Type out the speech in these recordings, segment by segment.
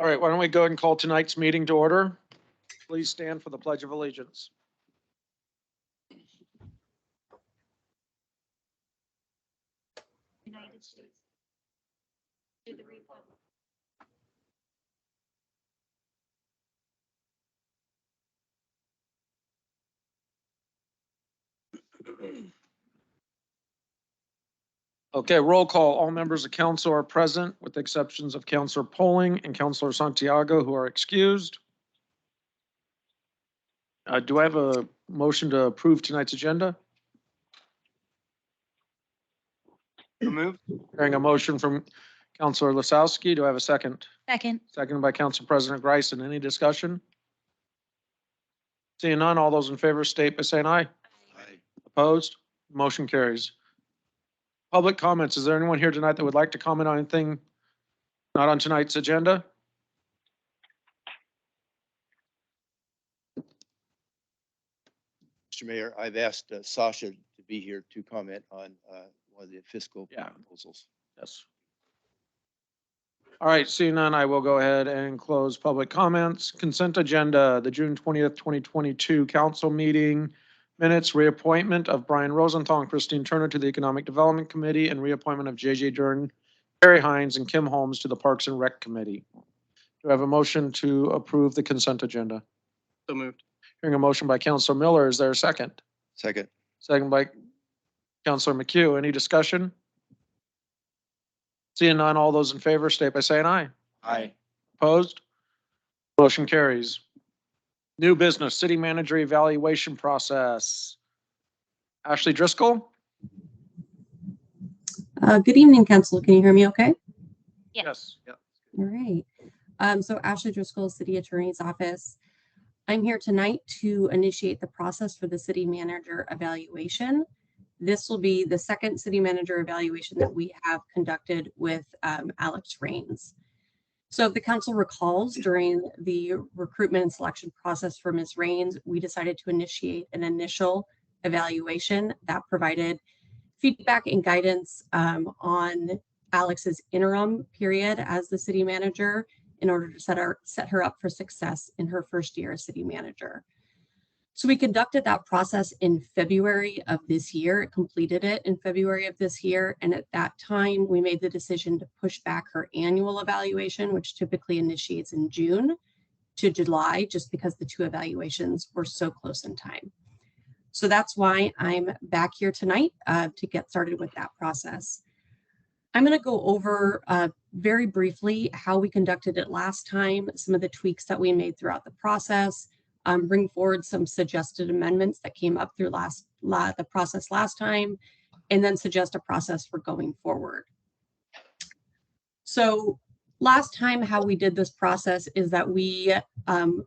All right, why don't we go ahead and call tonight's meeting to order? Please stand for the Pledge of Allegiance. United States to the republic. Okay, roll call. All members of council are present with the exceptions of Councilor Polling and Councilor Santiago, who are excused. Do I have a motion to approve tonight's agenda? Moved. Hearing a motion from Councilor Lasowski. Do I have a second? Second. Second by Council President Greisen. Any discussion? Seeing none, all those in favor state by saying aye. Aye. Opposed? Motion carries. Public comments. Is there anyone here tonight that would like to comment on anything not on tonight's agenda? Mr. Mayor, I've asked Sasha to be here to comment on one of the fiscal proposals. Yes. All right, seeing none, I will go ahead and close public comments. Consent agenda, the June 20th, 2022 council meeting minutes, reappointment of Brian Rosenthal and Christine Turner to the Economic Development Committee, and reappointment of JJ Dern, Barry Hines, and Kim Holmes to the Parks and Rec Committee. Do I have a motion to approve the consent agenda? So moved. Hearing a motion by Councilor Miller, is there a second? Second. Second by Councilor McHugh. Any discussion? Seeing none, all those in favor state by saying aye. Aye. Opposed? Motion carries. New business, city manager evaluation process. Ashley Driscoll? Good evening, Council. Can you hear me okay? Yes. Yep. All right. So Ashley Driscoll, City Attorney's Office. I'm here tonight to initiate the process for the city manager evaluation. This will be the second city manager evaluation that we have conducted with Alex Rains. So if the council recalls, during the recruitment and selection process for Ms. Rains, we decided to initiate an initial evaluation that provided feedback and guidance on Alex's interim period as the city manager in order to set her up for success in her first year as city manager. So we conducted that process in February of this year. It completed it in February of this year. And at that time, we made the decision to push back her annual evaluation, which typically initiates in June, to July, just because the two evaluations were so close in time. So that's why I'm back here tonight to get started with that process. I'm going to go over very briefly how we conducted it last time, some of the tweaks that we made throughout the process, bring forward some suggested amendments that came up through the process last time, and then suggest a process for going forward. So last time, how we did this process is that we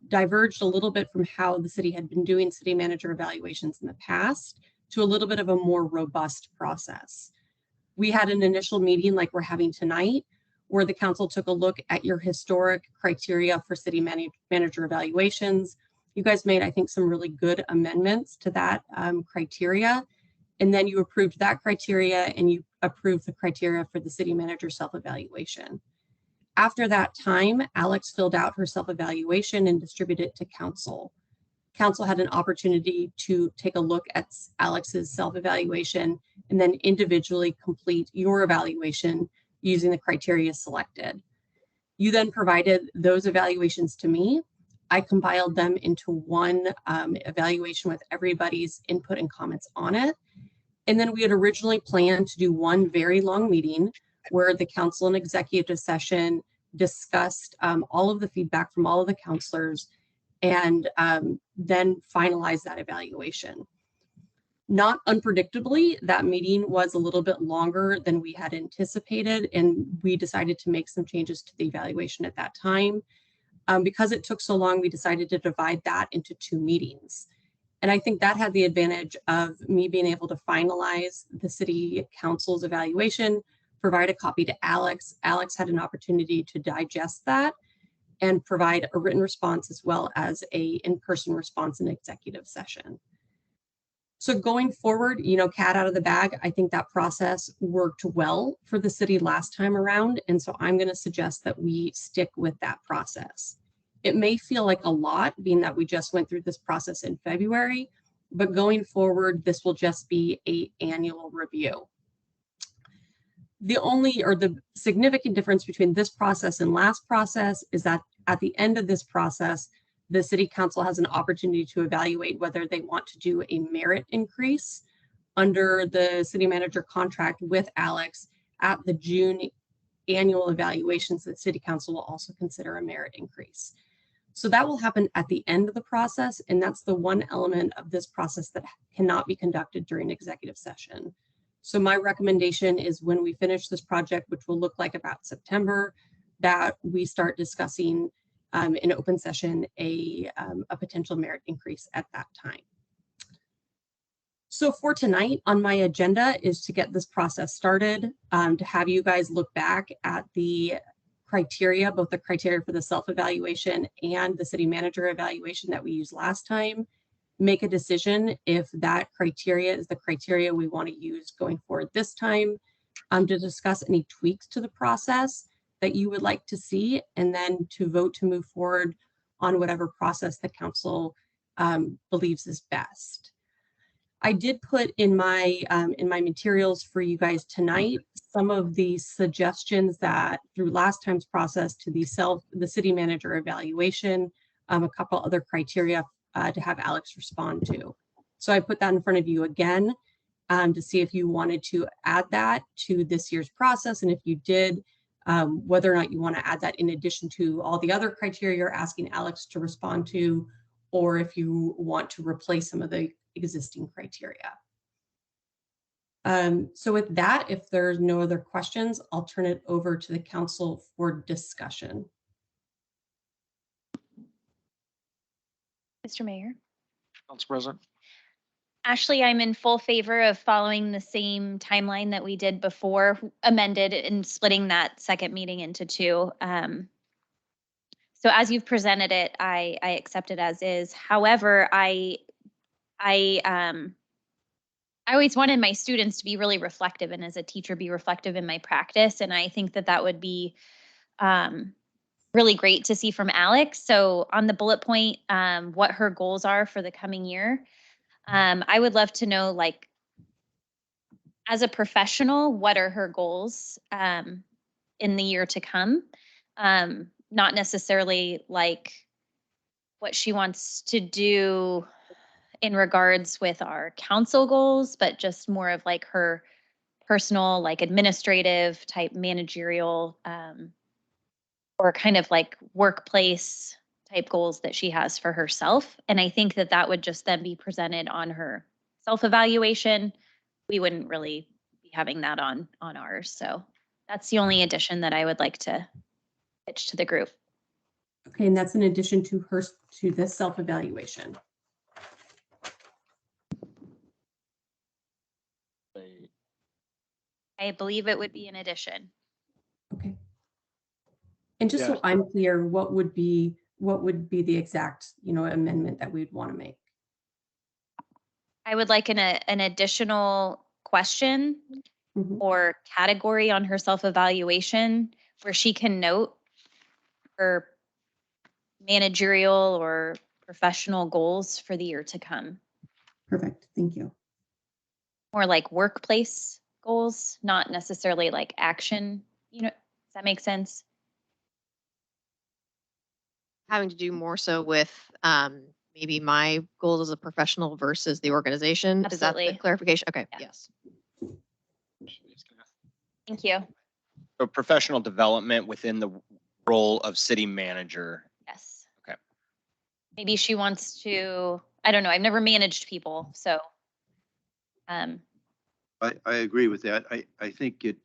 diverged a little bit from how the city had been doing city manager evaluations in the past to a little bit of a more robust process. We had an initial meeting like we're having tonight, where the council took a look at your historic criteria for city manager evaluations. You guys made, I think, some really good amendments to that criteria. And then you approved that criteria and you approved the criteria for the city manager self-evaluation. After that time, Alex filled out her self-evaluation and distributed it to council. Council had an opportunity to take a look at Alex's self-evaluation and then individually complete your evaluation using the criteria selected. You then provided those evaluations to me. I compiled them into one evaluation with everybody's input and comments on it. And then we had originally planned to do one very long meeting where the council and executive session discussed all of the feedback from all of the counselors and then finalize that evaluation. Not unpredictably, that meeting was a little bit longer than we had anticipated, and we decided to make some changes to the evaluation at that time. Because it took so long, we decided to divide that into two meetings. And I think that had the advantage of me being able to finalize the city council's evaluation, provide a copy to Alex. Alex had an opportunity to digest that and provide a written response as well as a in-person response in executive session. So going forward, cat out of the bag, I think that process worked well for the city last time around. And so I'm going to suggest that we stick with that process. It may feel like a lot, being that we just went through this process in February, but going forward, this will just be an annual review. The significant difference between this process and last process is that at the end of this process, the city council has an opportunity to evaluate whether they want to do a merit increase under the city manager contract with Alex at the June annual evaluations. That city council will also consider a merit increase. So that will happen at the end of the process. And that's the one element of this process that cannot be conducted during executive session. So my recommendation is when we finish this project, which will look like about September, that we start discussing in open session a potential merit increase at that time. So for tonight on my agenda is to get this process started, to have you guys look back at the criteria, both the criteria for the self-evaluation and the city manager evaluation that we used last time, make a decision if that criteria is the criteria we want to use going forward this time, to discuss any tweaks to the process that you would like to see, and then to vote to move forward on whatever process the council believes is best. I did put in my materials for you guys tonight some of the suggestions that through last time's process to the city manager evaluation, a couple other criteria to have Alex respond to. So I put that in front of you again to see if you wanted to add that to this year's process, and if you did, whether or not you want to add that in addition to all the other criteria you're asking Alex to respond to, or if you want to replace some of the existing criteria. So with that, if there's no other questions, I'll turn it over to the council for discussion. Mr. Mayor. Council President. Ashley, I'm in full favor of following the same timeline that we did before, amended and splitting that second meeting into two. So as you've presented it, I accept it as is. However, I always wanted my students to be really reflective, and as a teacher be reflective in my practice. And I think that that would be really great to see from Alex. So on the bullet point, what her goals are for the coming year, I would love to know, like, as a professional, what are her goals in the year to come? Not necessarily like what she wants to do in regards with our council goals, but just more of like her personal, like administrative type managerial, or kind of like workplace type goals that she has for herself. And I think that that would just then be presented on her self-evaluation. We wouldn't really be having that on ours. So that's the only addition that I would like to pitch to the group. Okay, and that's in addition to this self-evaluation. I believe it would be an addition. Okay. And just Yeah. so I'm clear, what would be the exact, amendment that we'd want to make? I would like an additional question or category on her self-evaluation where she can note her managerial or professional goals for the year to come. Perfect, thank you. More like workplace goals, not necessarily like action, does that make sense? Having to do more so with maybe my goals as a professional versus the organization. Is that the Absolutely. clarification? Okay, Yeah. yes. Thank you. So professional development within the role of city manager. Yes. Okay. Maybe she wants to, I don't know, I've never managed people, so. I agree with that. I think it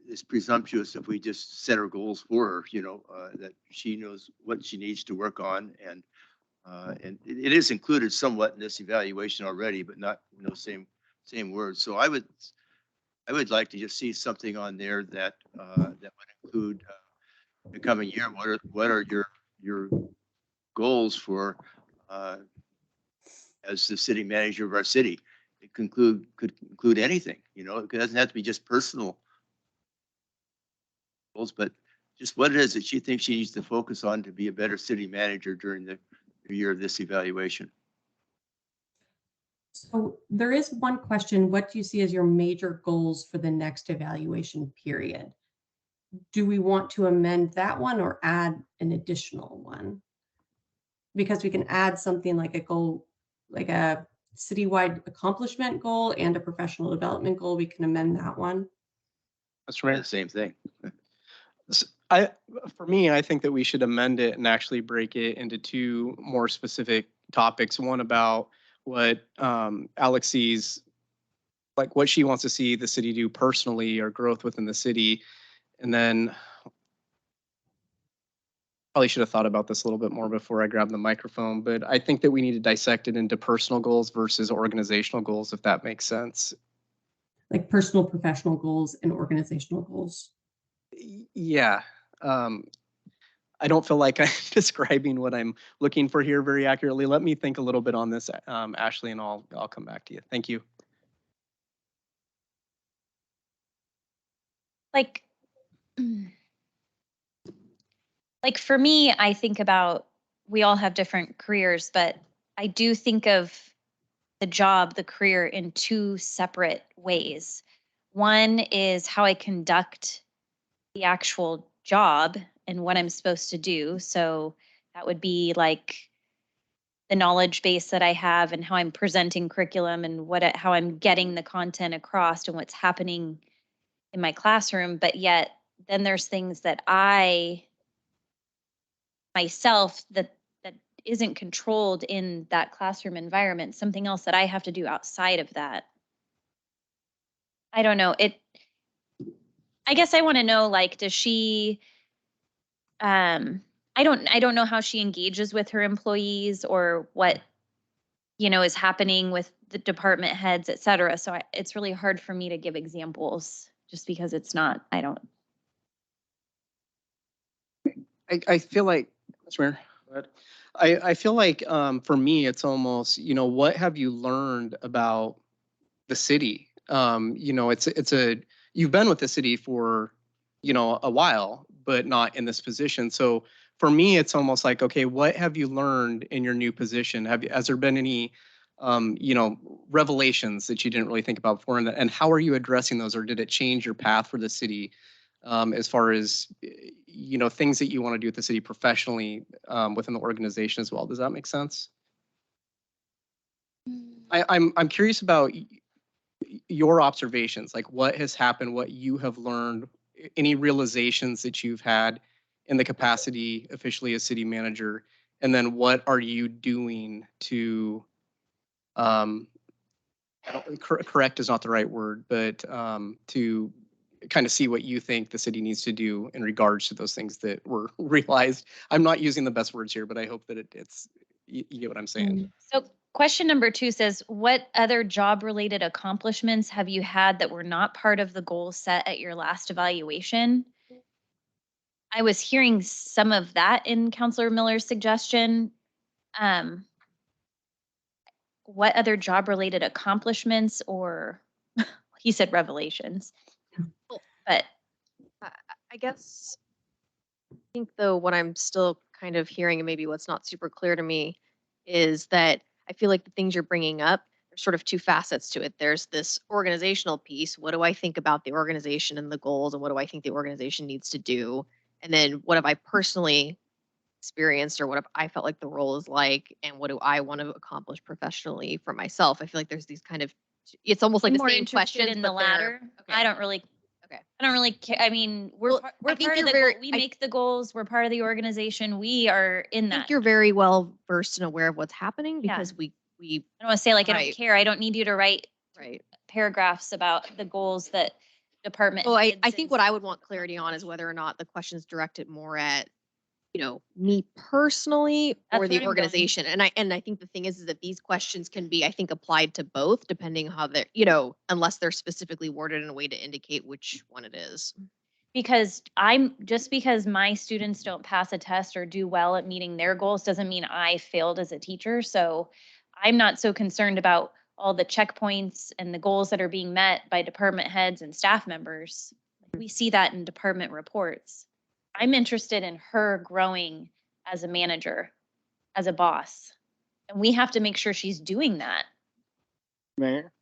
is presumptuous if we just set our goals for her, that she knows what she needs to work on. And it is included somewhat in this evaluation already, but not, same words. So I would like to just see something on there that would include the coming year. What are your goals for as the city manager of our city? It could include anything, you know, it doesn't have to be just personal goals, but just what it is that she thinks she needs to focus on to be a better city manager during the year of this evaluation. So there is one question. What do you see as your major goals for the next evaluation period? Do we want to amend that one or add an additional one? Because we can add something like a goal, like a citywide accomplishment goal and a professional development goal. We can amend that one. Mr. Mayor, The same thing. for me, I think that we should amend it and actually break it into two more specific topics. One about what Alex sees, like what she wants to see the city do personally or growth within the city. And then probably should have thought about this a little bit more before I grabbed the microphone, but I think that we need to dissect it into personal goals versus organizational goals, if that makes sense. Like personal, professional goals and organizational goals. Yeah. I don't feel like I'm describing what I'm looking for here very accurately. Let me think a little bit on this, Ashley, and I'll come back to you. Thank you. Like, like for me, I think about, we all have different careers, but I do think of the job, the career in two separate ways. One is how I conduct the actual job and what I'm supposed to do. So that would be like the knowledge base that I have and how I'm presenting curriculum and how I'm getting the content across and what's happening in my classroom. But yet then there's things that I myself that isn't controlled in that classroom environment, something else that I have to do outside of that. I don't know. I guess I want to know, like, does she, I don't know how she engages with her employees or what, is happening with the department heads, et cetera. So it's really hard for me to give examples just because it's not, I feel like, Mr. Mayor, I feel like for me, it's almost, what have you learned about the city? You've been with the city for, a while, but not in this position. So for me, it's almost like, okay, what have you learned in your new position? Has there been any, revelations that you didn't really think about before? And how are you addressing those? Or did it change your path for the city as far as, things that you want to do with the city professionally within the organization as well? Does that make sense? I'm curious about your observations, like what has happened, what you have learned, any realizations that you've had in the capacity officially as city manager, and then what are you doing to, correct is not the right word, but to kind of see what you think the city needs to do in regards to those things that were realized. I'm not using the best words here, but I hope that you get what I'm saying. So question number 2 says, what other job-related accomplishments have you had that were not part of the goal set at your last evaluation? I was hearing some of that in Counselor Miller's suggestion. What other job-related accomplishments, or he said revelations, but I guess, I think though, what I'm still kind of hearing and maybe what's not super clear to me is that I feel like the things you're bringing up, there's sort of two facets to it. There's this organizational piece. What do I think about the organization and the goals, and what do I think the organization needs to do? And then what have I personally experienced, or what have I felt like the role is like, and what do I want to accomplish professionally for myself? I feel like there's these kind of, it's almost like I'm the more same interested questions, in the but they're- latter. Okay. I don't really care. I mean, we're Well, part I think of you're the very- we make the goals. We're part of the organization. We are in I that. think you're very well versed and aware of what's happening Yeah. because we I don't want to say like I Right. don't care. I don't need you to write right. paragraphs about the goals that department. Well, I heads think and what I stuff would want work clarity on is towards. whether or not the question's directed more at, me personally That's or the where I'm going. organization. And I think the thing is that these questions can be, I think, applied to both depending how they're, unless they're specifically worded in a way to indicate which one it is. Because because my students don't pass a test or do well at meeting their goals doesn't mean I failed as a teacher. So I'm not so concerned about all the checkpoints and the goals that are being met by department heads and staff members. We see that in department reports. I'm interested in her growing as a manager, as a boss. And we have to make sure she's doing that. Mayor,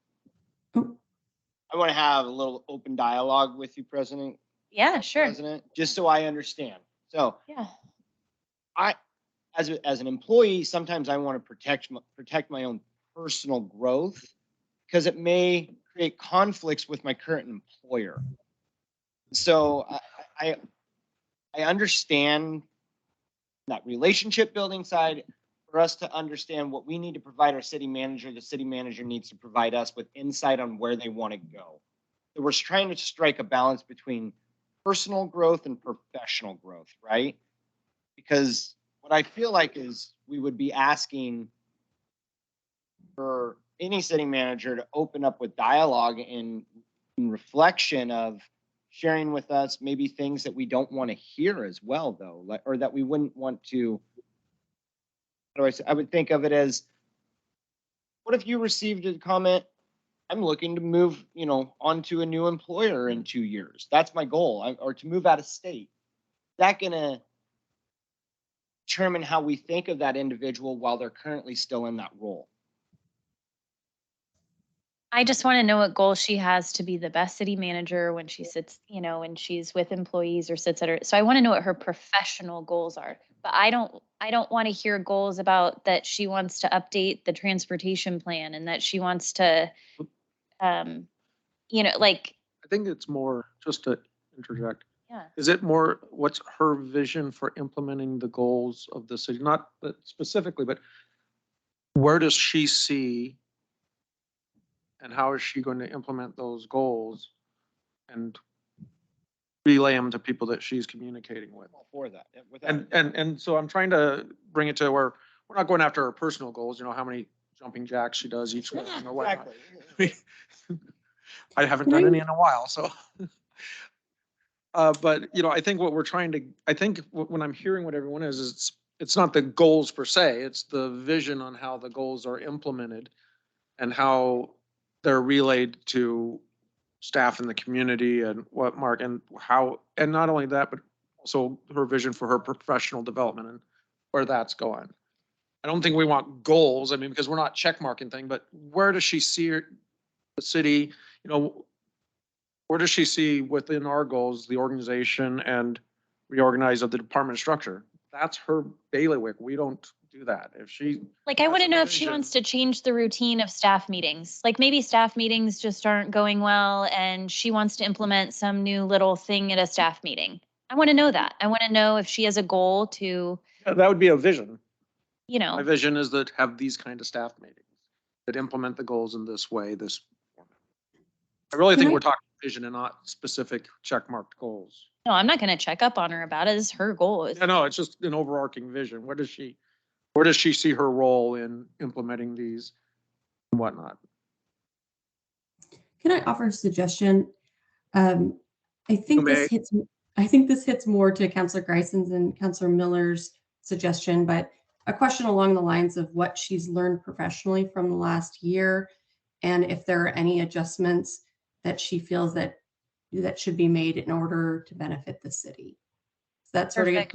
Oh. I want to have a little open dialogue with you, President. Yeah, sure. President, just so I understand. So Yeah. as an employee, sometimes I want to protect my own personal growth because it may create conflicts with my current employer. So I understand that relationship building side for us to understand what we need to provide our city manager. The city manager needs to provide us with insight on where they want to go. So we're trying to strike a balance between personal growth and professional growth, right? Because what I feel like is we would be asking for any city manager to open up with dialogue and reflection of sharing with us maybe things that we don't want to hear as well, though, like, or that we wouldn't want to. How do I say? I would think of it as, what if you received a comment? I'm looking to move, onto a new employer in 2 years. That's my goal, or to move out of state. Is that gonna determine how we think of that individual while they're currently still in that role? I just want to know what goals she has to be the best city manager when she sits, when she's with employees or sits at her. So I want to know what her professional goals are. But I don't want to hear goals about that she wants to update the transportation plan and that she wants to, like, I think it's more, just to interject, yeah. is it more, what's her vision for implementing the goals of the city? Not that specifically, but where does she see and how is she going to implement those goals and relay them to people that she's communicating with? All for that. Without And so I'm trying to bring it to where we're not going after her personal goals, how many jumping jacks she does each morning or whatnot. exactly. I haven't done any in a while, so. But, I think what we're trying to, when I'm hearing what everyone is it's not the goals per se, it's the vision on how the goals are implemented and how they're relayed to staff in the community and what Mark and how, and not only that, but also her vision for her professional development and where that's going. I don't think we want goals. I mean, because we're not check marking thing, but where does she see the city, where does she see within our goals, the organization and reorganize of the department structure? That's her bailiwick. We don't do that. If she, Like, I want to That's know a if she vision. wants to change the routine of staff meetings. Like, maybe staff meetings just aren't going well and she wants to implement some new little thing at a staff meeting. I want to know that. I want to know if she has a goal to, that would be a vision. you My know, vision is that have these kind of staff meetings that implement the goals in this way, this format. I really think Can I- we're talking vision and not specific check marked goals. no, I'm not going to check up on her about it. It's her goal. Yeah, no, it's just an overarching vision. Where does she see her role in implementing these and whatnot? Can I offer a suggestion? I think may. this hits more to Councillor Greison's and Councillor Miller's suggestion, but a question along the lines of what she's learned professionally from the last year, and if there are any adjustments that she feels that should be made in order to benefit the city. So that sort of gets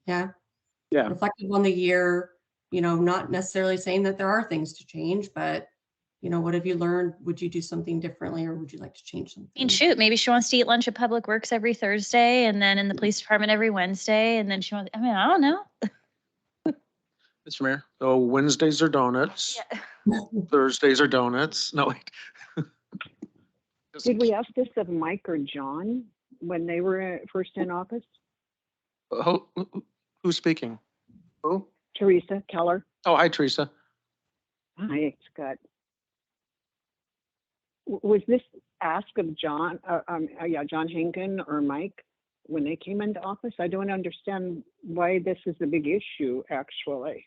Yeah. reflective on the year, not necessarily saying that there are things to change, but what have you learned? Would you do something differently or would you like to change something? I mean, shoot, maybe she wants to eat lunch at Public Works every Thursday and then in the police department every Wednesday. And then I don't know. Mr. Mayor? So Wednesdays are donuts, Thursdays are donuts. No, wait. Did we ask this of Mike or John when they were first in office? Who's speaking? Who? Teresa Keller. Oh, hi, Teresa. Hi, Scott. Was this ask of John, John Henkin or Mike when they came into office? I don't understand why this is a big issue, actually.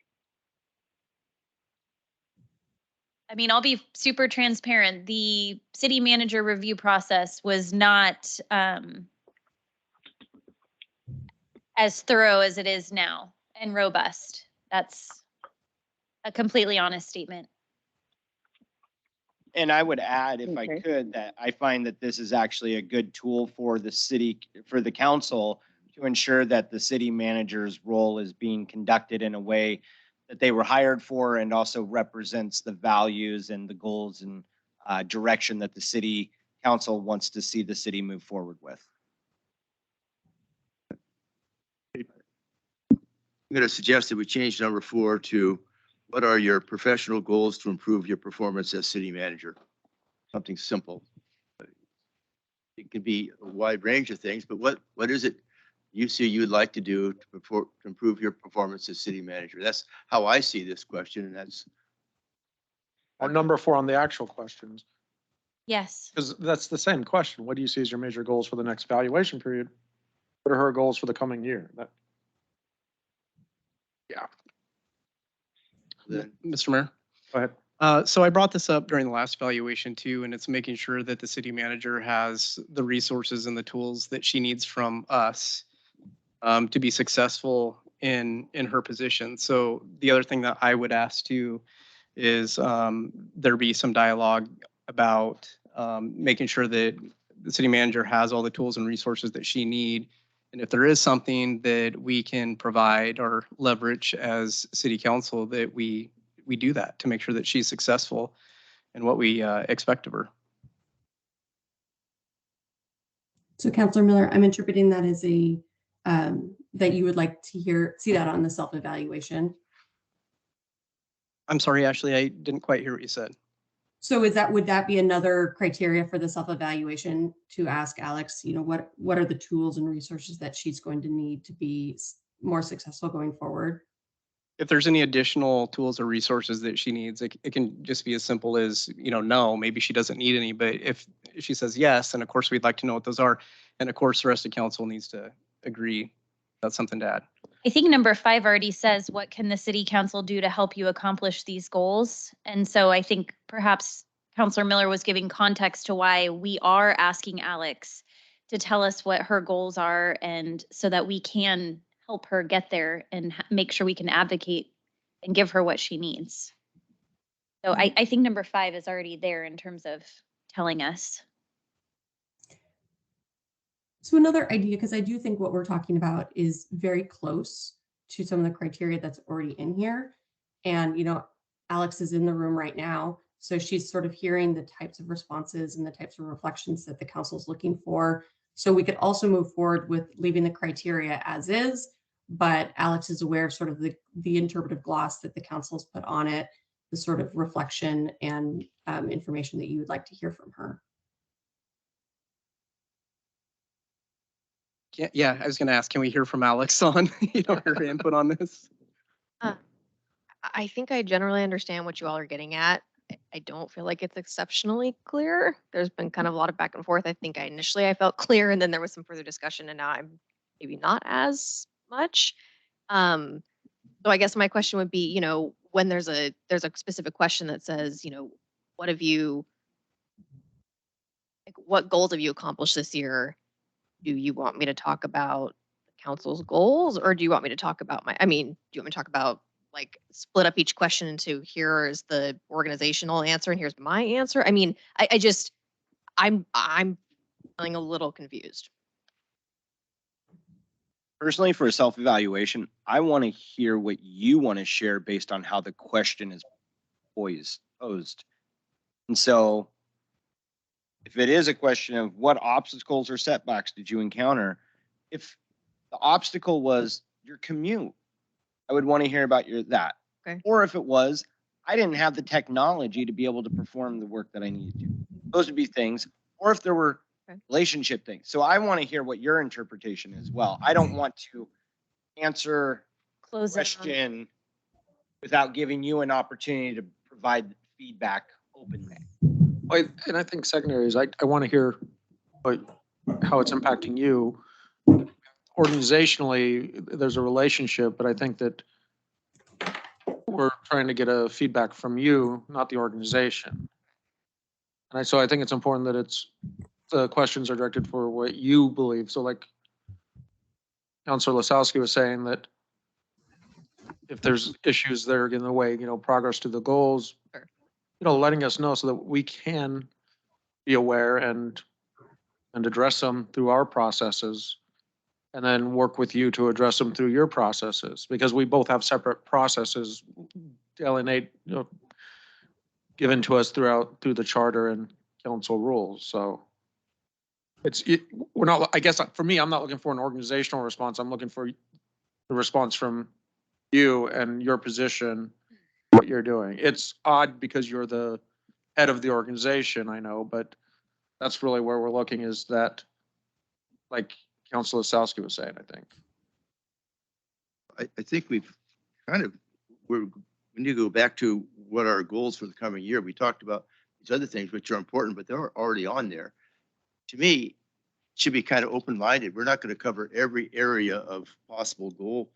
I mean, I'll be super transparent. The city manager review process was not as thorough as it is now and robust. That's a completely honest statement. And I would add, if I Okay. could, that I find that this is actually a good tool for the city, for the council to ensure that the city manager's role is being conducted in a way that they were hired for and also represents the values and the goals and direction that the city council wants to see the city move forward with. I'm going to suggest that we change number 4 to what are your professional goals to improve your performance as city manager? Something simple. It can be a wide range of things, but what is it you see you'd like to do to improve your performance as city manager? That's how I see this question, and that's Or number 4 on the actual questions, Yes. because that's the same question. What do you see as your major goals for the next evaluation period? What are her goals for the coming year? then Mr. Mayor? Go ahead. So I brought this up during the last evaluation too, and it's making sure that the city manager has the resources and the tools that she needs from us to be successful in her position. So the other thing that I would ask too is there be some dialogue about making sure that the city manager has all the tools and resources that she need. And if there is something that we can provide or leverage as city council, that we do that to make sure that she's successful in what we expect of her. So Councilor Miller, I'm interpreting that as a, that you would like to see that on the self-evaluation. I'm sorry, Ashley, I didn't quite hear what you said. So would that be another criteria for the self-evaluation to ask Alex, what are the tools and resources that she's going to need to be more successful going forward? If there's any additional tools or resources that she needs, it can just be as simple as, no, maybe she doesn't need any, but if she says yes, then of course we'd like to know what those are. And of course, the rest of council needs to agree. That's something to add. I think number 5 already says, what can the city council do to help you accomplish these goals? And so I think perhaps Councilor Miller was giving context to why we are asking Alex to tell us what her goals are, and so that we can help her get there and make sure we can advocate and give her what she needs. So I think number 5 is already there in terms of telling us. So another idea, because I do think what we're talking about is very close to some of the criteria that's already in here. And, Alex is in the room right now, so she's sort of hearing the types of responses and the types of reflections that the council is looking for. So we could also move forward with leaving the criteria as is, but Alex is aware of sort of the interpretive gloss that the council's put on it, the sort of reflection and information that you would like to hear from her. Yeah, I was going to ask, can we hear from Alex on, her input on this? I think I generally understand what you all are getting at. I don't feel like it's exceptionally clear. There's been kind of a lot of back and forth. I think I felt clear, and then there was some further discussion, and now I'm maybe not as much. So I guess my question would be, when there's a specific question that says, what goals have you accomplished this year? Do you want me to talk about the council's goals, or do you want me to talk about do you want me to talk about split up each question into here is the organizational answer and here's my answer? I'm feeling a little confused. Personally, for a self-evaluation, I want to hear what you want to share based on how the question is posed. And so if it is a question of what obstacles or setbacks did you encounter, if the obstacle was your commute, I would want to hear about that. Okay. Or if it was, I didn't have the technology to be able to perform the work that I needed to. Those would be things. Or if there were relationship things. So I want to hear what your interpretation is. Well, I don't want to answer Close it on. question without giving you an opportunity to provide feedback openly. And I think secondary is I want to hear how it's impacting you. Organizationally, there's a relationship, but I think that we're trying to get a feedback from you, not the organization. And so I think it's important that the questions are directed for what you believe. So like Councilor Lasowski was saying, that if there's issues that are in the way, progress to the goals, Sure. letting us know so that we can be aware and address them through our processes, and then work with you to address them through your processes, because we both have separate processes delineate, given to us through the charter and council rules. So we're not, I guess for me, I'm not looking for an organizational response. I'm looking for the response from you and your position, what you're doing. It's odd because you're the head of the organization, I know, but that's really where we're looking, is that, like Councilor Salsky was saying, I think. I think we've kind of, we need to go back to what our goals for the coming year. We talked about these other things which are important, but they're already on there. To me, it should be kind of open-minded. We're not going to cover every area of possible goal.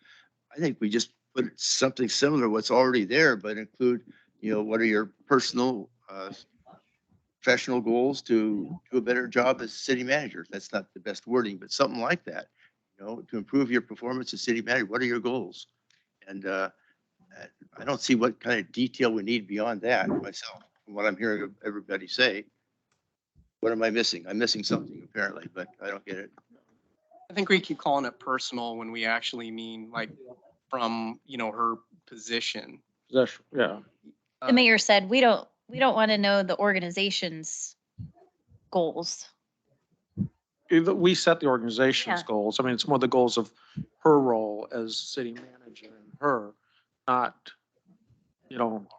I think we just put something similar to what's already there, but include, what are your personal, professional goals to do a better job as city manager? That's not the best wording, but something like that. To improve your performance as city manager, what are your goals? And I don't see what kind of detail we need beyond that myself, from what I'm hearing everybody say. What am I missing? I'm missing something apparently, but I don't get it. I think we keep calling it personal when we actually mean like from, her position. Yeah. The mayor said, we don't want to know the organization's goals. We set the organization's Yeah. goals. I mean, it's more the goals of her role as city manager and her, not,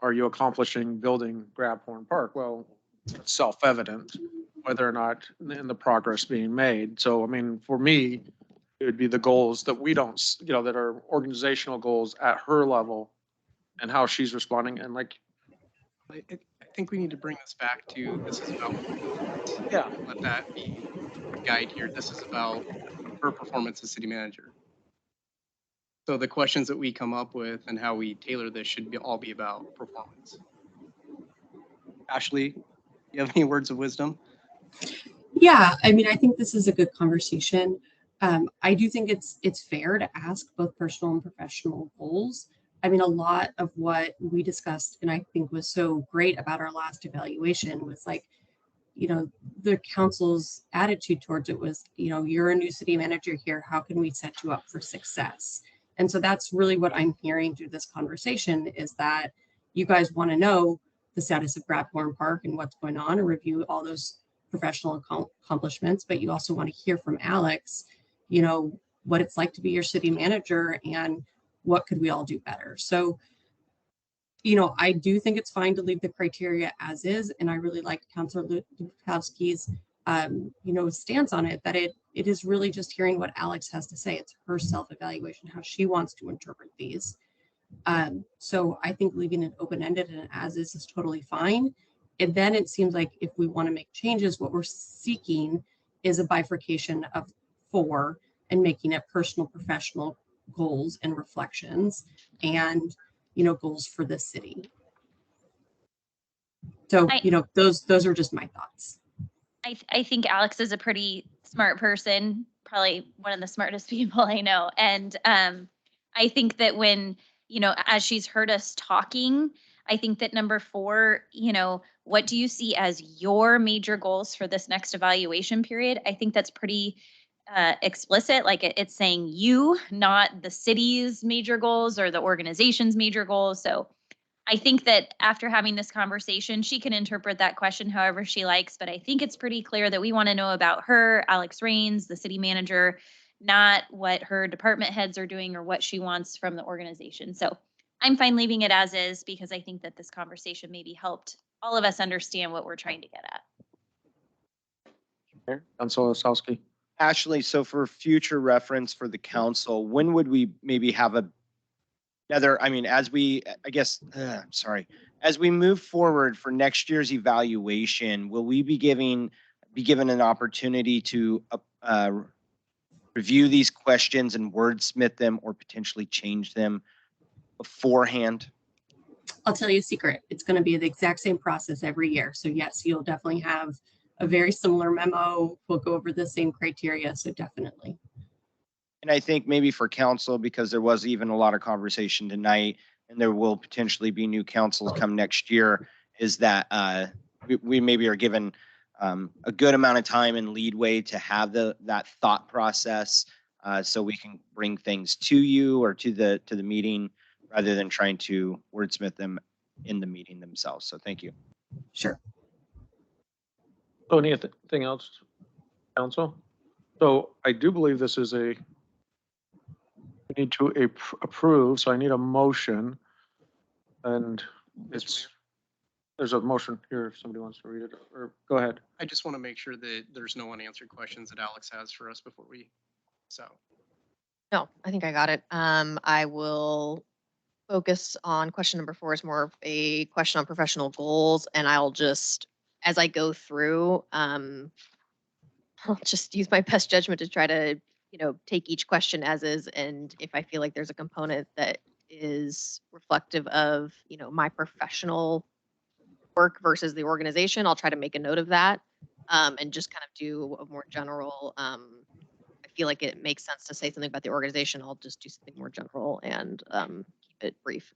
are you accomplishing building Grabhorn Park? Well, it's self-evident whether or not in the progress being made. So, I mean, for me, it would be the goals that we don't, that are organizational goals at her level and how she's responding. And like, I think we need to bring this back to, this is about, yeah, let that be a guide here. This is about her performance as city manager. So the questions that we come up with and how we tailor this should all be about performance. Ashley, you have any words of wisdom? Yeah, I mean, I think this is a good conversation. I do think it's fair to ask both personal and professional goals. I mean, a lot of what we discussed and I think was so great about our last evaluation was like, the council's attitude towards it was, you're a new city manager here. How can we set you up for success? And so that's really what I'm hearing through this conversation, is that you guys want to know the status of Grabhorn Park and what's going on and review all those professional accomplishments, but you also want to hear from Alex, what it's like to be your city manager and what could we all do better. So, I do think it's fine to leave the criteria as is, and I really like Councilor Lukowski's, stance on it, that it is really just hearing what Alex has to say. It's her self-evaluation, how she wants to interpret these. So I think leaving it open-ended and as is totally fine. And then it seems like if we want to make changes, what we're seeking is a bifurcation of 4 and making it personal, professional goals and reflections and, goals for the city. So, those are just my thoughts. I think Alex is a pretty smart person, probably one of the smartest people I know. And I think that when, as she's heard us talking, I think that number 4, what do you see as your major goals for this next evaluation period? I think that's pretty explicit. Like it's saying you, not the city's major goals or the organization's major goals. So I think that after having this conversation, she can interpret that question however she likes, but I think it's pretty clear that we want to know about her, Alex Rains, the city manager, not what her department heads are doing or what she wants from the organization. So I'm fine leaving it as is, because I think that this conversation maybe helped all of us understand what we're trying to get at. Councilor Salsky. Ashley, so for future reference for the council, when would we maybe have another, as we, as we move forward for next year's evaluation, will we be given an opportunity to review these questions and wordsmith them or potentially change them beforehand? I'll tell you a secret. It's going to be the exact same process every year. So yes, you'll definitely have a very similar memo. We'll go over the same criteria. So definitely. And I think maybe for council, because there was even a lot of conversation tonight and there will potentially be new councils come next year, is that we maybe are given a good amount of time and leadway to have that thought process, so we can bring things to you or to the meeting rather than trying to wordsmith them in the meeting themselves. So thank you. Sure. So anything else, council? So I do believe this is we need to approve, so I need a motion. And there's a motion here if somebody wants to read it, or go ahead. I just want to make sure that there's no unanswered questions that Alex has for us before No, I think I got it. I will focus on question number 4 is more of a question on professional goals, and I'll just, as I go through, I'll just use my best judgment to try to, take each question as is, and if I feel like there's a component that is reflective of, my professional work versus the organization, I'll try to make a note of that, and just kind of do a more general, I feel like it makes sense to say something about the organization, I'll just do something more general and keep it brief.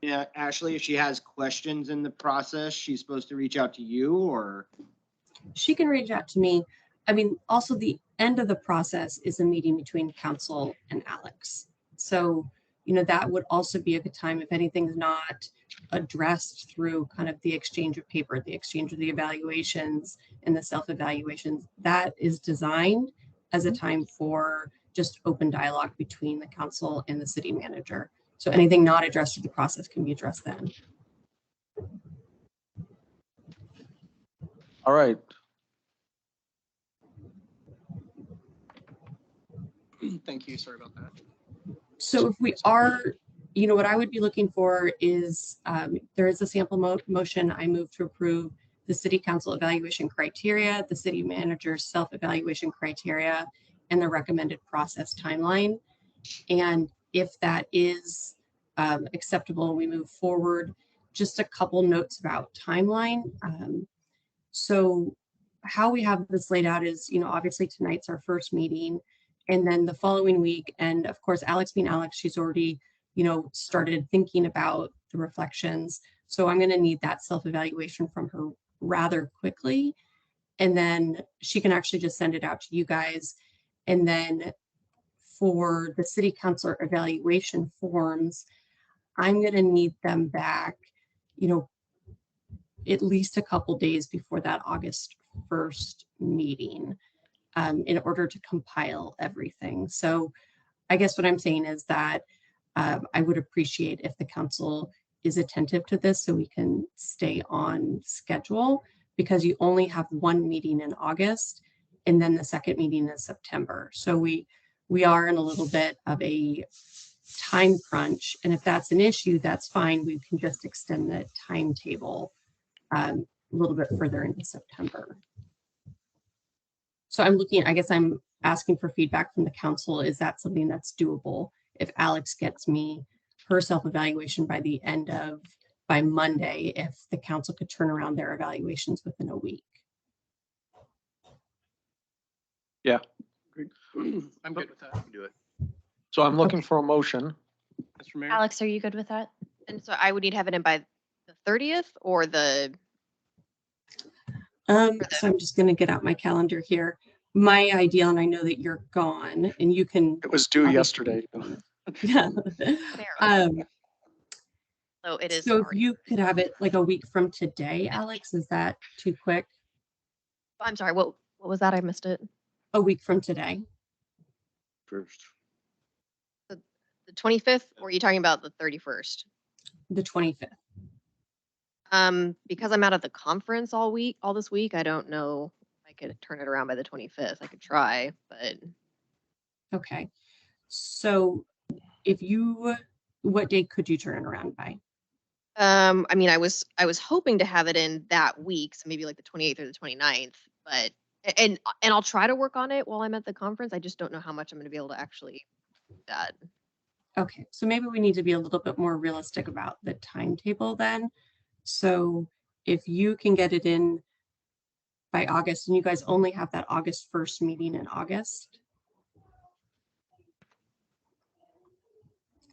Yeah, Ashley, if she has questions in the process, she's supposed to reach out to you, or? She can reach out to me. I mean, also the end of the process is a meeting between council and Alex. So, that would also be a good time if anything's not addressed through kind of the exchange of paper, the exchange of the evaluations and the self-evaluations. That is designed as a time for just open dialogue between the council and the city manager. So anything not addressed through the process can be addressed then. All right. thank you. Sorry about that. So if we are, what I would be looking for is there is a sample motion. I move to approve the city council evaluation criteria, the city manager's self-evaluation criteria, and the recommended process timeline. And if that is acceptable, we move forward. Just a couple notes about timeline. So how we have this laid out is, obviously tonight's our first meeting. And then the following week, and of course, Alex being Alex, she's already, started thinking about the reflections. So I'm going to need that self-evaluation from her rather quickly. And then she can actually just send it out to you guys. And then for the city councilor evaluation forms, I'm going to need them back, at least a couple days before that August 1st meeting. In order to compile everything. So I guess what I'm saying is that I would appreciate if the council is attentive to this so we can stay on schedule, because you only have one meeting in August and then the second meeting in September. So we are in a little bit of a time crunch. And if that's an issue, that's fine. We can just extend the timetable a little bit further into September. So I guess I'm asking for feedback from the council. Is that something that's doable? If Alex gets me her self-evaluation by Monday, if the council could turn around their evaluations within a week. Yeah. I'm good with that. Do it. So I'm looking for a motion. Mr. Mayor? Alex, are you good with that? And so I would need to have it in by the 30th or the. So I'm just going to get out my calendar here. My ideal, and I know that you're gone, and you can. It was due yesterday. Yeah. So it is. So if already. you could have it like a week from today, Alex, is that too quick? I'm sorry. What was that? I missed it. A week from today. First. The 25th, or are you talking about the 31st? The 25th. Because I'm out of the conference all this week, I don't know if I could turn it around by the 25th. I could try, but. Okay. So what day could you turn it around by? I mean, I was hoping to have it in that week, so maybe like the 28th or the 29th, but, and I'll try to work on it while I'm at the conference. I just don't know how much I'm going to be able to actually do that. Okay. So maybe we need to be a little bit more realistic about the timetable then. So if you can get it in by August, and you guys only have that August 1st meeting in August.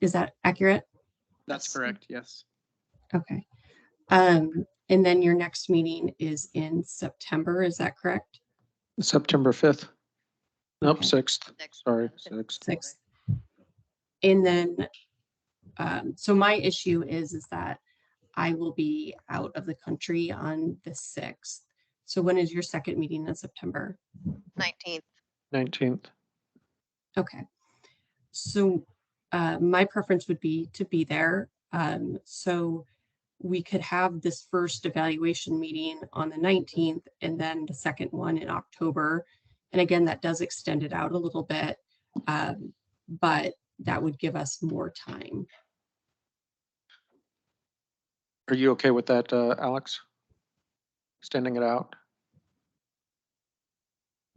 Is that accurate? That's correct. Yes. Okay. And then your next meeting is in September, is that correct? September 5th. Nope, Okay. 6th. Next Sorry, Monday. 6th. 6th. And then, so my issue is that I will be out of the country on the 6th. So when is your second meeting in September? 19th. 19th. Okay. So my preference would be to be there. So we could have this first evaluation meeting on the 19th and then the second one in October. And again, that does extend it out a little bit, but that would give us more time. Are you okay with that, Alex? Extending it out?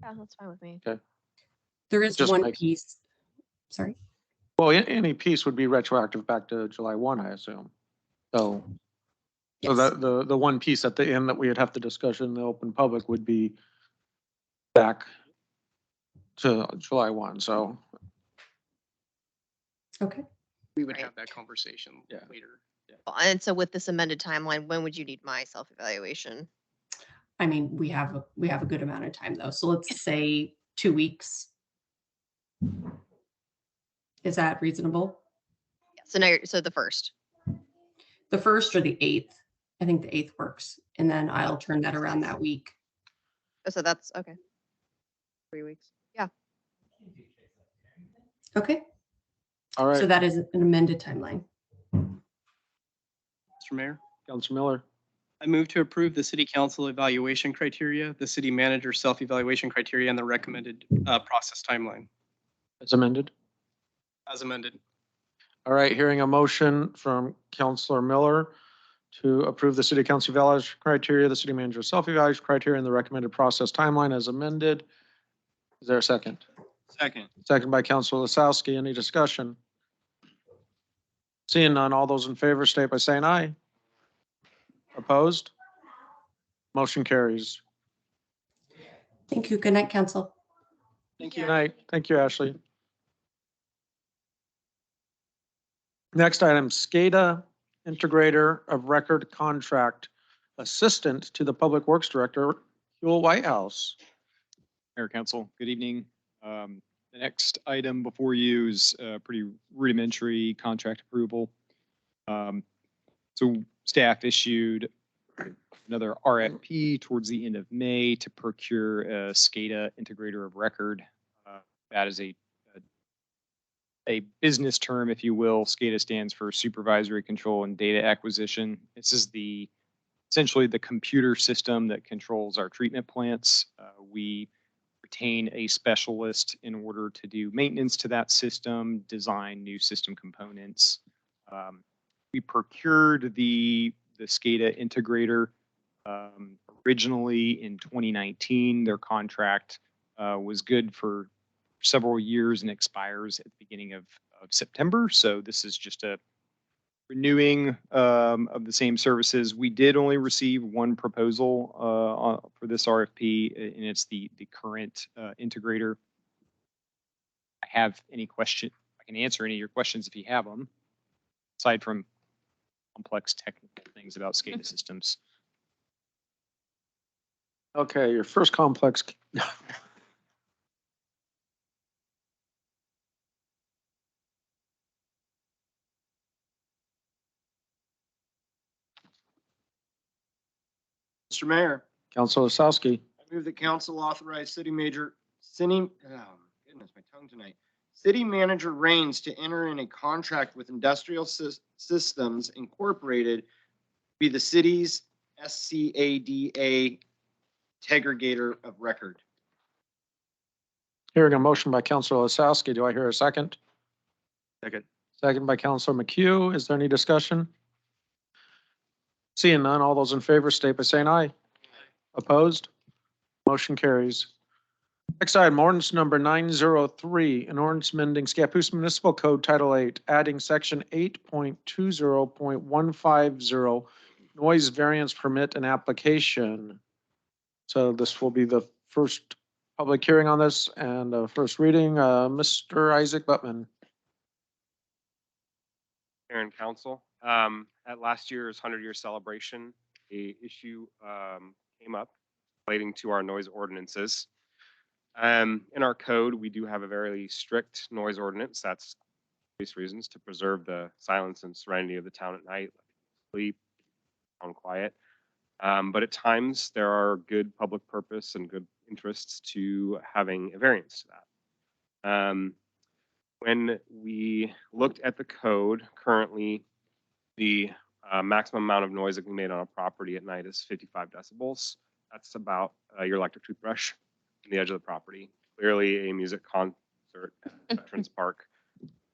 Yeah, that's fine with me. There is Just one makes- piece, sorry. Well, any piece would be retroactive back to July 1, I assume. So Yes. the one piece at the end that we would have to discuss in the open public would be back to July 1. So Okay. We would Right. have that conversation Yeah. later. And so with this amended timeline, when would you need my self-evaluation? I mean, we have a good amount of time though. So let's say 2 weeks. Is that reasonable? Yeah, so now so the first. The 1st or the 8th? I think the 8th works. And then I'll turn that around that week. Oh, so that's okay. 3 weeks. Yeah. Okay. all So right, that is an amended timeline. Mr. Mayor, Councilor Miller, I move to approve the city council evaluation criteria, the city manager self-evaluation criteria, and the recommended process timeline as amended. as amended. All right, hearing a motion from Councilor Miller to approve the city council evaluation criteria, the city manager self-evaluation criteria, and the recommended process timeline as amended. Is there a second? Second. Second by Councilor Lasowski. Any discussion? Seeing none, all those in favor state by saying aye. Opposed? Motion carries. Thank you. Good night, council. Thank Good you. night. Thank you, Ashley. Next item, SCADA Integrator of Record Contract Assistant to the Public Works Director, Huel Whitehouse. Mayor, Council, good evening. The next item before you is pretty rudimentary contract approval. So staff issued another RFP towards the end of May to procure a SCADA integrator of record. That is a business term, if you will. SCADA stands for Supervisory Control and Data Acquisition. This is essentially the computer system that controls our treatment plants. We retain a specialist in order to do maintenance to that system, design new system components. We procured the SCADA integrator originally in 2019. Their contract was good for several years and expires at the beginning of September. So this is just a renewing of the same services. We did only receive one proposal for this RFP, and it's the current integrator. I have any question, I can answer any of your questions if you have them, aside from complex technical things about SCADA systems. Okay, your first complex. Mr. Mayor, Councilor Lasowski. I move the council authorize goodness, my tongue tonight. City manager Raines to enter in a contract with Industrial Systems Incorporated, be the city's SCADA segregator of record. Hearing a motion by Councilor Lasowski. Do I hear a second? Second. Second by Councilor McHugh. Is there any discussion? Seeing none, all those in favor state by saying aye. Opposed? Motion carries. Next item, ordinance number 903, an ordinance amending Scappoose Municipal Code Title 8, adding section 8.20.150 noise variance permit and application. So this will be the first public hearing on this and first reading. Mr. Isaac Buttman. Mayor and council. at last year's 100-year celebration, a issue came up relating to our noise ordinances. In our code, we do have a very strict noise ordinance. That's obvious reasons to preserve the silence and serenity of the town at night, sleep, town quiet. But at times there are good public purpose and good interests to having a variance to that. When we looked at the code, currently the maximum amount of noise that can be made on a property at night is 55 decibels. That's about your electric toothbrush on the edge of the property. Clearly a music concert at Veterans Park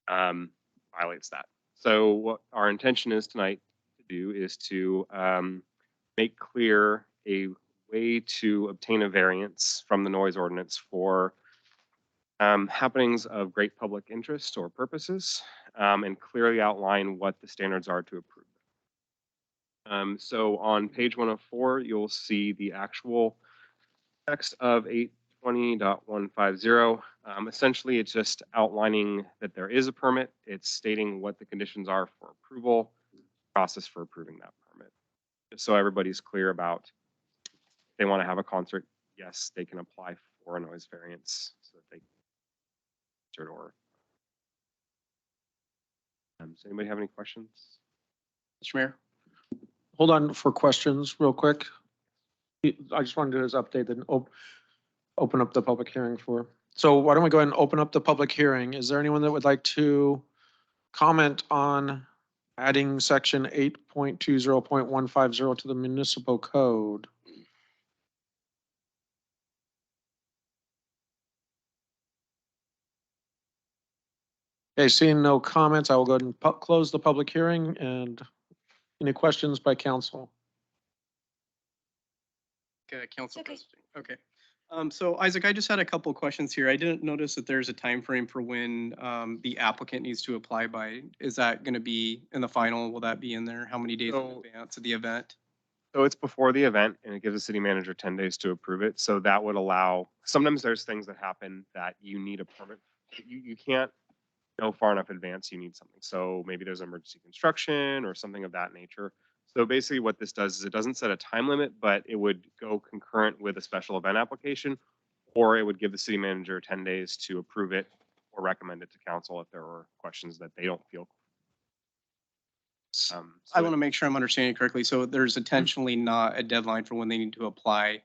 violates that. So what our intention is tonight to do is to make clear a way to obtain a variance from the noise ordinance for happenings of great public interest or purposes, and clearly outline what the standards are to approve. So on page 104, you'll see the actual text of 820.150. Essentially, it's just outlining that there is a permit. It's stating what the conditions are for approval, process for approving that permit. Just so everybody's clear about if they want to have a concert, yes, they can apply for a noise variance so that they can or. Does anybody have any questions? Mr. Mayor? Hold on for questions real quick. I just wanted to do this update and open up the public hearing for. So why don't we go ahead and open up the public hearing? Is there anyone that would like to comment on adding section 8.20.150 to the municipal code? Okay, seeing no comments, I will go ahead and close the public hearing. And any questions by council? Okay, Council Okay. President. Okay. So Isaac, I just had a couple questions here. I didn't notice that there's a time frame for when the applicant needs to apply by. Is that going to be in the final? Will that be in there? How many days in So- advance of the event? So it's before the event and it gives the city manager 10 days to approve it. So that would allow, sometimes there's things that happen that you need a permit. You can't go far enough advance, you need something. So maybe there's emergency construction or something of that nature. So basically what this does is it doesn't set a time limit, but it would go concurrent with a special event application, or it would give the city manager 10 days to approve it or recommend it to council if there were questions that they don't feel. I want to make sure I'm understanding correctly. So there's intentionally not a deadline for when they need to apply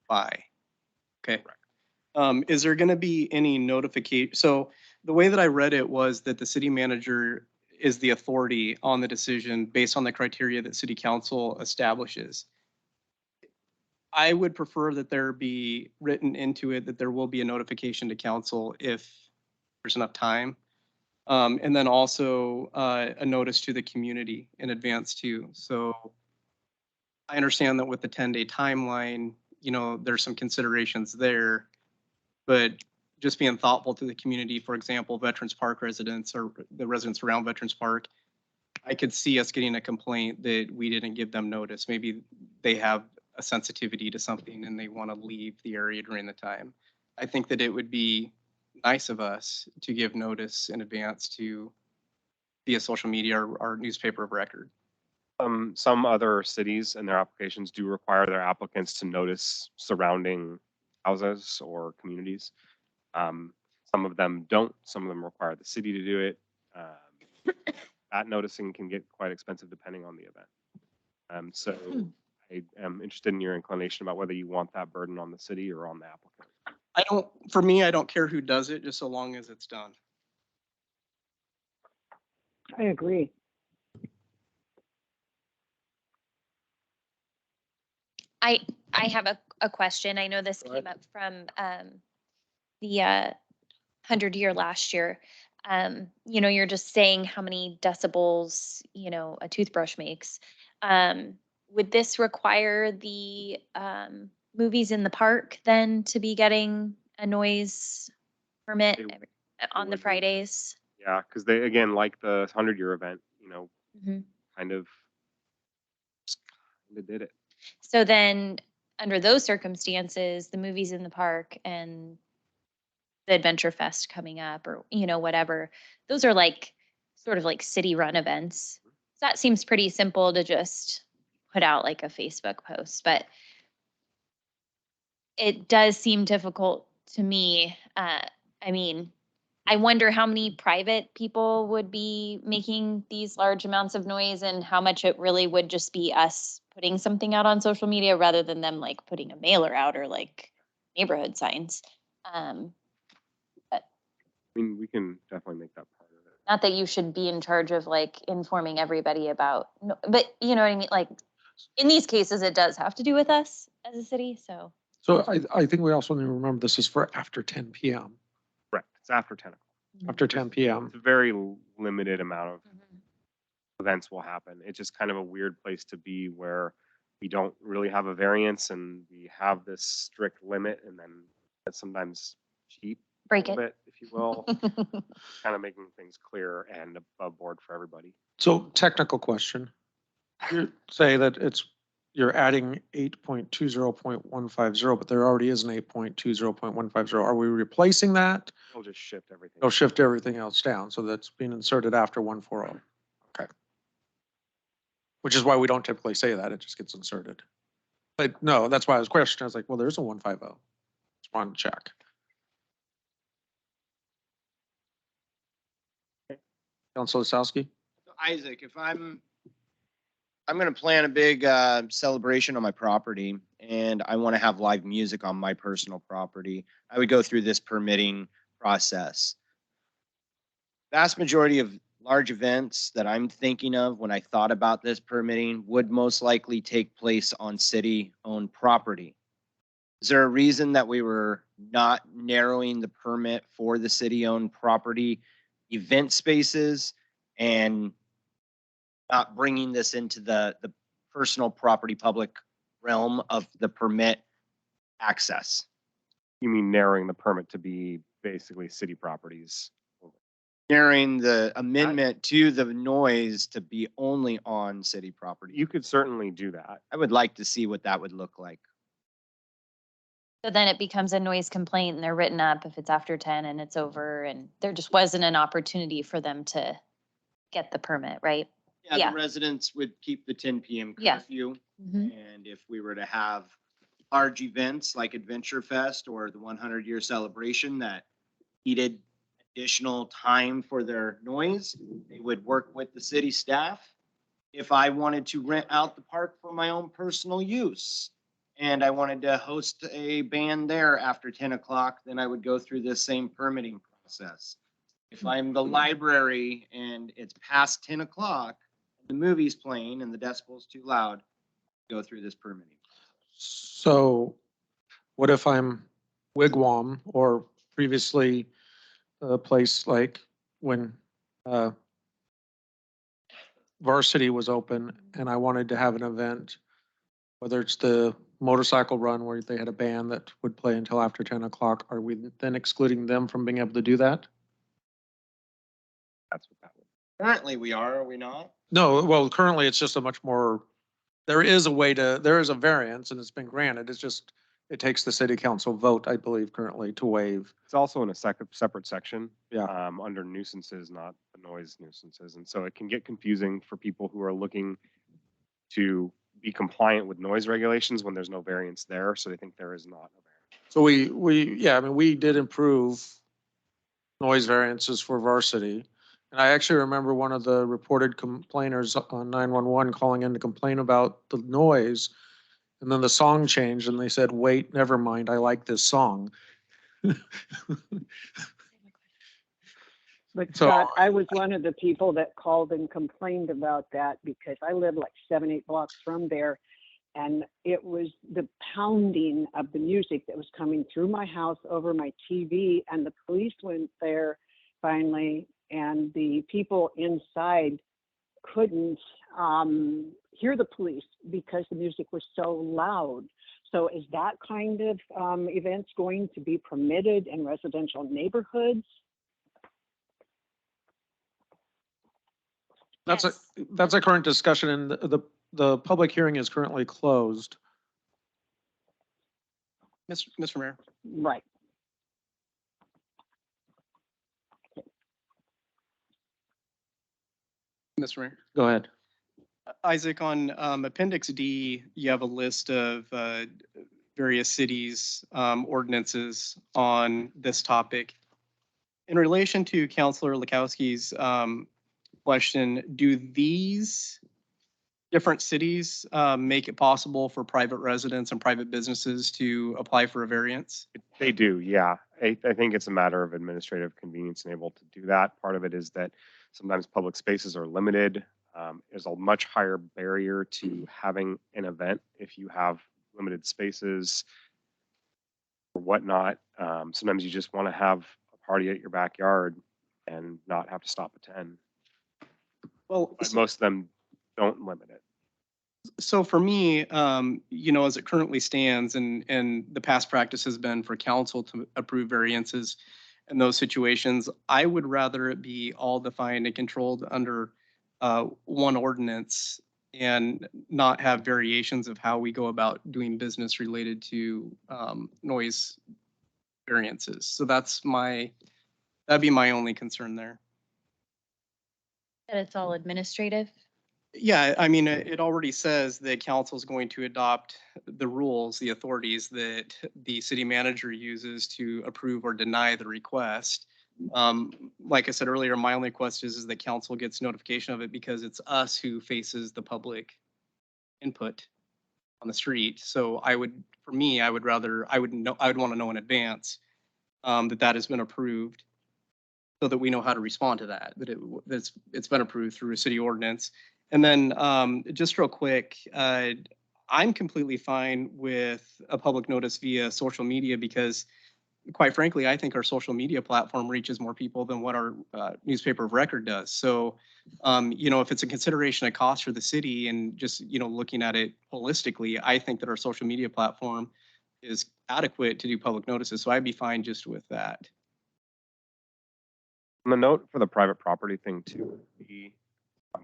by. Okay. Is there going to be any notification? So the way that I read it was that the city manager is the authority on the decision based on the criteria that city council establishes. I would prefer that there be written into it that there will be a notification to council if there's enough time. And then also a notice to the community in advance too. So I understand that with the 10-day timeline, you know, there's some considerations there, but just being thoughtful to the community, for example, Veterans Park residents or the residents around Veterans Park, I could see us getting a complaint that we didn't give them notice. Maybe they have a sensitivity to something and they want to leave the area during the time. I think that it would be nice of us to give notice in advance to via social media or newspaper of record. Some other cities and their applications do require their applicants to notice surrounding houses or communities. Some of them don't. Some of them require the city to do it. That noticing can get quite expensive depending on the event. So I am interested in your inclination about whether you want that burden on the city or on the applicant. For me, I don't care who does it, just so long as it's done. I agree. I have a question. I know this Go came up from the 100-year last year. You know, you're just saying how many decibels, you know, a toothbrush makes. Would this require the movies in the park then to be getting a noise permit on the would. Fridays? Yeah, because they, again, like the 100-year event, you know, Mhm. kind of did it. So then, under those circumstances, the movies in the park and the Adventure Fest coming up, or you know, whatever, those are like sort of like city-run events. that seems pretty simple to just put out like a Facebook post, but it does seem difficult to me. I mean, I wonder how many private people would be making these large amounts of noise and how much it really would just be us putting something out on social media rather than them like putting a mailer out or like neighborhood signs. I mean, we can definitely make that part of it. Not that you should be in charge of like informing everybody about, but you know what I mean? Like in these cases, it does have to do with us as a city, so. So I think we also need to remember this is for after 10 PM, Correct. It's after 10 o'clock. after 10 PM. It's a very limited amount of events will happen. It's just kind of a weird place to be where we don't really have a variance and we have this strict limit and then it's sometimes cheap. Break a it. little bit, if you will, kind of making things clear and above board for everybody. So technical question. You say that you're adding 8.20.150, but there already is an 8.20.150. Are we replacing that? We'll just shift everything. It'll shift everything else down. So that's being inserted after 140. Okay. Which is why we don't typically say that. It just gets inserted. But no, that's why I was questioning. I was like, well, there's a 150. Just wanted to check. Councilor Salsky? Isaac, if I'm going to plan a big celebration on my property and I want to have live music on my personal property, I would go through this permitting process. Vast majority of large events that I'm thinking of when I thought about this permitting would most likely take place on city-owned property. Is there a reason that we were not narrowing the permit for the city-owned property event spaces and not bringing this into the personal property public realm of the permit access? You mean narrowing the permit to be basically city properties? Narrowing the amendment to the noise to be only on city property. You could certainly do that. I would like to see what that would look like. So then it becomes a noise complaint and they're written up if it's after 10 and it's over and there just wasn't an opportunity for them to get the permit, right? Yeah, Yeah. the residents would keep the 10 PM Yeah. curfew. Mhm. And if we were to have large events like Adventure Fest or the 100-year celebration that needed additional time for their noise, they would work with the city staff. If I wanted to rent out the park for my own personal use and I wanted to host a band there after 10 o'clock, then I would go through this same permitting process. If I'm the library and it's past 10 o'clock, the movie's playing and the decibel's too loud, go through this permitting. So what if I'm Wigwam or previously a place like when Varsity was open and I wanted to have an event, whether it's the motorcycle run where they had a band that would play until after 10 o'clock, are we then excluding them from being able to do that? That's what that would. Currently we are we not? No, well, currently it's just a much more, there is a variance and it's been granted. It's just, it takes the city council vote, I believe, currently to waive. It's also in a separate section. Yeah. Under nuisances, not the noise nuisances. And so it can get confusing for people who are looking to be compliant with noise regulations when there's no variance there. So they think there is not a variance. So yeah, I mean, we did improve noise variances for Varsity. And I actually remember one of the reported complainers on 911 calling in to complain about the noise. And then the song changed and they said, wait, never mind, I like this song. But So- Scott, I was one of the people that called and complained about that because I live like 7-8 blocks from there. And it was the pounding of the music that was coming through my house over my TV. And the police went there finally, and the people inside couldn't hear the police because the music was so loud. So is that kind of events going to be permitted in residential neighborhoods? That's a current discussion and the public hearing is currently closed. Mr. Mayor, Right. Mr. Mayor. Go ahead. Isaac, on Appendix D, you have a list of various cities' ordinances on this topic. In relation to Counselor Lukowski's question, do these different cities make it possible for private residents and private businesses to apply for a variance? They do, yeah. I think it's a matter of administrative convenience and able to do that. Part of it is that sometimes public spaces are limited. There's a much higher barrier to having an event if you have limited spaces or whatnot. Sometimes you just want to have a party at your backyard and not have to stop at 10. Well, But most of them don't limit it. so for me, as it currently stands, and the past practice has been for council to approve variances in those situations, I would rather it be all defined and controlled under one ordinance and not have variations of how we go about doing business related to noise variances. So that'd be my only concern there. That it's all administrative. Yeah, I mean, it already says that council is going to adopt the rules, the authorities that the city manager uses to approve or deny the request. Like I said earlier, my only request is that council gets notification of it because it's us who faces the public input on the street. So I would want to know in advance that has been approved so that we know how to respond to that, that it's been approved through a city ordinance. And then just real quick, I'm completely fine with a public notice via social media because quite frankly, I think our social media platform reaches more people than what our newspaper of record does. So, if it's a consideration of cost for the city and just, looking at it holistically, I think that our social media platform is adequate to do public notices. So I'd be fine just with that. On the note for the private property thing too, the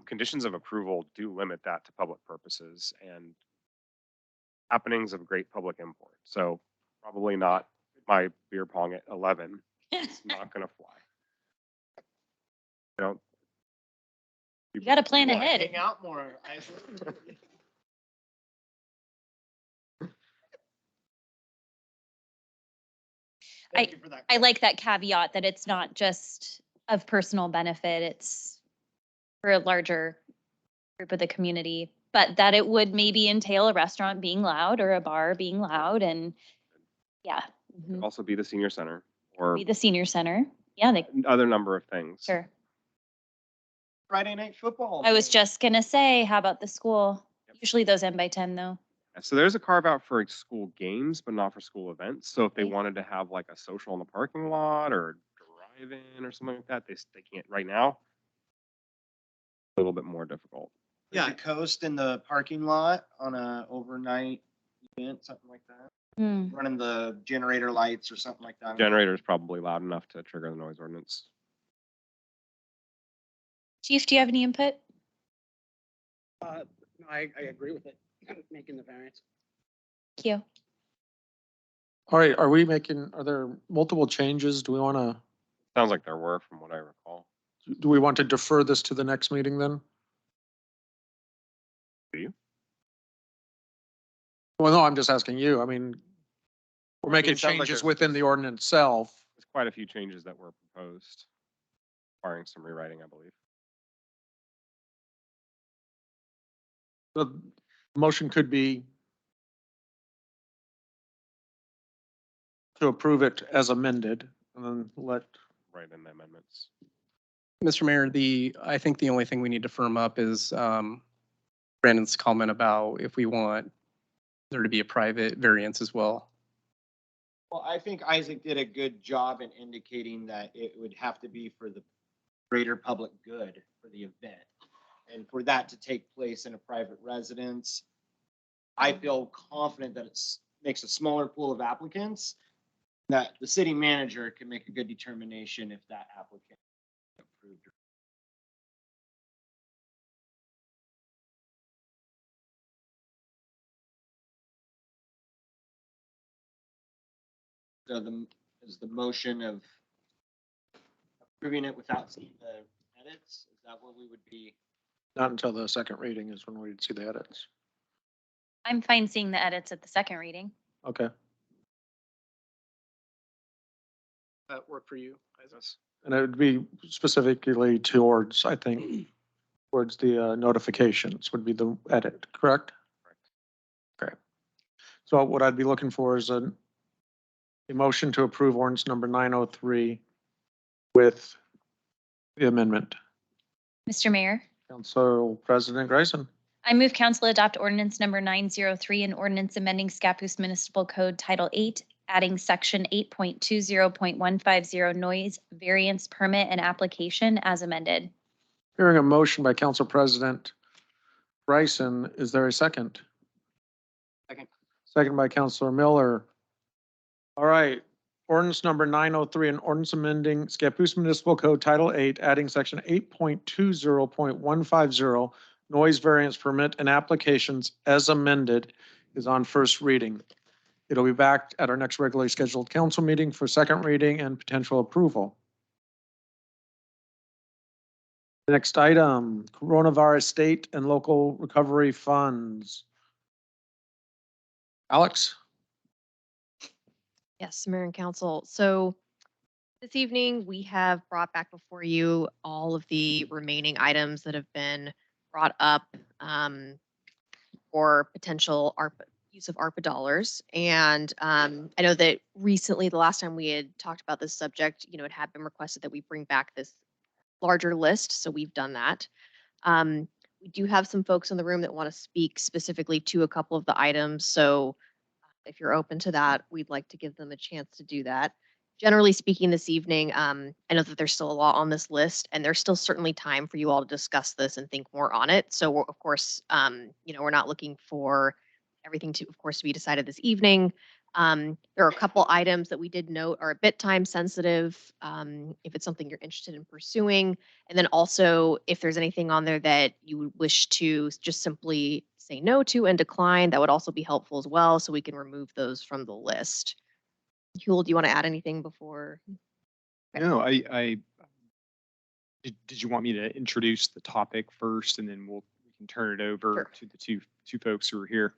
conditions of approval do limit that to public purposes and happenings of great public import. So probably not my beer pong at 11. It's not going to fly. You know, You got to plan ahead. Hang out more. Thank you for that. I like that caveat that it's not just of personal benefit, it's for a larger group of the community, but that it would maybe entail a restaurant being loud or a bar being loud and yeah. Could also be the senior center or Be the senior center. Yeah, they, other number of things. sure. Friday night football. I was just gonna say, how about the school? Usually those end by 10 though. So there's a carve out for school games, but not for school events. So if they Okay. wanted to have like a social in the parking lot or drive-in or something like that, they can't right now. A little bit more difficult. Yeah, coast in the parking lot on a overnight event, something like that. Running the generator lights or something like that. Generator is probably loud enough to trigger the noise ordinance. Chief, do you have any input? I agree with it, making the variance. Thank you. All right, are there multiple changes? Do we want to, Sounds like there were from what I recall. do we want to defer this to the next meeting then? Do you? Well, no, I'm just asking you. I mean, we're making it sounds like changes there's- within the ordinance itself. There's quite a few changes that were proposed, requiring some rewriting, I believe. The motion could be to approve it as amended and then let, Right in the amendments. Mr. Mayor, I think the only thing we need to firm up is Brandon's comment about if we want there to be a private variance as well. Well, I think Isaac did a good job in indicating that it would have to be for the greater public good for the event. And for that to take place in a private residence, I feel confident that makes a smaller pool of applicants, that the city manager can make a good determination if that applicant is approved. So is the motion of approving it without seeing the edits? Is that what we would be Not until the second reading is when we'd see the edits. I'm fine seeing the edits at the second reading. Okay. That work for you, Isaac? And it would be specifically towards, I think, towards the notifications would be the edit, correct? Okay. So what I'd be looking for is a motion to approve ordinance number 903 with the amendment. Mr. Mayor, Council President Grayson. I move council adopt ordinance number 903, an ordinance amending Scappoose Municipal Code Title 8, adding section 8.20.150 noise variance permit and application as amended. Hearing a motion by Council President Bryson, is there a second? Second. Second by Councilor Miller. All right, ordinance number 903, an ordinance amending Scappoose Municipal Code Title 8, adding section 8.20.150 noise variance permit and applications as amended is on first reading. It'll be back at our next regularly scheduled council meeting for second reading and potential approval. Next item, coronavirus state and local recovery funds. Alex? Yes, Mayor and Council. So this evening, we have brought back before you all of the remaining items that have been brought up for potential use of ARPA dollars. And I know that recently, the last time we had talked about this subject, it had been requested that we bring back this larger list. So we've done that. We do have some folks in the room that want to speak specifically to a couple of the items. So if you're open to that, we'd like to give them a chance to do that. Generally speaking, this evening, I know that there's still a lot on this list, and there's still certainly time for you all to discuss this and think more on it. So, of course, we're not looking for everything to, of course, to be decided this evening. There are a couple items that we did note are a bit time sensitive, if it's something you're interested in pursuing. And then also, if there's anything on there that you would wish to just simply say no to and decline, that would also be helpful as well, so we can remove those from the list. Huel, do you want to add anything before? No, did you want me to introduce the topic first and then we can turn it over Sure. to the two folks who are here?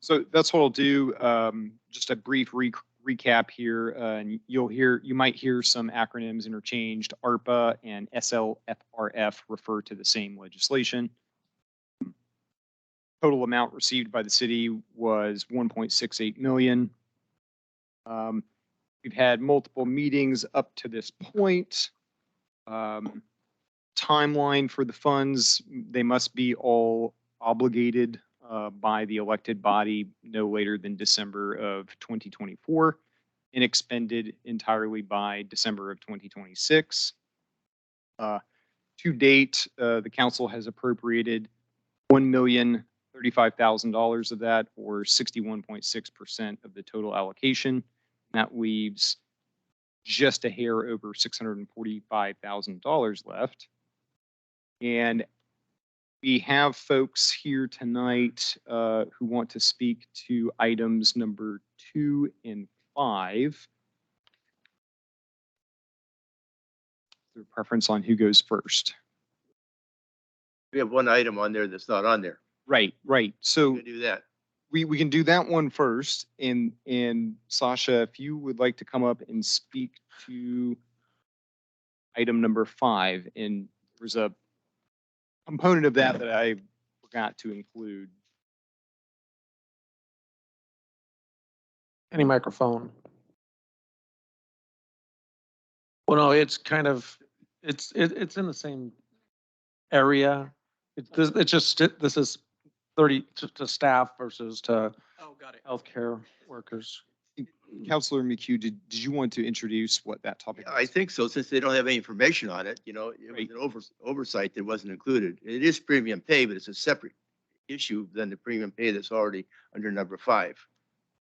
So that's what I'll do. Just a brief recap here. And you might hear some acronyms interchanged. ARPA and SLFRF refer to the same legislation. Total amount received by the city was 1.68 million. We've had multiple meetings up to this point. Timeline for the funds, they must be all obligated by the elected body no later than December of 2024 and expended entirely by December of 2026. To date, the council has appropriated $1,035,000 of that, or 61.6% of the total allocation. That leaves just a hair over $645,000 left. And we have folks here tonight who want to speak to items number 2 and 5. Their preference on who goes first. We have one item on there that's not on there. Right. We're So gonna do that. we can do that one first. And Sasha, if you would like to come up and speak to item number 5, and there's a component of that I forgot to include. Any microphone? Well, no, it's kind of, it's in the same area. It's just, this is 30 to staff versus to Oh, got it. healthcare workers. Councilor McHugh, did you want to introduce what that topic I is? think so, since they don't have any information on it, it was an oversight that wasn't included. It is premium pay, but it's a separate issue than the premium pay that's already under number 5.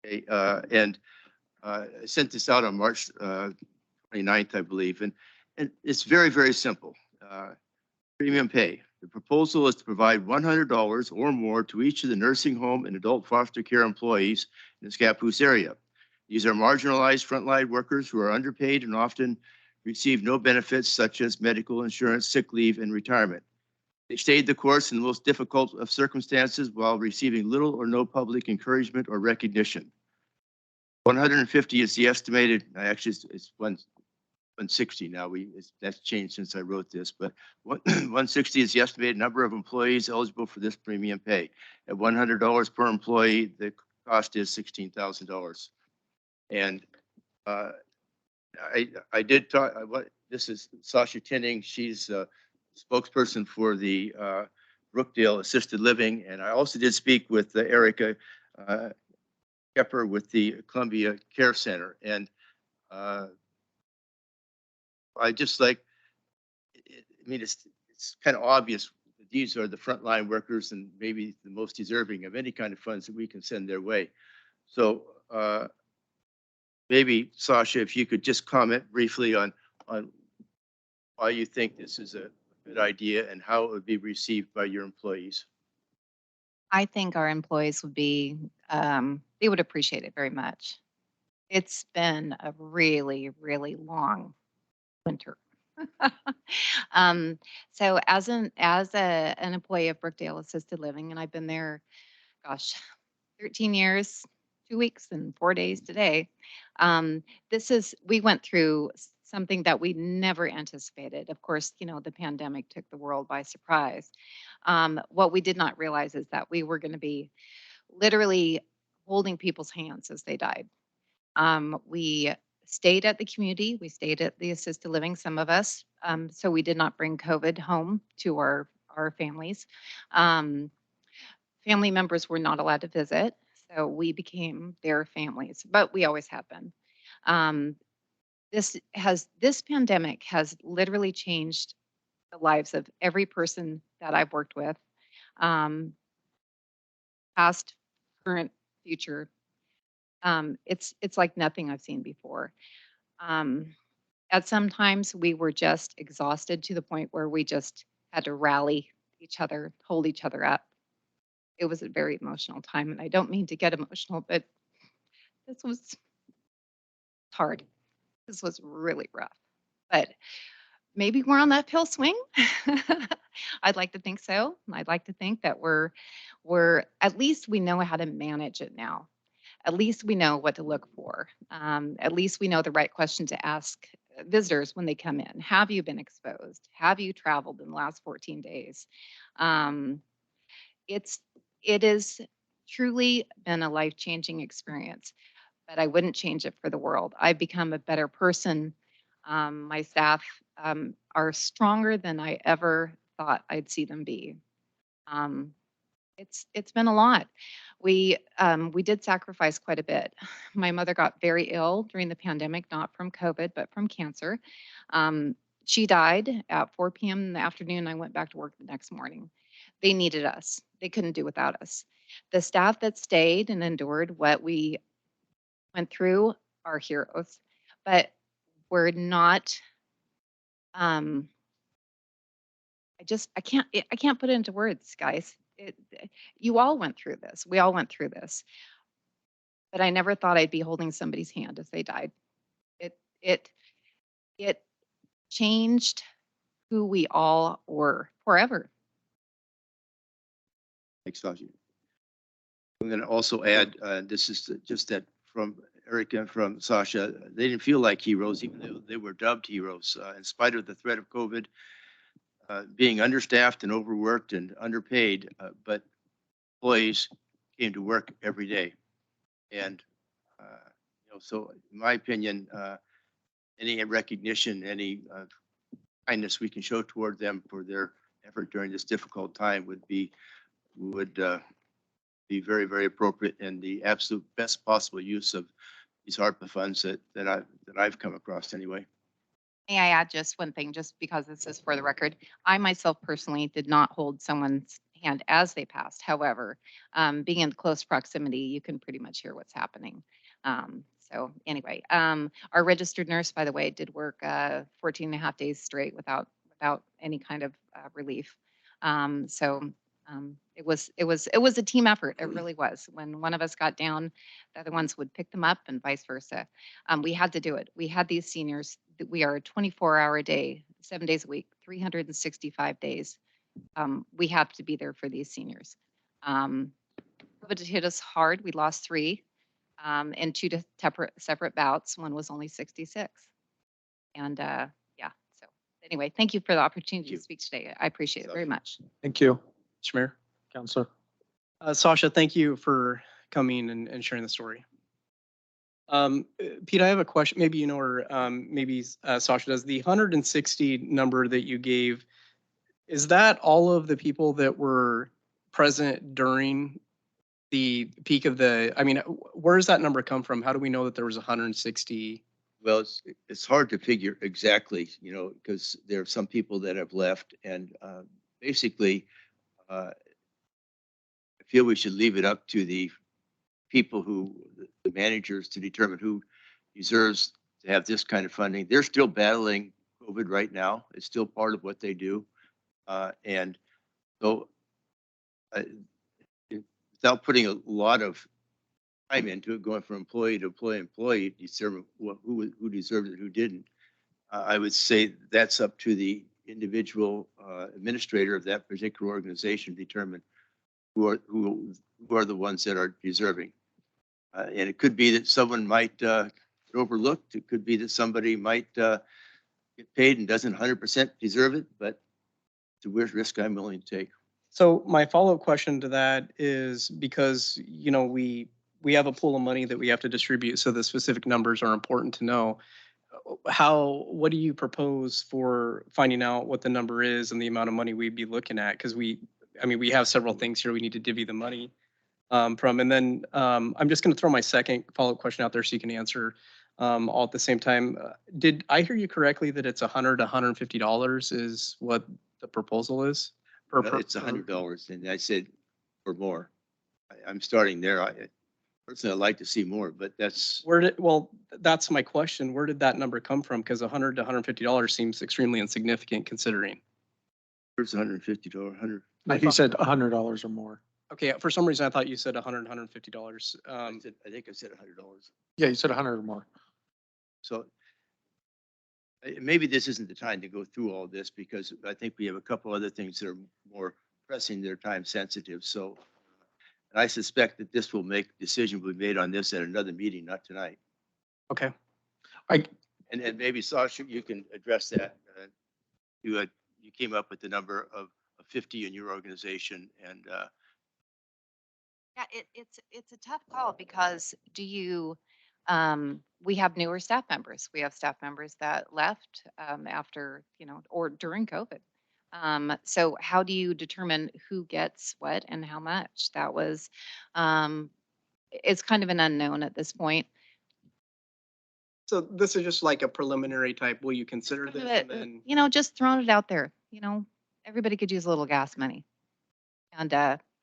Okay, and I sent this out on March 29th, I believe, and it's very, very simple. Premium pay. The proposal is to provide $100 or more to each of the nursing home and adult foster care employees in the Scappoose area. These are marginalized frontline workers who are underpaid and often received no benefits such as medical insurance, sick leave, and retirement. They stayed the course in the most difficult of circumstances while receiving little or no public encouragement or recognition. 150 is the estimated, actually it's 160 now. That's changed since I wrote this, but 160 is the estimated number of employees eligible for this premium pay. At $100 per employee, the cost is $16,000. And I did talk. This is Sasha Tinning. She's a spokesperson for the Brookdale Assisted Living, and I also did speak with Erica Kepper with the Columbia Care Center, and I just like. I mean, it's kind of obvious that these are the frontline workers and maybe the most deserving of any kind of funds that we can send their way. So maybe Sasha, if you could just comment briefly on why you think this is a good idea and how it would be received by your employees. I think our employees would be, they would appreciate it very much. It's been a really, really long winter. So as an employee of Brookdale Assisted Living, and I've been there, gosh, 13 years, 2 weeks and 4 days today. We went through something that we never anticipated. Of course, you know, the pandemic took the world by surprise. What we did not realize is that we were going to be literally holding people's hands as they died. We stayed at the community. We stayed at the assisted living, some of us. So we did not bring COVID home to our families. Family members were not allowed to visit. So we became their families, but we always have been. This pandemic has literally changed the lives of every person that I've worked with, past, current, future. It's like nothing I've seen before. At some times we were just exhausted to the point where we just had to rally each other, hold each other up. It was a very emotional time, and I don't mean to get emotional, but this was hard. This was really rough, but maybe we're on that uphill swing. I'd like to think so. I'd like to think that we're at least we know how to manage it now. At least we know what to look for. At least we know the right question to ask visitors when they come in. Have you been exposed? Have you traveled in the last 14 days? It has truly been a life-changing experience, but I wouldn't change it for the world. I've become a better person. My staff are stronger than I ever thought I'd see them be. It's been a lot. We did sacrifice quite a bit. My mother got very ill during the pandemic, not from COVID, but from cancer. She died at 4 p.m. in the afternoon. I went back to work the next morning. They needed us. They couldn't do without us. The staff that stayed and endured what we went through are heroes, but we're not. I can't put it into words, guys. You all went through this. We all went through this, but I never thought I'd be holding somebody's hand as they died. It changed who we all were forever. Thanks, Sasha. I'm going to also add, this is just that from Eric and from Sasha, they didn't feel like heroes, even though they were dubbed heroes, in spite of the threat of COVID, being understaffed and overworked and underpaid, but employees came to work every day. And, so in my opinion, any recognition, any kindness we can show toward them for their effort during this difficult time would be very, very appropriate and the absolute best possible use of these ARPA funds that I've come across anyway. May I add just one thing, just because this is for the record? I myself personally did not hold someone's hand as they passed. However, being in close proximity, you can pretty much hear what's happening. So anyway, our registered nurse, by the way, did work 14 and a half days straight without any kind of relief. So It was a team effort. It really was. When one of us got down, the other ones would pick them up and vice versa. We had to do it. We had these seniors, that we are a 24-hour a day, 7 days a week, 365 days. We have to be there for these seniors. But it hit us hard. We lost 3 in 2 separate bouts. One was only 66. And yeah, so anyway, thank you for the opportunity to speak today. I appreciate it very much. Thank you, Mr. Mayor. Counselor. Sasha, thank you for coming and sharing the story. Pete, I have a question. Maybe you know, or maybe Sasha does. The 160 number that you gave, is that all of the people that were present during the peak of the, I mean, where does that number come from? How do we know that there was 160? Well, it's hard to figure exactly, you know, because there are some people that have left, and basically, I feel we should leave it up to the people who, the managers, to determine who deserves to have this kind of funding. They're still battling COVID right now. It's still part of what they do. And so without putting a lot of time into it, going from employee to employee, determine who deserved it, who didn't. I would say that's up to the individual administrator of that particular organization to determine who are the ones that are deserving. And it could be that someone might get overlooked. It could be that somebody might get paid and doesn't 100% deserve it, but it's a weird risk I'm willing to take. So my follow-up question to that is, because, you know, we have a pool of money that we have to distribute, so the specific numbers are important to know. What do you propose for finding out what the number is and the amount of money we'd be looking at? Because we have several things here we need to divvy the money from. And then I'm just going to throw my second follow-up question out there so you can answer all at the same time. Did I hear you correctly that it's $100 to $150 is what the proposal is? It's $100, and I said or more. I'm starting there. Personally, I'd like to see more, but that's that's my question. Where did that number come from? Because $100 to $150 seems extremely insignificant considering. Where's $150? 100. He said $100 or more. Okay, for some reason I thought you said $100, $150. I think I said $100. Yeah, you said 100 or more. So maybe this isn't the time to go through all this, because I think we have a couple other things that are more pressing, they're time sensitive. So and I suspect that this will make decision will be made on this at another meeting, not tonight. Okay. And maybe Sasha, you can address that. You came up with the number of 50 in your organization, and Yeah, it's a tough call because we have newer staff members. We have staff members that left after, or during COVID. So how do you determine who gets what and how much? That was, it's kind of an unknown at this point. So this is just like a preliminary type. Will you consider this? And then... just throwing it out there. Everybody could use a little gas money, and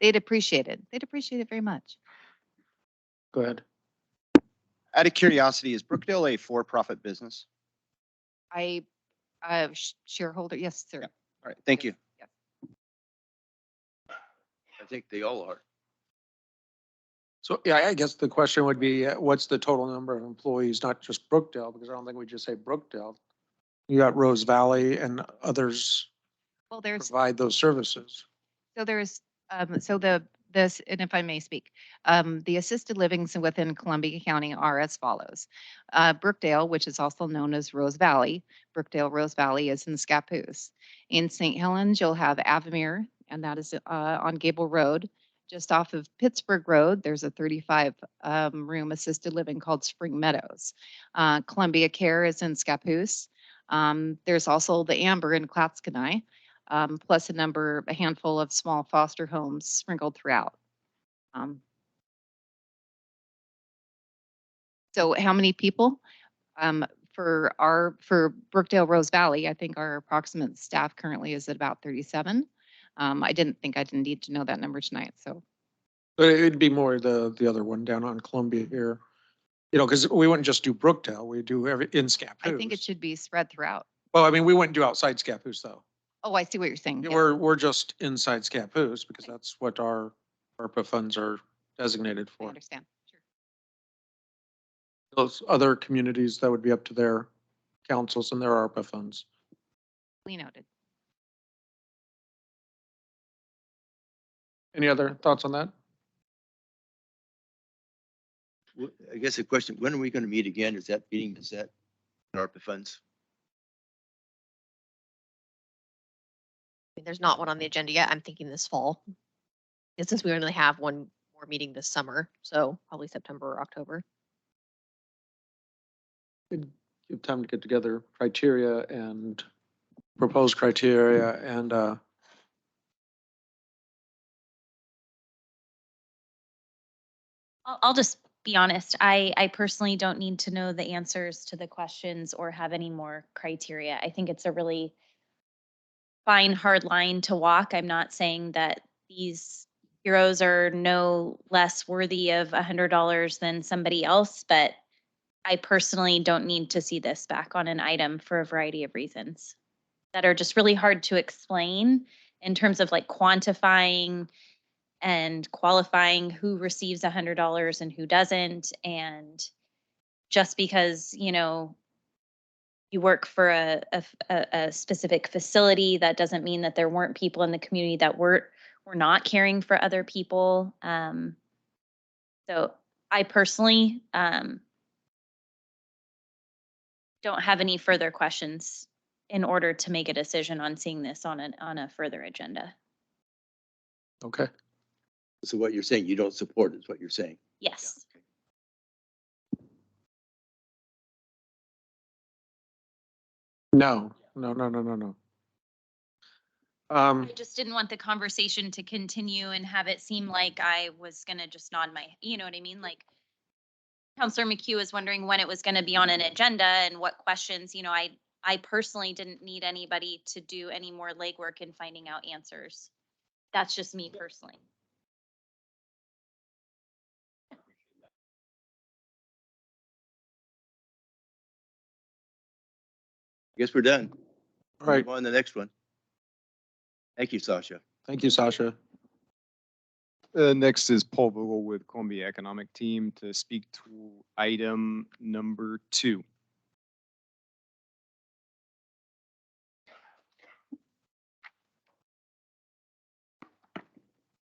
they'd appreciate it. They'd appreciate it very much. Go ahead. Out of curiosity, is Brookdale a for-profit business? Shareholder, yes, sir. Yeah. All right, thank you. Yes. I think they all are. So, yeah, I guess the question would be, what's the total number of employees, not just Brookdale, because I don't think we just say Brookdale. You got Rose Valley and others Well, there's provide those services. So there's, and if I may speak, the assisted livings within Columbia County are as follows. Brookdale, which is also known as Rose Valley. Brookdale Rose Valley is in Scappoose. In St. Helens, you'll have Avamere, and that is on Gable Road. Just off of Pittsburgh Road, there's a 35 room assisted living called Spring Meadows. Columbia Care is in Scappoose. There's also the Amber in Clatskanie. Plus a handful of small foster homes sprinkled throughout. So how many people? For Brookdale Rose Valley, I think our approximate staff currently is at about 37. I didn't think I didn't need to know that number tonight, so. But it'd be more the other one down on Columbia here, because we wouldn't just do Brookdale, we do in Scappoose. I think it should be spread throughout. Well, I mean, we wouldn't do outside Scappoose though. Oh, I see what you're saying. Yeah, We're just inside Scappoose because that's what our ARPA funds are designated I for. understand. Sure. Those other communities, that would be up to their councils and their ARPA funds. We noted. Any other thoughts on that? I guess the question, when are we going to meet again? Is that meeting, is that ARPA funds? I mean, there's not one on the agenda yet. I'm thinking this fall. And since we only have one more meeting this summer, so probably September or October. Give time to get together criteria and proposed criteria and, I'll just be honest. I personally don't need to know the answers to the questions or have any more criteria. I think it's a really fine, hard line to walk. I'm not saying that these heroes are no less worthy of $100 than somebody else, but I personally don't need to see this back on an item for a variety of reasons that are just really hard to explain in terms of like quantifying and qualifying who receives $100 and who doesn't. And just because, you know, you work for a specific facility, that doesn't mean that there weren't people in the community that were not caring for other people. So I personally don't have any further questions in order to make a decision on seeing this on a further agenda. okay. So what you're saying, you don't support is what you're saying. Yes. No. I just didn't want the conversation to continue and have it seem like I was gonna just nod my, you know what I mean? Like Counselor McHugh was wondering when it was gonna be on an agenda and what questions, you know, I personally didn't need anybody to do any more legwork in finding out answers. That's just me personally. I guess we're done. All right. Move on to the next one. Thank you, Sasha. Thank you, Sasha. Next is Paul Vogel with Columbia Economic Team to speak to item number 2.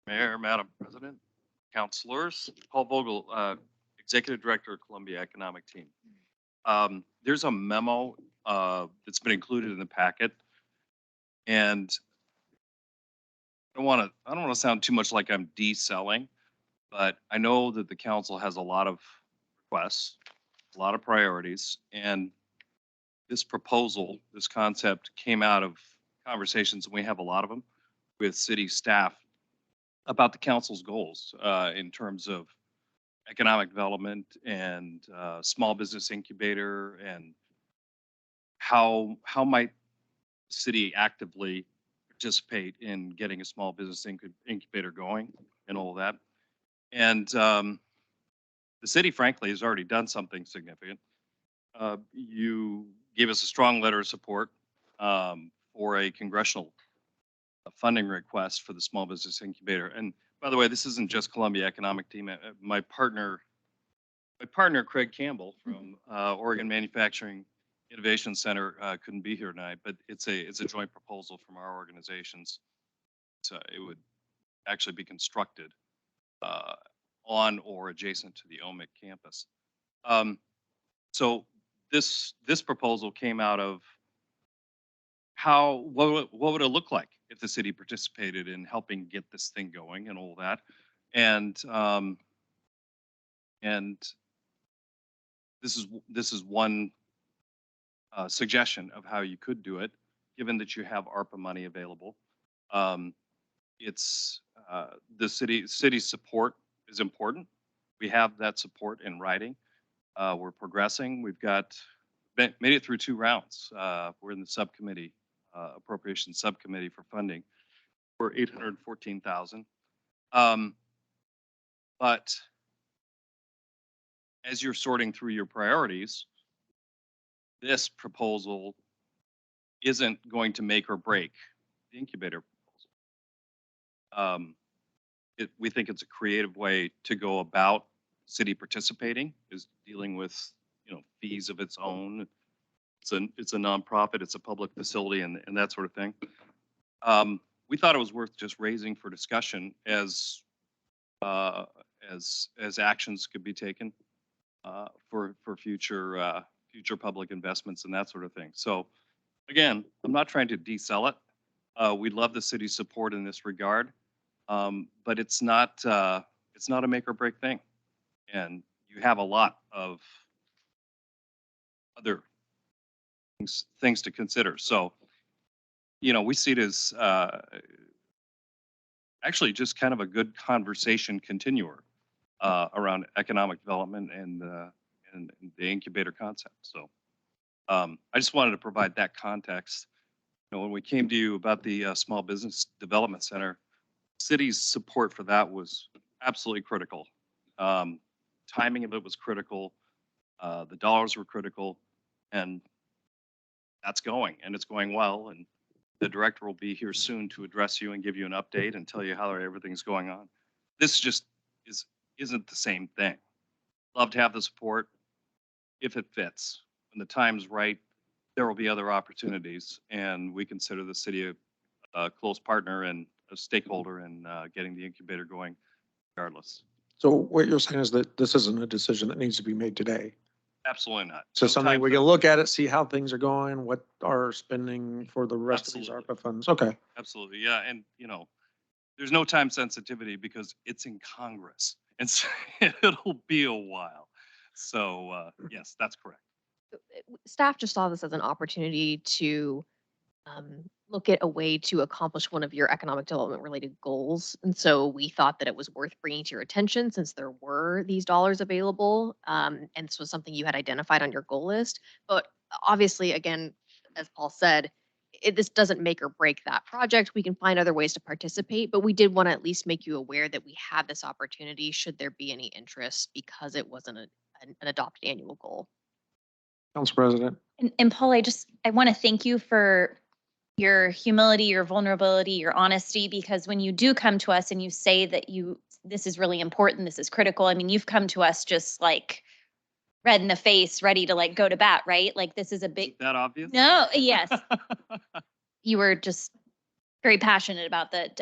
Mayor, Madam President, councilors, Paul Vogel, Executive Director of Columbia Economic Team. There's a memo that's been included in the packet, and I don't want to sound too much like I'm de-selling, but I know that the council has a lot of requests, a lot of priorities, and this proposal, this concept came out of conversations, and we have a lot of them with city staff about the council's goals in terms of economic development and small business incubator, and how might the city actively participate in getting a small business incubator going and all of that. And the city, frankly, has already done something significant. You gave us a strong letter of support for a congressional funding request for the small business incubator. And by the way, this isn't just Columbia Economic Team. My partner Craig Campbell from Oregon Manufacturing Innovation Center couldn't be here tonight, but it's a joint proposal from our organizations. So it would actually be constructed on or adjacent to the OMIC campus. So this proposal came out of what would it look like if the city participated in helping get this thing going and all that, and this is one suggestion of how you could do it, given that you have ARPA money available. It's the city's support is important. We have that support in writing. We're progressing. We've made it through 2 rounds. We're in the subcommittee, appropriations subcommittee for funding. We're $814,000. But as you're sorting through your priorities, this proposal isn't going to make or break incubator proposal. We think it's a creative way to go about city participating, is dealing with, fees of its own. It's a nonprofit, it's a public facility, and that sort of thing. We thought it was worth just raising for discussion as actions could be taken for future public investments and that sort of thing. So again, I'm not trying to desell it. We'd love the city's support in this regard, but it's not a make or break thing. And you have a lot of other things to consider. So, we see it as actually just kind of a good conversation continuer around economic development and the incubator concept. So I just wanted to provide that context. When we came to you about the Small Business Development Center, city's support for that was absolutely critical. Timing of it was critical. The dollars were critical, and that's going, and it's going well. And the director will be here soon to address you and give you an update and tell you how everything's going on. This just isn't the same thing. Love to have the support if it fits. When the time's right, there will be other opportunities, and we consider the city a close partner and a stakeholder in getting the incubator going regardless. So what you're saying is that this isn't a decision that needs to be made today. Absolutely not. So No something time we for- can look at it, see how things are going, what are spending for the rest of these Absolutely. ARPA funds. Okay. Absolutely, yeah, and there's no time sensitivity because it's in Congress, and so it'll be a while. So yes, that's correct. Staff just saw this as an opportunity to look at a way to accomplish one of your economic development related goals. And so we thought that it was worth bringing to your attention since there were these dollars available. And this was something you had identified on your goal list. But obviously, again, as Paul said, this doesn't make or break that project. We can find other ways to participate, but we did want to at least make you aware that we have this opportunity should there be any interest because it wasn't an adopted annual goal. Council President. And Paul, I want to thank you for your humility, your vulnerability, your honesty, because when you do come to us and you say that this is really important, this is critical. I mean, you've come to us just like red in the face, ready to like go to bat, right? Like this is a big. Isn't that obvious? No, yes. You were just very passionate about that,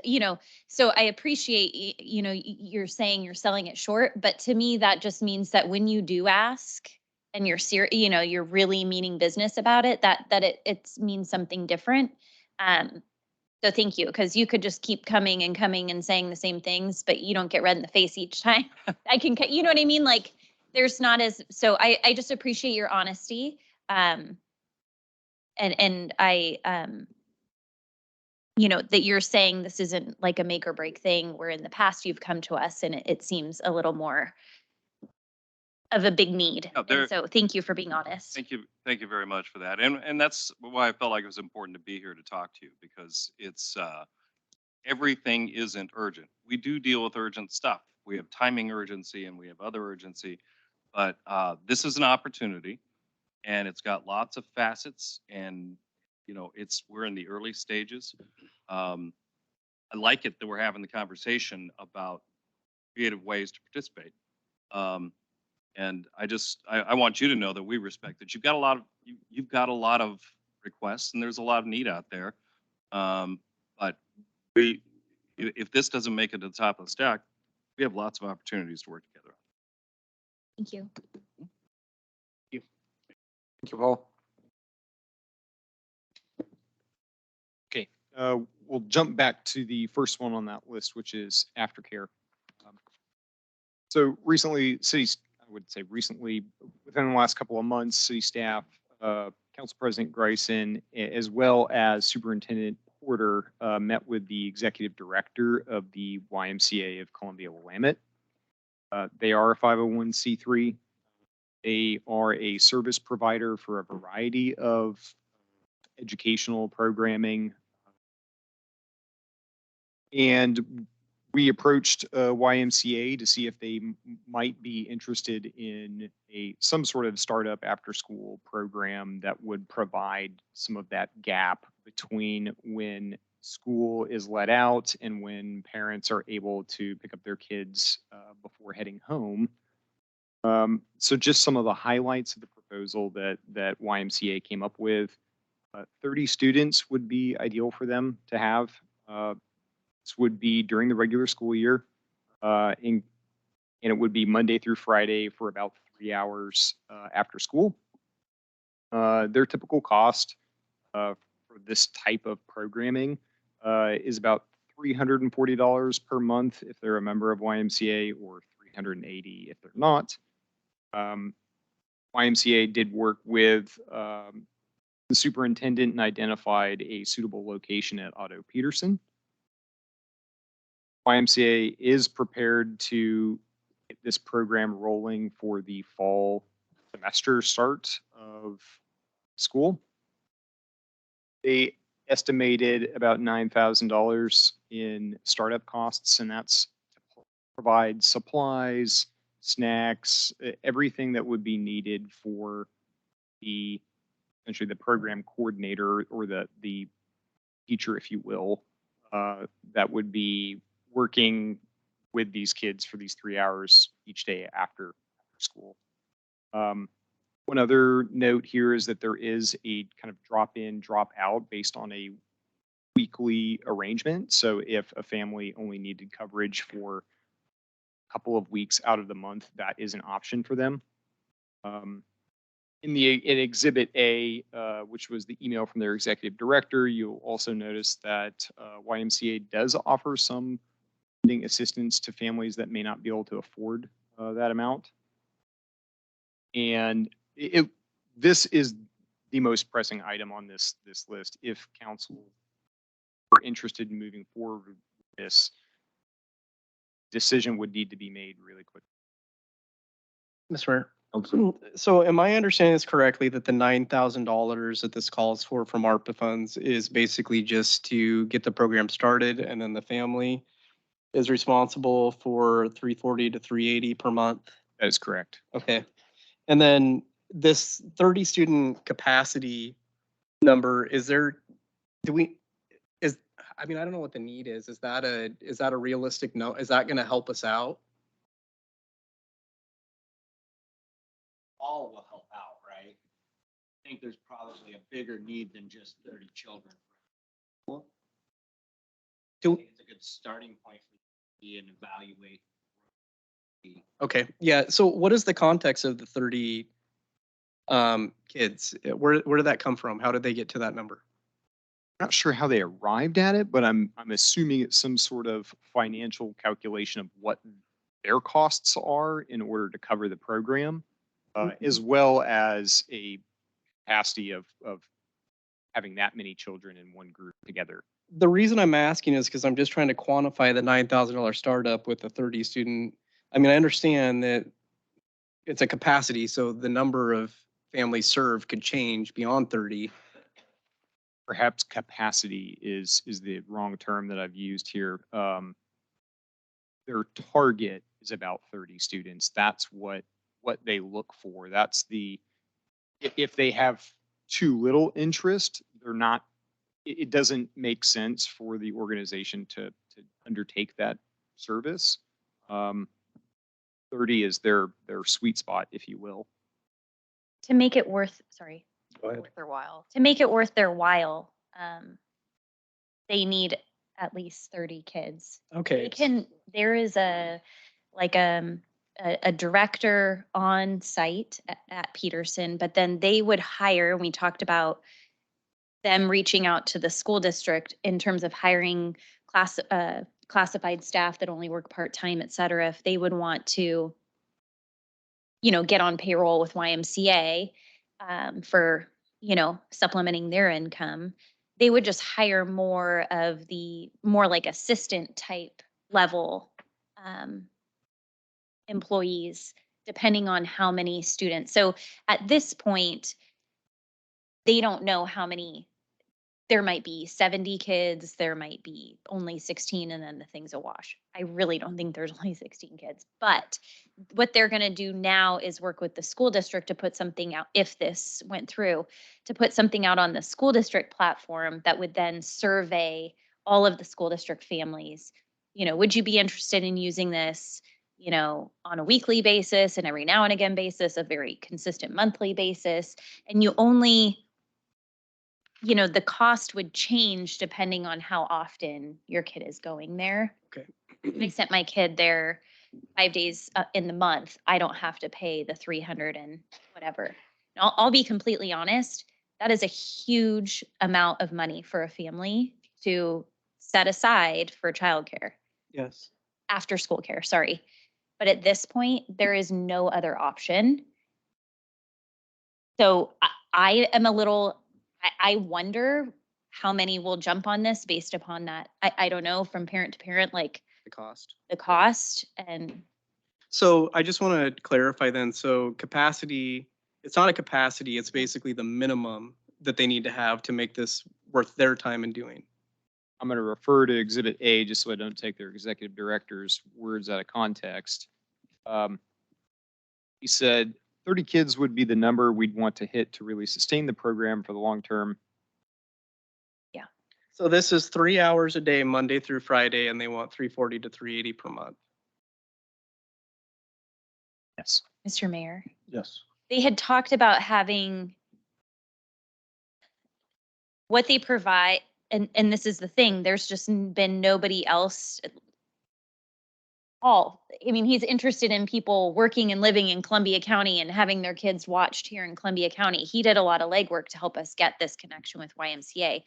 so I appreciate, you're saying you're selling it short, but to me, that just means that when you do ask and you're serious, you're really meaning business about it, that it means something different. So thank you, because you could just keep coming and saying the same things, but you don't get red in the face each time. I can, you know what I mean? Like there's not so I just appreciate your honesty. And I, that you're saying this isn't like a make or break thing, where in the past you've come to us and it seems a little more of a big need. And so thank you for being honest. Thank you very much for that. And that's why I felt like it was important to be here to talk to you, because it's everything isn't urgent. We do deal with urgent stuff. We have timing urgency and we have other urgency, but this is an opportunity and it's got lots of facets, and we're in the early stages. I like it that we're having the conversation about creative ways to participate. And I want you to know that we respect that you've got a lot of requests and there's a lot of need out there. But if this doesn't make it to the top of the stack, we have lots of opportunities to work together. Thank you. Thank you, Paul. Okay, we'll jump back to the first one on that list, which is aftercare. So recently, within the last couple of months, city staff, Council President Greisen, as well as Superintendent Porter, met with the executive director of the YMCA of Columbia-Willamette. They are a 501c3. They are a service provider for a variety of educational programming. And we approached YMCA to see if they might be interested in some sort of startup after school program that would provide some of that gap between when school is let out and when parents are able to pick up their kids before heading home. So just some of the highlights of the proposal that YMCA came up with. 30 students would be ideal for them to have. This would be during the regular school year, and it would be Monday through Friday for about 3 hours after school. Their typical cost for this type of programming is about $340 per month if they're a member of YMCA, or $380 if they're not. YMCA did work with the superintendent and identified a suitable location at Otto Peterson. YMCA is prepared to get this program rolling for the fall semester start of school. They estimated about $9,000 in startup costs, and that's to provide supplies, snacks, everything that would be needed for the essentially the program coordinator or the teacher, if you will, that would be working with these kids for these 3 hours each day after school. One other note here is that there is a kind of drop in, drop out based on a weekly arrangement. So if a family only needed coverage for a couple of weeks out of the month, that is an option for them. In Exhibit A, which was the email from their executive director, you'll also notice that YMCA does offer some funding assistance to families that may not be able to afford that amount. And this is the most pressing item on this list. If council are interested in moving forward with this, decision would need to be made really quickly. Mr. Mayor. So am I understanding this correctly that the $9,000 that this calls for from ARPA funds is basically just to get the program started, and then the family is responsible for $340 to $380 per month? That is correct. Okay. And then this 30 student capacity number, I mean, I don't know what the need is. Is that a realistic note? Is that going to help us out? All will help out, right? I think there's probably a bigger need than just 30 children. I think it's a good starting point for you and evaluate. Okay, yeah. So what is the context of the 30 kids? Where did that come from? How did they get to that number? Not sure how they arrived at it, but I'm assuming it's some sort of financial calculation of what their costs are in order to cover the program, as well as a capacity of having that many children in one group together. The reason I'm asking is because I'm just trying to quantify the $9,000 startup with the 30 student. I mean, I understand that it's a capacity, so the number of families served could change beyond 30. Perhaps capacity is the wrong term that I've used here. Their target is about 30 students. That's what they look for. That's if they have too little interest, it doesn't make sense for the organization to undertake that service. 30 is their sweet spot, if you will. To make it worth, sorry. Go ahead. Worth their while. To make it worth their while, they need at least 30 kids. Okay. There is a director on site at Peterson, but then they would hire, and we talked about them reaching out to the school district in terms of hiring classified staff that only work part-time, et cetera. If they would want to, get on payroll with YMCA for, supplementing their income, they would just hire more like assistant type level employees, depending on how many students. So at this point, they don't know how many. There might be 70 kids, there might be only 16, and then the thing's a wash. I really don't think there's only 16 kids. But what they're going to do now is work with the school district to put something out, if this went through, to put something out on the school district platform that would then survey all of the school district families, would you be interested in using this, on a weekly basis and every now and again basis, a very consistent monthly basis? And you only, the cost would change depending on how often your kid is going there. Okay. I sent my kid there 5 days in the month. I don't have to pay the 300 and whatever. And I'll be completely honest. That is a huge amount of money for a family to set aside for childcare, Yes. after school care, sorry. But at this point, there is no other option. So I am a little, I wonder how many will jump on this based upon that. I don't know, from parent to parent, like The cost. the cost and So I just want to clarify then, so capacity, it's not a capacity, it's basically the minimum that they need to have to make this worth their time in doing. I'm going to refer to Exhibit A just so I don't take their executive director's words out of context. He said 30 kids would be the number we'd want to hit to really sustain the program for the long term. So this is 3 hours a day, Monday through Friday, and they want 340 to 380 per month. Yes. Mr. Mayor, Yes. they had talked about having what they provide, and this is the thing, there's just been nobody else. I mean, he's interested in people working and living in Columbia County and having their kids watched here in Columbia County. He did a lot of legwork to help us get this connection with YMCA.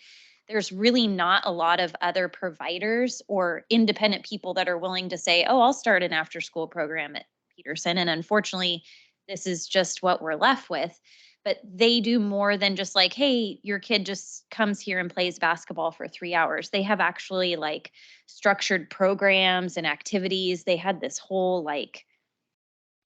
There's really not a lot of other providers or independent people that are willing to say, oh, I'll start an after school program at Peterson. And unfortunately, this is just what we're left with. But they do more than just like, hey, your kid just comes here and plays basketball for 3 hours. They have actually like structured programs and activities. They had this whole like,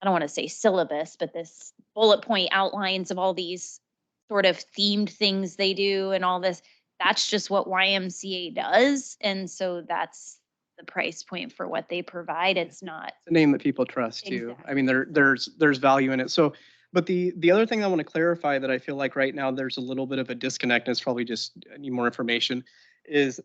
I don't want to say syllabus, but this bullet point outlines of all these sort of themed things they do and all this. That's just what YMCA does. And so that's the price point for what they provide. It's not. It's a name that people trust too. Exactly. I mean, there's value in it. So, but the other thing I want to clarify that I feel like right now there's a little bit of a disconnect, and it's probably just I need more information, is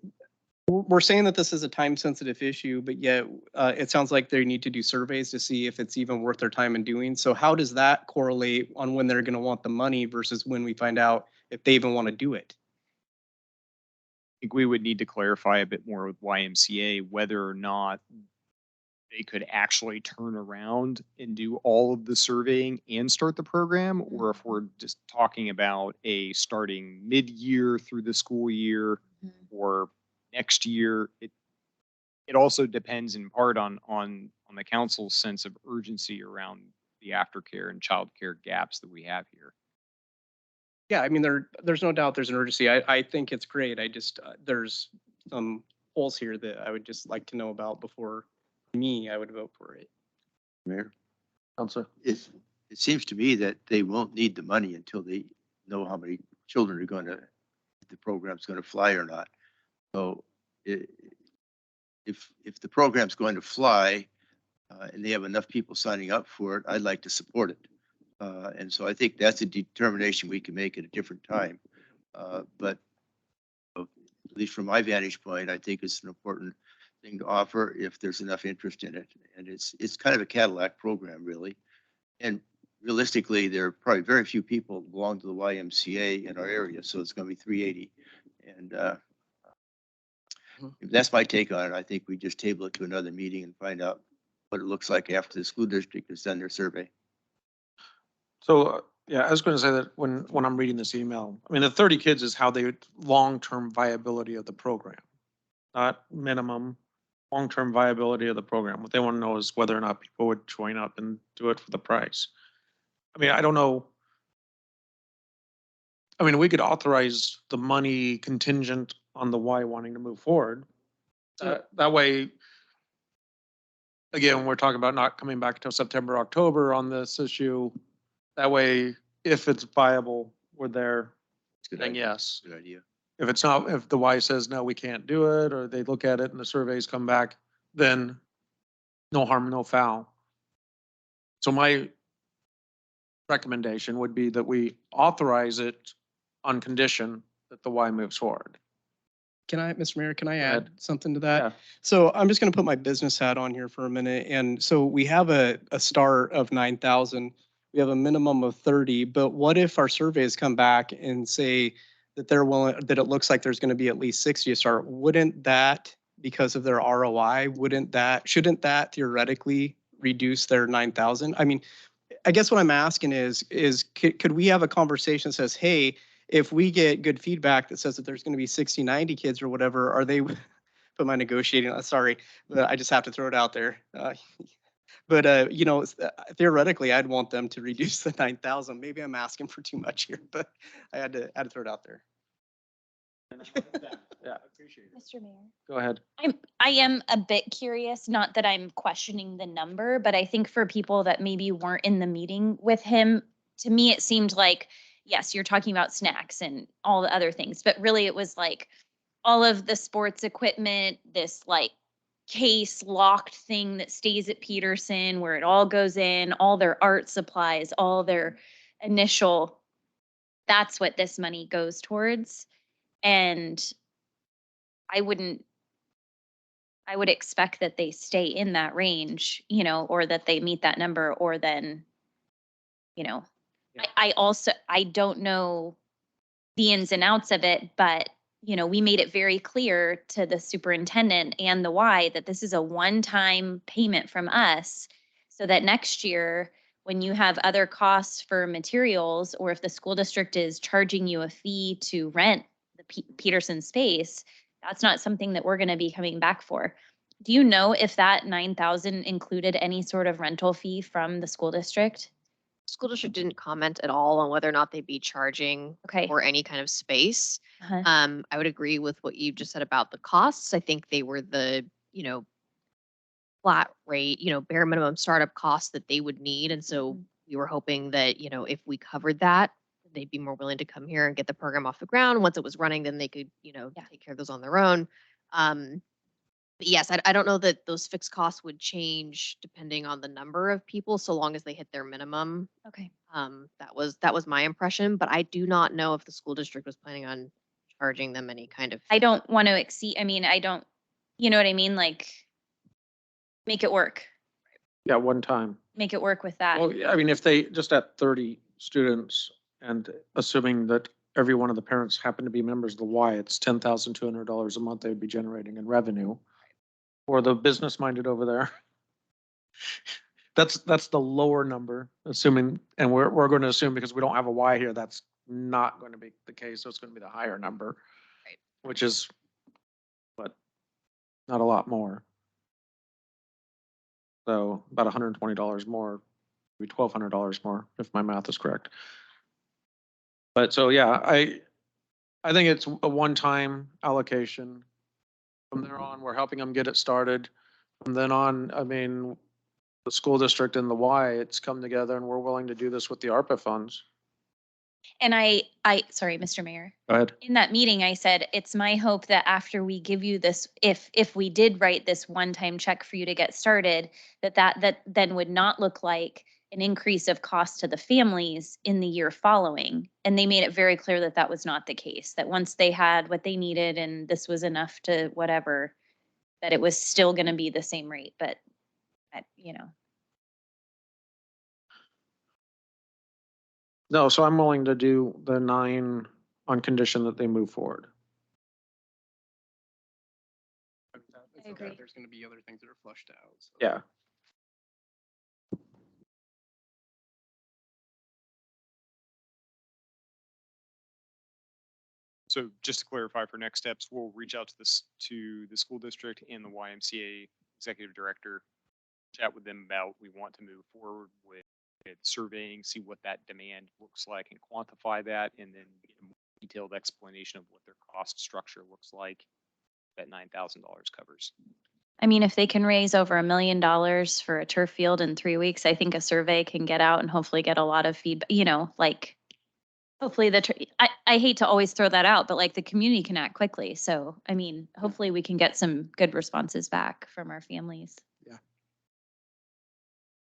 we're saying that this is a time sensitive issue, but yet it sounds like they need to do surveys to see if it's even worth their time in doing. So how does that correlate on when they're going to want the money versus when we find out if they even want to do it? I think we would need to clarify a bit more with YMCA whether or not they could actually turn around and do all of the surveying and start the program, or if we're just talking about a starting mid-year through the school year or next year. It also depends in part on the council's sense of urgency around the aftercare and childcare gaps that we have here. Yeah, I mean, there's no doubt there's an urgency. I think it's great. I just, there's some holes here that I would just like to know about before I would vote for it. Mayor, Counselor. it seems to me that they won't need the money until they know how many children are going to, the program's going to fly or not. So if the program's going to fly and they have enough people signing up for it, I'd like to support it. And so I think that's a determination we can make at a different time. But at least from my vantage point, I think it's an important thing to offer if there's enough interest in it. And it's kind of a Cadillac program, really. And realistically, there are probably very few people who belong to the YMCA in our area, so it's going to be 380. And that's my take on it. I think we just table it to another meeting and find out what it looks like after the school district has done their survey. So, yeah, I was going to say that when I'm reading this email, I mean, the 30 kids is how they, long-term viability of the program, not minimum, long-term viability of the program. What they want to know is whether or not people would join up and do it for the price. I mean, I don't know. I mean, we could authorize the money contingent on the Y wanting to move forward. That way, again, we're talking about not coming back until September, October on this issue. That way, if it's viable, we're there, then yes. Good idea. If it's not, if the Y says, no, we can't do it, or they look at it and the surveys come back, then no harm, no foul. So my recommendation would be that we authorize it on condition that the Y moves forward. Can I, Mr. Mayor, can I Go add ahead. something to that? Yeah. So I'm just gonna put my business hat on here for a minute. And so we have a start of 9,000. We have a minimum of 30, but what if our surveys come back and say that they're willing, that it looks like there's gonna be at least 60 to start? Wouldn't that, because of their ROI, shouldn't that theoretically reduce their 9,000? I mean, I guess what I'm asking is could we have a conversation that says, hey, if we get good feedback that says that there's going to be 60, 90 kids or whatever, are they, put my negotiating, sorry, but I just have to throw it out there. You know, theoretically, I'd want them to reduce the 9,000. Maybe I'm asking for too much here, but I had to throw it out there. Yeah. Mr. Mayor. Go ahead. I am a bit curious, not that I'm questioning the number, but I think for people that maybe weren't in the meeting with him, to me, it seemed like, yes, you're talking about snacks and all the other things, but really it was like all of the sports equipment, this like case locked thing that stays at Peterson where it all goes in, all their art supplies, all their initial, that's what this money goes towards. And I would expect that they stay in that range, you know, or that they meet that number, or then, you know, Yeah. I don't know the ins and outs of it, but, you know, we made it very clear to the superintendent and the Y that this is a one-time payment from us, so that next year, when you have other costs for materials, or if the school district is charging you a fee to rent the Peterson space, that's not something that we're going to be coming back for. Do you know if that 9,000 included any sort of rental fee from the school district? School district didn't comment at all on whether or not they'd be charging Okay. for any kind of space. Uh-huh. I would agree with what you just said about the costs. I think they were the, you know, flat rate, you know, bare minimum startup costs that they would need. And so Mhm. we were hoping that, you know, if we covered that, they'd be more willing to come here and get the program off the ground. Once it was running, then they could, you know, Yeah. take care of those on their own. But yes, I don't know that those fixed costs would change depending on the number of people, so long as they hit their minimum. Okay. That was my impression, but I do not know if the school district was planning on charging them any kind of. I don't want to exceed, I mean, I don't, you know what I mean? Like, make it work. Yeah, one time. Make it work with that. Well, yeah, I mean, if they just at 30 students and assuming that every one of the parents happen to be members of the Y, it's $10,200 a month they would be generating in revenue. For the business minded over there. That's the lower number, assuming, and we're going to assume because we don't have a Y here, that's not going to be the case. So it's going to be the higher number, Right. which is, but not a lot more. So about $120 more, maybe $1,200 more, if my math is correct. But so, yeah, I think it's a one-time allocation. From there on, we're helping them get it started. From then on, I mean, the school district and the Y, it's come together and we're willing to do this with the ARPA funds. And sorry, Mr. Mayor. Go ahead. In that meeting, I said, it's my hope that after we give you this, if we did write this one-time check for you to get started, that then would not look like an increase of cost to the families in the year following. And they made it very clear that that was not the case, that once they had what they needed and this was enough to whatever, that it was still going to be the same rate, but, you know. No, so I'm willing to do the 9 on condition that they move forward. I agree. There's going to be other things that are flushed out. So. Yeah. So just to clarify for next steps, we'll reach out to the school district and the YMCA executive director, chat with them about we want to move forward with surveying, see what that demand looks like and quantify that, and then get a more detailed explanation of what their cost structure looks like that $9,000 covers. I mean, if they can raise over $1 million for a turf field in 3 weeks, I think a survey can get out and hopefully get a lot of feedback, you know, like hopefully I hate to always throw that out, but like the community can act quickly. So, I mean, hopefully we can get some good responses back from our families.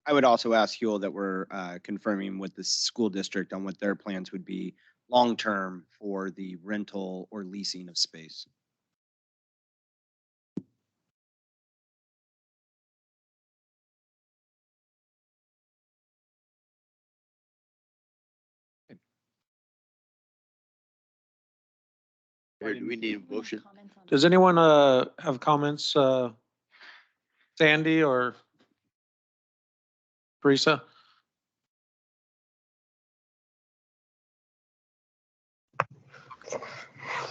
I would also ask you all that we're confirming with the school district on what their plans would be long-term for the rental or leasing of space. Or do we need a motion? Does anyone have comments? Sandy or Teresa?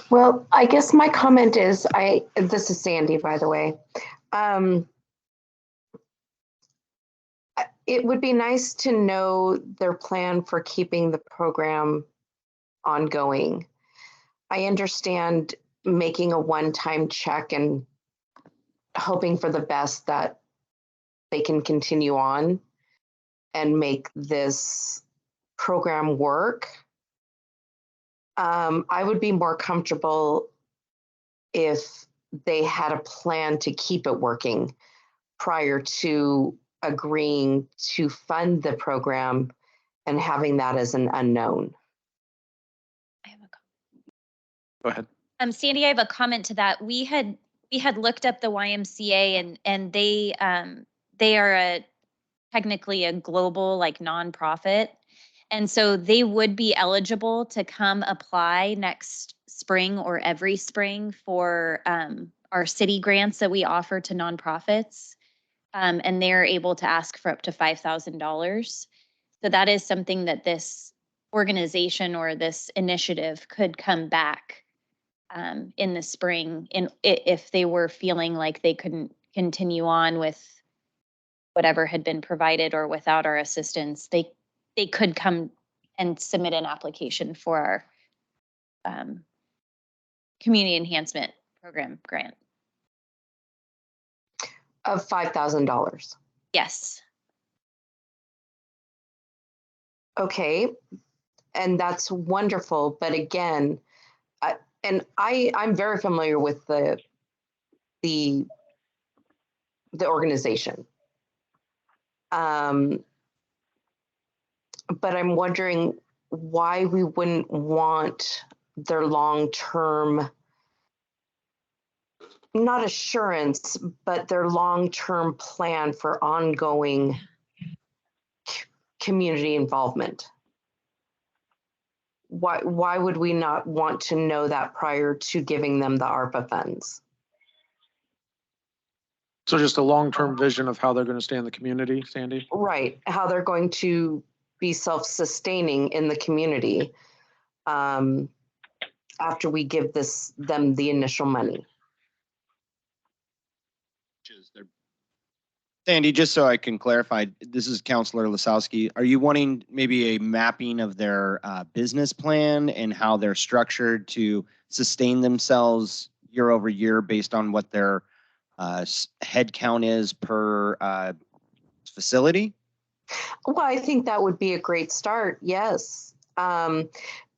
Well, I guess my comment is, this is Sandy, by the way. It would be nice to know their plan for keeping the program ongoing. I understand making a one-time check and hoping for the best that they can continue on and make this program work. I would be more comfortable if they had a plan to keep it working prior to agreeing to fund the program and having that as an unknown. I have a Go ahead. Sandy, I have a comment to that. We had looked up the YMCA and they are technically a global like nonprofit. And so they would be eligible to come apply next spring or every spring for our city grants that we offer to nonprofits. And they're able to ask for up to $5,000. So that is something that this organization or this initiative could come back in the spring if they were feeling like they couldn't continue on with whatever had been provided or without our assistance, they could come and submit an application for our community enhancement program grant. Of $5,000. Yes. Okay, and that's wonderful. But again, I'm very familiar with the organization. But I'm wondering why we wouldn't want their long-term, not assurance, but their long-term plan for ongoing community involvement. Why would we not want to know that prior to giving them the ARPA funds? So just a long-term vision of how they're going to stay in the community, Sandy? Right, how they're going to be self-sustaining in the community after we give them the initial money. Sandy, just so I can clarify, this is Counselor Lasowski. Are you wanting maybe a mapping of their business plan and how they're structured to sustain themselves year over year based on what their head count is per facility? Well, I think that would be a great start, yes.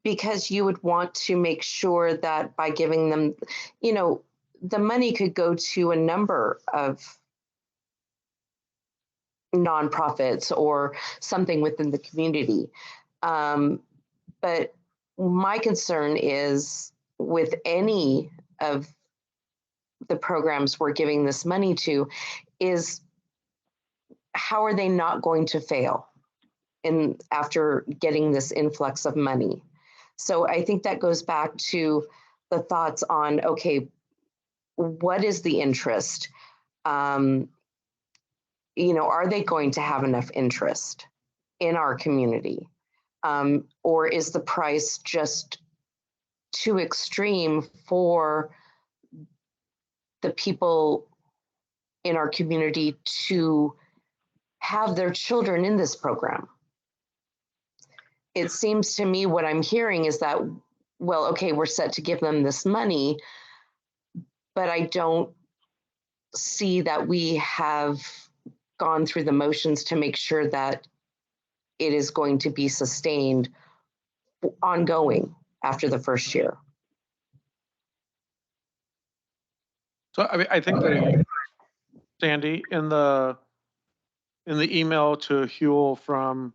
Because you would want to make sure that by giving them, the money could go to a number of nonprofits or something within the community. But my concern is with any of the programs we're giving this money to is how are they not going to fail after getting this influx of money? So I think that goes back to the thoughts on, okay, what is the interest? Are they going to have enough interest in our community? Or is the price just too extreme for the people in our community to have their children in this program? It seems to me what I'm hearing is that, well, okay, we're set to give them this money, but I don't see that we have gone through the motions to make sure that it is going to be sustained ongoing after the first year. So I think that, Sandy, in the email to Huel from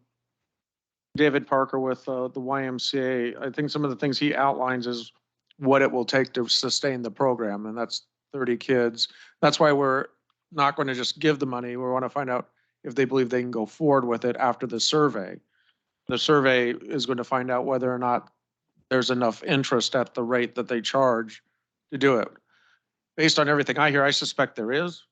David Parker with the YMCA, I think some of the things he outlines is what it will take to sustain the program, and that's 30 kids. That's why we're not going to just give the money. We want to find out if they believe they can go forward with it after the survey. The survey is going to find out whether or not there's enough interest at the rate that they charge to do it. Based on everything I hear, I suspect there is.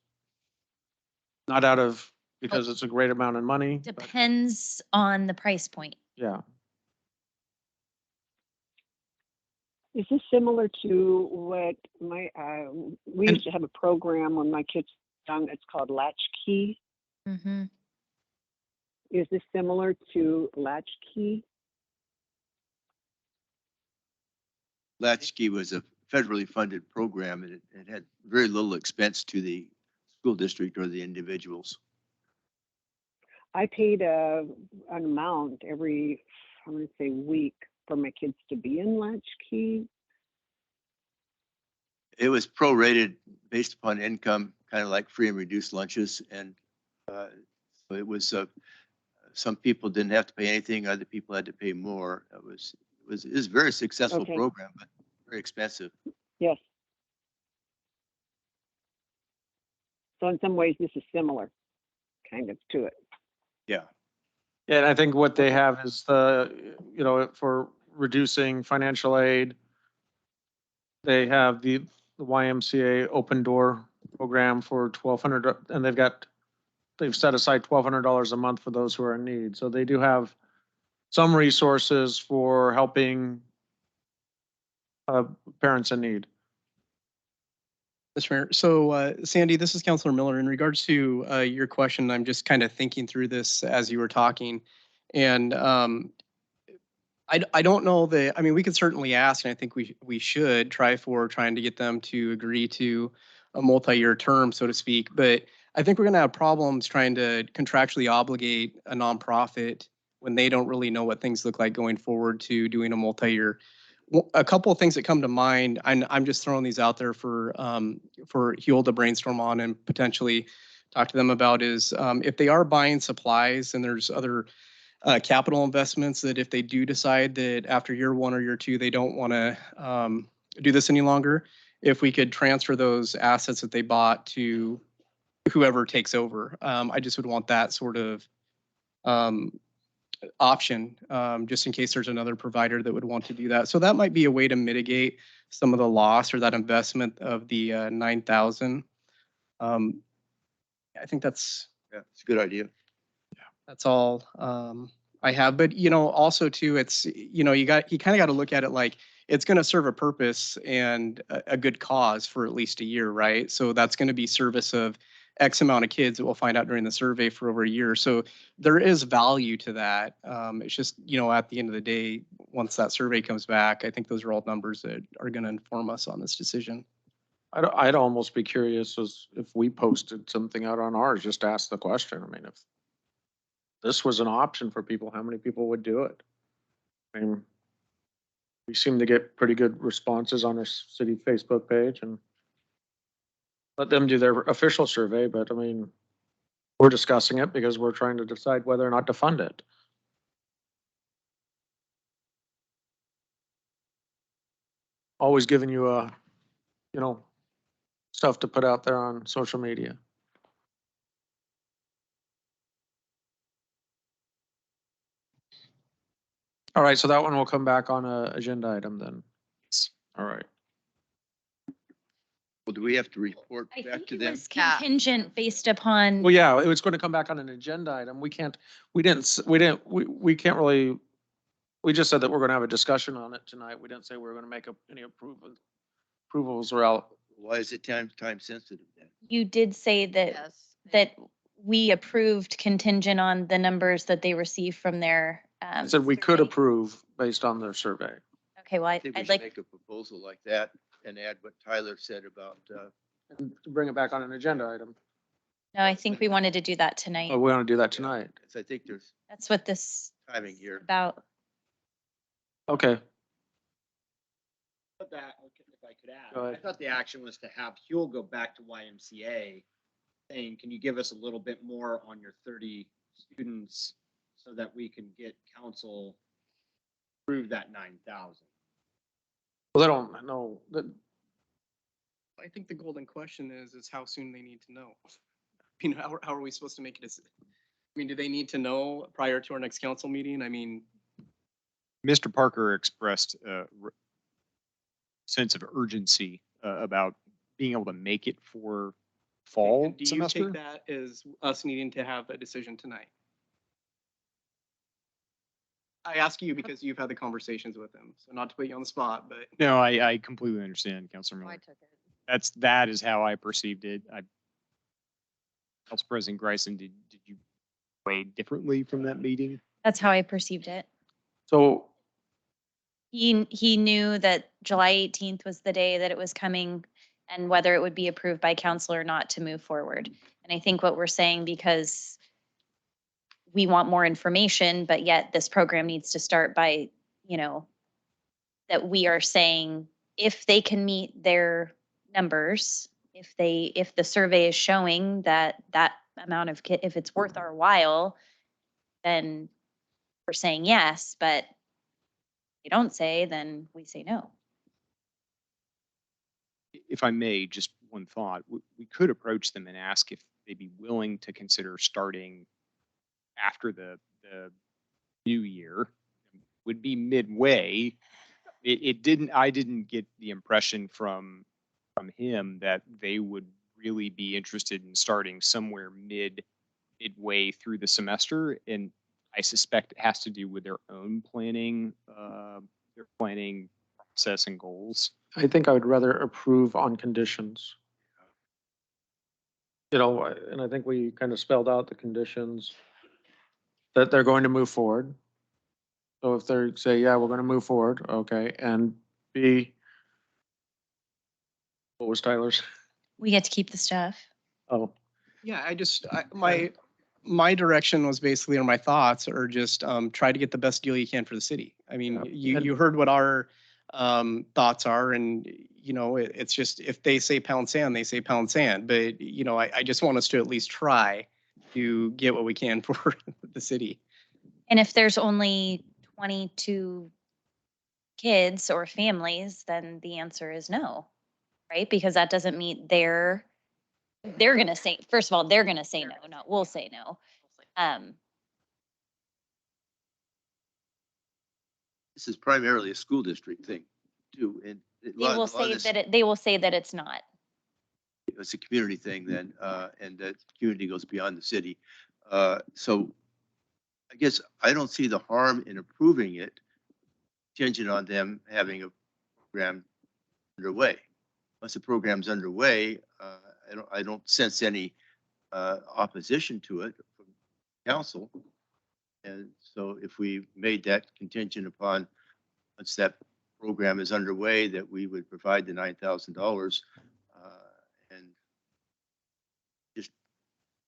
Not out of, because it's a great amount of money. but Depends on the price point. Yeah. Is this similar to what we used to have a program when my kids were young, it's called Latchkey. Mm-hmm. Is this similar to Latchkey? Latchkey was a federally funded program and it had very little expense to the school district or the individuals. I paid an amount every, I'm going to say week for my kids to be in Latchkey. It was prorated based upon income, kind of like free and reduced lunches. And so it was, some people didn't have to pay anything. Other people had to pay more. It was a very successful Okay. program, but very expensive. Yes. So in some ways, this is similar, kind of, to it. Yeah. Yeah, and I think what they have is for reducing financial aid, they have the YMCA open door program for $1,200, and they've set aside $1,200 a month for those who are in need. So they do have some resources for helping parents in need. Mr. Mayor, so Sandy, this is Councilor Miller. In regards to your question, I'm just kind of thinking through this as you were talking. And I don't know that, I mean, we could certainly ask, and I think we should trying to get them to agree to a multi-year term, so to speak. But I think we're going to have problems trying to contractually obligate a nonprofit when they don't really know what things look like going forward to doing a multi-year. A couple of things that come to mind, I'm just throwing these out there for Huel to brainstorm on and potentially talk to them about is if they are buying supplies and there's other capital investments that if they do decide that after year 1 or year 2, they don't want to do this any longer, if we could transfer those assets that they bought to whoever takes over. I just would want that sort of option, just in case there's another provider that would want to do that. So that might be a way to mitigate some of the loss or that investment of the 9,000. I think that's it's a good idea. That's all I have. But also too, it's you kind of got to look at it like it's going to serve a purpose and a good cause for at least a year, right? So that's going to be service of X amount of kids that we'll find out during the survey for over a year. So there is value to that. It's just, at the end of the day, once that survey comes back, I think those are all numbers that are going to inform us on this decision. I'd almost be curious as if we posted something out on ours, just ask the question. I mean, if this was an option for people, how many people would do it? I mean, we seem to get pretty good responses on our city Facebook page and let them do their official survey, but I mean, we're discussing it because we're trying to decide whether or not to fund it. Always giving you stuff to put out there on social media. All right, so that one will come back on a agenda item then. All right. Well, do we have to report I back think to it them? was contingent based upon. Well, yeah, it was going to come back on an agenda item. We can't really, we just said that we're going to have a discussion on it tonight. We didn't say we were going to make any approvals or out. Why is it time sensitive then? You did say that Yes. that we approved contingent on the numbers that they received from their. I said we could survey. approve based on their survey. Okay, well, I think we I'd should like. make a proposal like that and add what Tyler said about, And to bring it back on an agenda item. No, I think we wanted to do that tonight. Oh, we want to do that tonight. 'cause I think there's That's what this timing is here. about. Okay. But that, if I could add, Go ahead. I thought the action was to have Huel go back to YMCA saying, can you give us a little bit more on your 30 students so that we can get council approve that 9,000? Well, they don't know that. I think the golden question is how soon they need to know. I mean, how are we supposed to make it? I mean, do they need to know prior to our next council meeting? I mean, Mr. Parker expressed a sense of urgency about being able to make it for fall And do you semester. take that as us needing to have a decision tonight? I ask you because you've had the conversations with him, so not to put you on the spot, but. No, I completely understand, Councilor I Miller. took it. That is how I perceived it. Council President Greisen, did you weigh differently from that meeting? That's how I perceived it. So He knew that July 18th was the day that it was coming and whether it would be approved by council or not to move forward. And I think what we're saying, because we want more information, but yet this program needs to start by, that we are saying if they can meet their numbers, if the survey is showing that amount of if it's worth our while, then we're saying yes, but they don't say, then we say no. If I may, just one thought, we could approach them and ask if they'd be willing to consider starting after the new year. Would be midway. I didn't get the impression from him that they would really be interested in starting somewhere midway through the semester. And I suspect it has to do with their own planning, their planning process and goals. I think I would rather approve on conditions. And I think we kind of spelled out the conditions that they're going to move forward. So if they say, yeah, we're going to move forward, okay, and B, what was Tyler's? We get to keep the stuff. Oh, Yeah, my direction was basically, or my thoughts are just try to get the best deal you can for the city. I mean, Yeah. you heard what our thoughts are, and it's just if they say pound sand, they say pound sand. But I just want us to at least try to get what we can for the city. And if there's only 22 kids or families, then the answer is no, right? Because that doesn't meet they're going to say, first of all, they're going to say no, not we'll say no. This is primarily a school district thing too. And They will say that it's not. it's a community thing then, and that community goes beyond the city. So I guess I don't see the harm in approving it, contingent on them having a program underway. Once the program's underway, I don't sense any opposition to it from council. And so if we made that contingent upon, once that program is underway, that we would provide the $9,000, and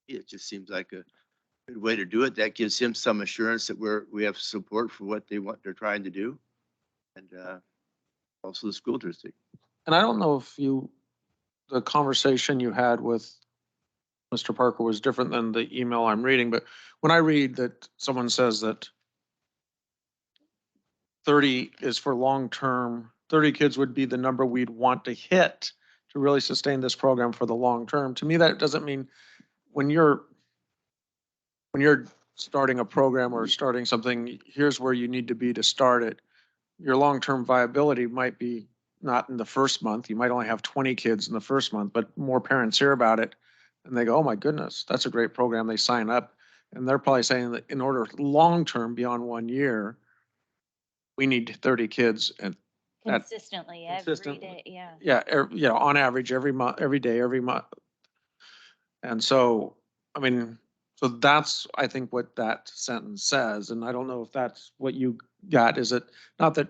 it just seems like a good way to do it. That gives him some assurance that we have support for what they're trying to do, and also the school district. and I don't know if the conversation you had with Mr. Parker was different than the email I'm reading, but when I read that someone says that 30 is for long-term, 30 kids would be the number we'd want to hit to really sustain this program for the long term. To me, that doesn't mean when you're starting a program or starting something, here's where you need to be to start it. Your long-term viability might be not in the first month. You might only have 20 kids in the first month, but more parents hear about it and they go, oh my goodness, that's a great program. They sign up and they're probably saying that in order long-term beyond 1 year, we need 30 kids and Consistently, every day, yeah. yeah, on average, every month, every day, every month. And so, I mean, so that's, I think, what that sentence says. And I don't know if that's what you got. Is it not that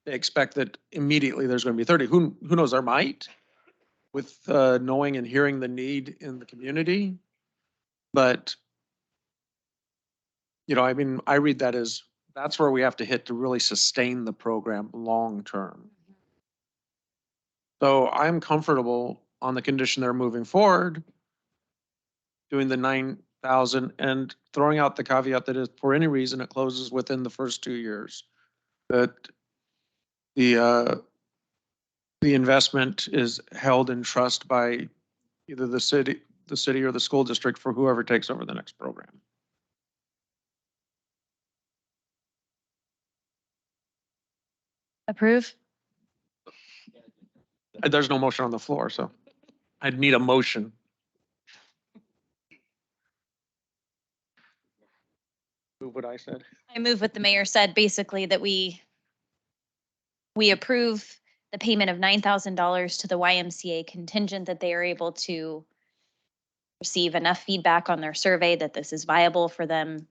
they expect that immediately there's going to be 30? Who knows, there might, with knowing and hearing the need in the community. But, I mean, I read that as that's where we have to hit to really sustain the program long term. So I'm comfortable on the condition they're moving forward, doing the 9,000 and throwing out the caveat that if for any reason it closes within the first 2 years, that the investment is held in trust by either the city or the school district for whoever takes over the next program. Approve? There's no motion on the floor, so I'd need a motion. Move what I said. I move what the mayor said, basically that we approve the payment of $9,000 to the YMCA contingent that they are able to receive enough feedback on their survey that this is viable for them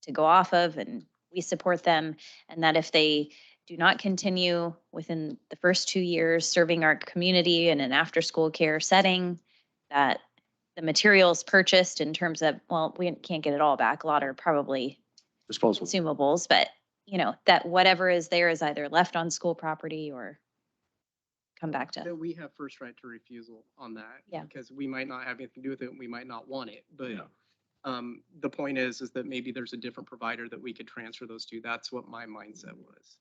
to go off of, and we support them. And that if they do not continue within the first 2 years serving our community in an after-school care setting, that the materials purchased in terms of, well, we can't get it all back. A lot are probably Disposable. consumables, but that whatever is there is either left on school property or come back to. That we have first right to refusal on that. Yeah. Because we might not have anything to do with it, and we might not want it, but Yeah. the point is that maybe there's a different provider that we could transfer those to. That's what my mindset was.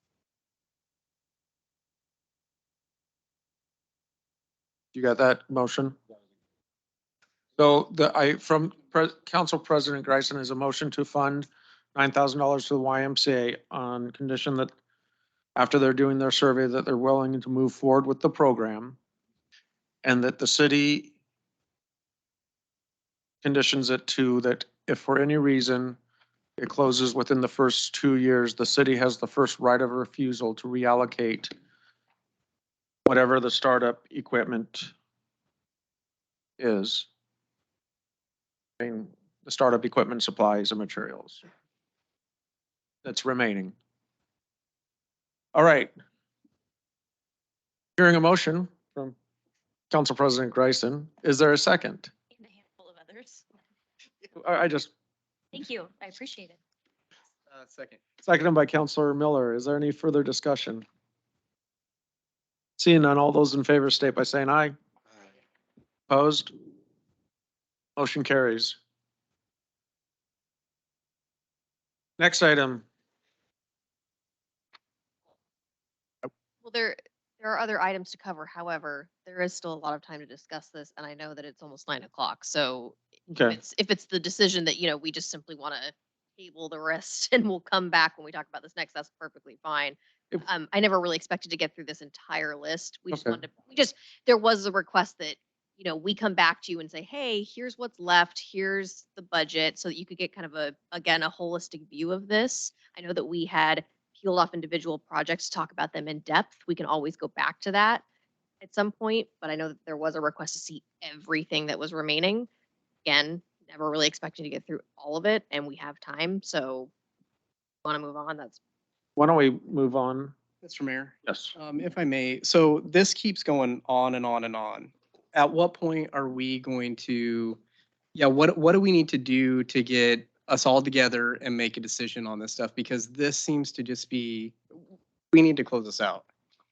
You got that motion? So from Council President Greisen is a motion to fund $9,000 to the YMCA on condition that after they're doing their survey, that they're willing to move forward with the program. And that the city conditions it to that if for any reason it closes within the first 2 years, the city has the first right of refusal to reallocate whatever the startup equipment is. I mean, the startup equipment, supplies, and materials that's remaining. All right. Hearing a motion from Council President Greisen, is there a second? And a handful of others. I just Thank you. I appreciate it. Second. seconded by Councilor Miller. Is there any further discussion? Seeing none, all those in favor state by saying aye. Opposed? Motion carries. Next item. Well, there are other items to cover. However, there is still a lot of time to discuss this, and I know that it's almost 9 o'clock. So Okay. if it's the decision that, we just simply want to table the rest and we'll come back when we talk about this next, that's perfectly fine. If- I never really expected to get through this entire list. We just Okay. wanted to, there was a request that, we come back to you and say, hey, here's what's left, here's the budget, so that you could get kind of a holistic view of this. I know that we had peeled off individual projects to talk about them in depth. We can always go back to that at some point, but I know that there was a request to see everything that was remaining. Again, never really expecting to get through all of it, and we have time, so want to move on. That's Why don't we move on? Mr. Mayor, Yes. if I may, so this keeps going on and on and on. At what point are we going to, what do we need to do to get us all together and make a decision on this stuff? Because this seems to just be, we need to close this out.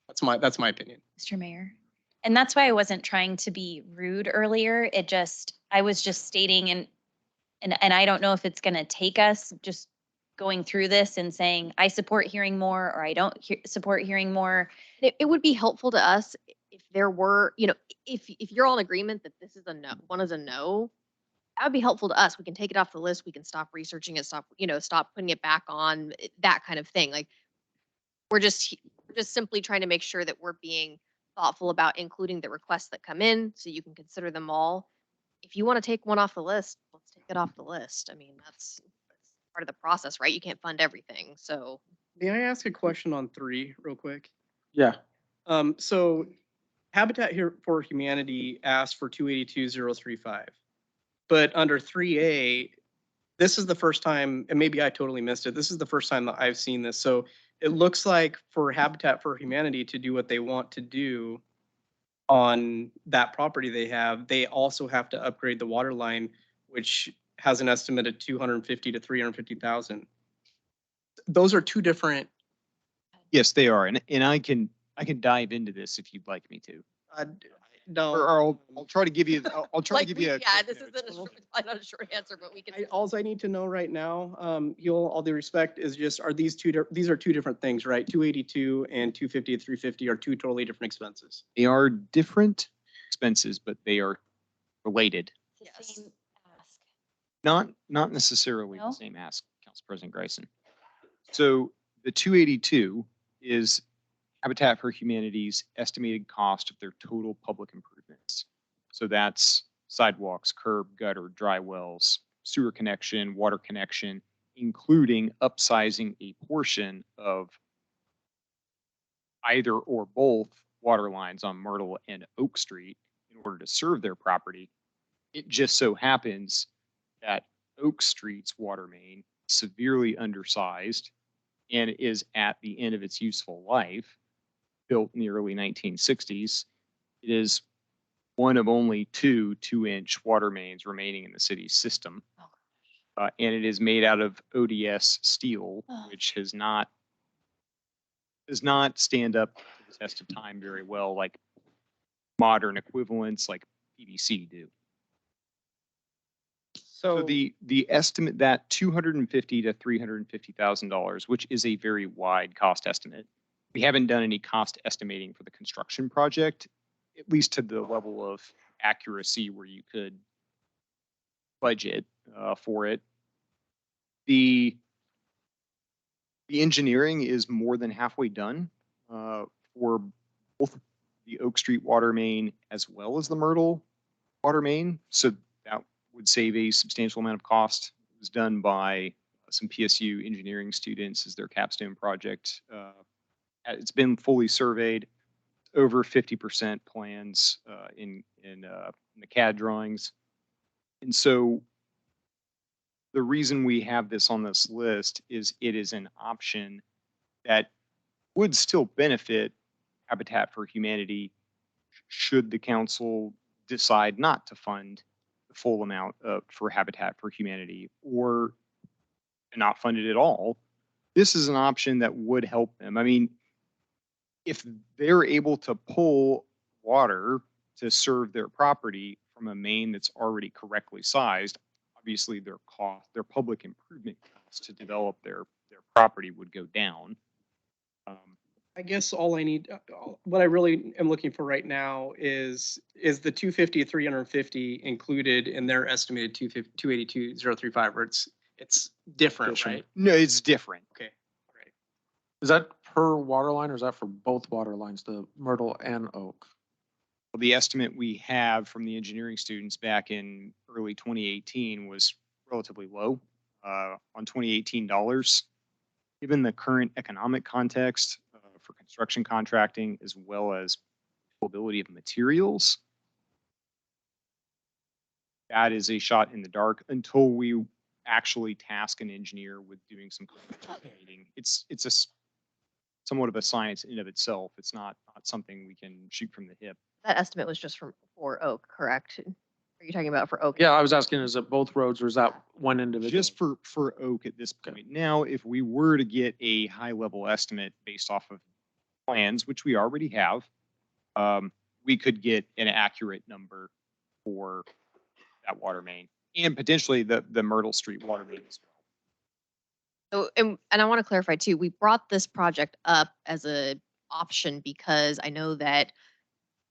That's my opinion. Mr. Mayor. And that's why I wasn't trying to be rude earlier. I was just stating and I don't know if it's going to take us just going through this and saying, I support hearing more, or I don't support hearing more. it would be helpful to us if there were, if you're all in agreement that this is a no, one is a no, that would be helpful to us. We can take it off the list. We can stop researching it, stop putting it back on, that kind of thing. Like we're just simply trying to make sure that we're being thoughtful about including the requests that come in so you can consider them all. If you want to take one off the list, let's take it off the list. I mean, that's part of the process, right? You can't fund everything. So May I ask a question on 3 real quick? Yeah. So Habitat for Humanity asked for 282,035. But under 3A, this is the first time, and maybe I totally missed it. This is the first time that I've seen this. So it looks like for Habitat for Humanity to do what they want to do on that property they also have to upgrade the water line, which has an estimate of 250 to 350,000. Those are two different. Yes, they are. And I can dive into this if you'd like me to. No. Or I'll try to give you, I'll try to like give you a. yeah, quick this note. isn't a short, not a short answer, but we can. All I need to know right now, all due respect, is just, are these are two different things, right? 282 and 250 to 350 are two totally different expenses. They are different expenses, but they are related. It's the Yes. same ask. Not necessarily No? the same ask, Council President Greisen. So the 282 is Habitat for Humanity's estimated cost of their total public improvements. So that's sidewalks, curb, gutter, dry wells, sewer connection, water connection, including upsizing a portion of either or both water lines on Myrtle and Oak Street in order to serve their property. It just so happens that Oak Street's water main is severely undersized and is at the end of its useful life, built in the early 1960s. It is one of only two 2-inch water mains remaining in the city's system. And it is made out of ODS steel, which does not stand up to the test of time very well like modern equivalents like PVC do. So the estimate that $250,000 to $350,000, which is a very wide cost estimate. We haven't done any cost estimating for the construction project, at least to the level of accuracy where you could budget for it. The engineering is more than halfway done for both the Oak Street water main as well as the Myrtle water main. So that would save a substantial amount of cost. It was done by some PSU engineering students as their capstone project. It's been fully surveyed, over 50% plans in the CAD drawings. And so the reason we have this on this list is it is an option that would still benefit Habitat for Humanity should the council decide not to fund the full amount for Habitat for Humanity or not fund it at all. This is an option that would help them. I mean, if they're able to pull water to serve their property from a main that's already correctly sized, obviously their public improvement costs to develop their property would go down. I guess all I need, what I really am looking for right now is the 250, 350 included in their estimated 282,035, where it's different, right? No, it's different. Okay, right. Is that per water line or is that for both water lines, the Myrtle and Oak? Well, the estimate we have from the engineering students back in early 2018 was relatively low on 2018 dollars. Given the current economic context for construction contracting, as well as availability of materials, that is a shot in the dark until we actually task an engineer with doing some estimating. It's a somewhat of a science in and of itself. It's not something we can shoot from the hip. That estimate was just for Oak, correct? Are you talking about for Oak? Yeah, I was asking, is it both roads or is that one individual? Just for Oak at this point. Now, if we were to get a high level estimate based off of plans, which we already have, we could get an accurate number for that water main and potentially the Myrtle Street water main as well. So, and I want to clarify too, we brought this project up as an option because I know that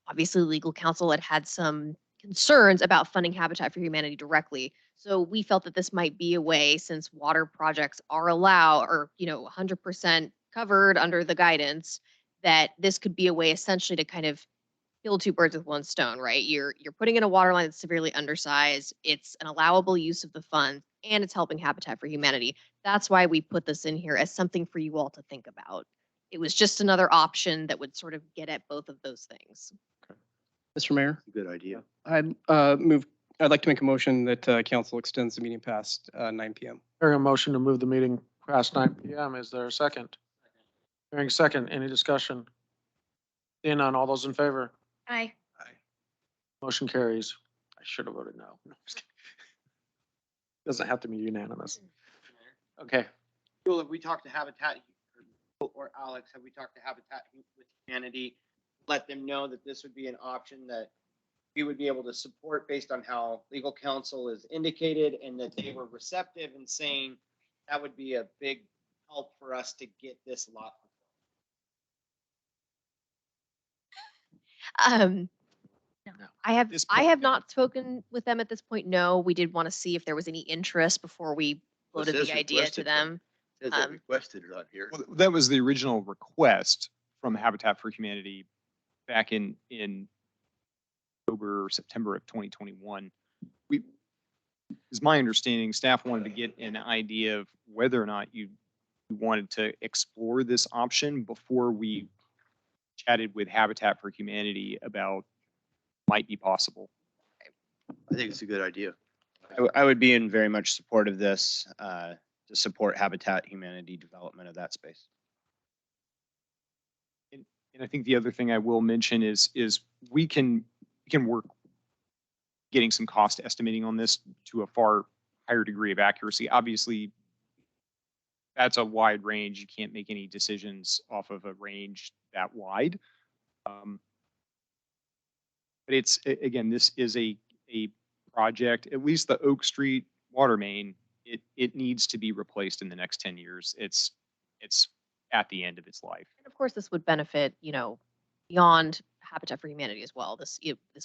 obviously legal counsel had some concerns about funding Habitat for Humanity directly. So we felt that this might be a way, since water projects are allowed or, 100% covered under the guidance, that this could be a way essentially to kind of kill two birds with one stone, right? You're putting in a water line that's severely undersized. It's an allowable use of the funds and it's helping Habitat for Humanity. That's why we put this in here as something for you all to think about. It was just another option that would sort of get at both of those things. Mr. Mayor, Good idea. I'd like to make a motion that council extends the meeting past 9 p.m. Hearing a motion to move the meeting past 9 p.m. Is there a second? Hearing second, any discussion? Seeing none, all those in favor? Aye. Motion carries. I should have voted no. No, just kidding. Doesn't have to be unanimous. Okay. Well, have we talked to Habitat or Alex, have we talked to Habitat with Humanity? Let them know that this would be an option that we would be able to support based on how legal counsel is indicated, and that they were receptive and saying that would be a big help for us to get this lot. No. I This have point, no. not spoken with them at this point. No, we did want to see if there was any interest before we floated says the idea to requested, them. Says they requested it on here. Well, that was the original request from Habitat for Humanity back in October or September of 2021. Is my understanding, staff wanted to get an idea of whether or not you wanted to explore this option before we chatted with Habitat for Humanity about might be possible. I think it's a good idea. I would be in very much support of this, to support Habitat Humanity development of that space. And I think the other thing I will mention is we can work getting some cost estimating on this to a far higher degree of accuracy. Obviously, that's a wide range. You can't make any decisions off of a range that wide. But it's, again, this is a project, at least the Oak Street water main, it needs to be replaced in the next 10 years. It's at the end of its life. And of course, this would benefit, beyond Habitat for Humanity as well. This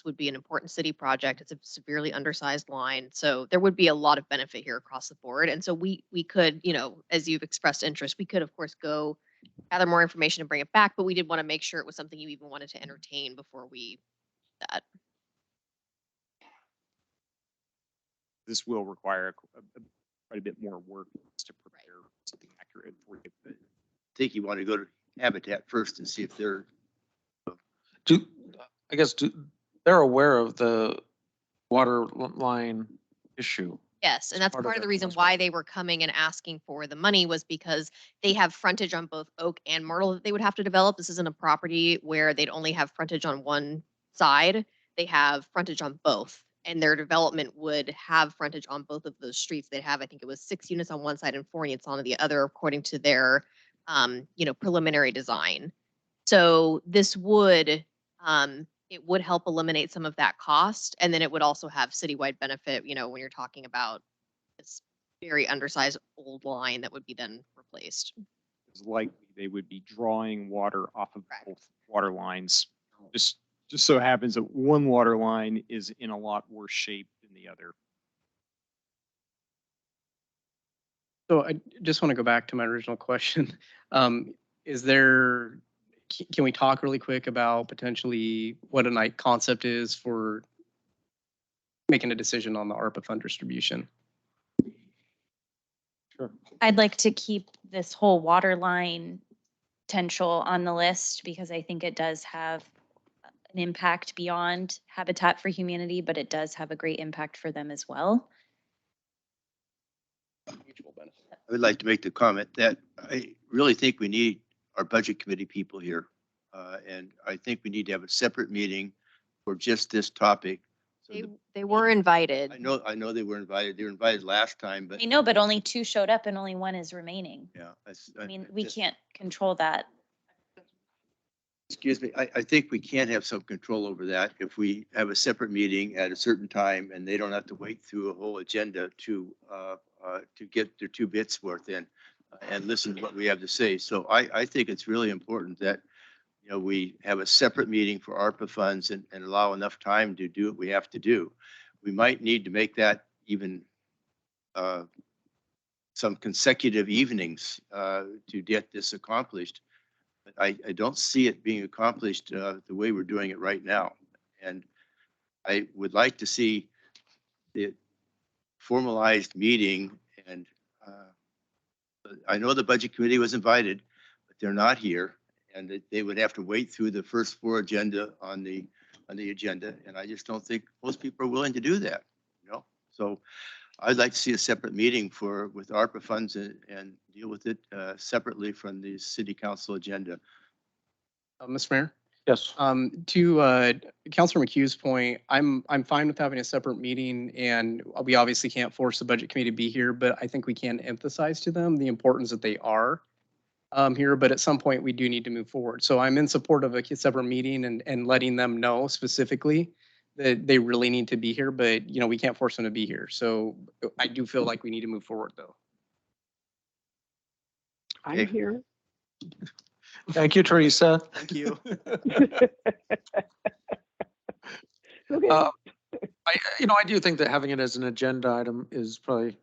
would be an important city project. It's a severely undersized line. So there would be a lot of benefit here across the board. And so we could, as you've expressed interest, we could of course go gather more information and bring it back, but we did want to make sure it was something you even wanted to entertain before we did that. This will require quite a bit more work to prepare something accurate for you. But I think you want to go to Habitat first and see if they're, they're aware of the water line issue. Yes, and that's part of part of their the reason investment. why they were coming and asking for the money was because they have frontage on both Oak and Myrtle that they would have to develop. This isn't a property where they'd only have frontage on one side. They have frontage on both, and their development would have frontage on both of those streets. They'd have, I think it was 6 units on one side and 4 units on the other, according to their, preliminary design. So this would, it would help eliminate some of that cost, and then it would also have citywide benefit, when you're talking about this very undersized old line that would be then replaced. it's likely they would be drawing water off of both water lines. Just so happens that one water line is in a lot worse shape than the other. So I just want to go back to my original question. Can we talk really quick about potentially what a night concept is for making a decision on the ARPA fund distribution? Sure. I'd like to keep this whole water line potential on the list because I think it does have an impact beyond Habitat for Humanity, but it does have a great impact for them as well. I would like to make the comment that I really think we need our budget committee people here. And I think we need to have a separate meeting for just this topic. So They were invited. I know they were invited. They were invited last time, but I know, but only 2 showed up and only 1 is remaining. yeah. I mean, we can't control that. Excuse me, I think we can have some control over that if we have a separate meeting at a certain time and they don't have to wait through a whole agenda to get their 2 bits worth in and listen to what we have to say. So I think it's really important that, we have a separate meeting for ARPA funds and allow enough time to do what we have to do. We might need to make that even some consecutive evenings to get this accomplished. But I don't see it being accomplished the way we're doing it right now. And I would like to see the formalized meeting. And I know the budget committee was invited, but they're not here. And they would have to wait through the first 4 agenda on the agenda. And I just don't think most people are willing to do that, So I'd like to see a separate meeting with ARPA funds and deal with it separately from the city council agenda. Mr. Mayor? Yes. To Councilor McHugh's point, I'm fine with having a separate meeting, and we obviously can't force the budget committee to be here, but I think we can emphasize to them the importance that they are here, but at some point we do need to move forward. So I'm in support of a separate meeting and letting them know specifically that they really need to be here, but we can't force them to be here. So I do feel like we need to move forward though. I'm here. Thank you, Teresa. Thank you. Okay. I do think that having it as an agenda item is probably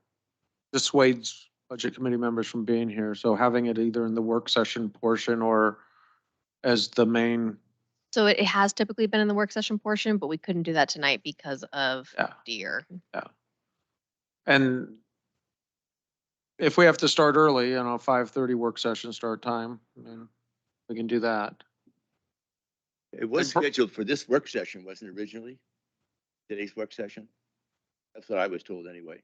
dissuades budget committee members from being here. So having it either in the work session portion or as the main, So it has typically been in the work session portion, but we couldn't do that tonight because of Yeah. deer. and if we have to start early, 5:30 work session start time, then we can do that. It was And pro- scheduled for this work session, wasn't it originally? Today's work session? That's what I was told anyway.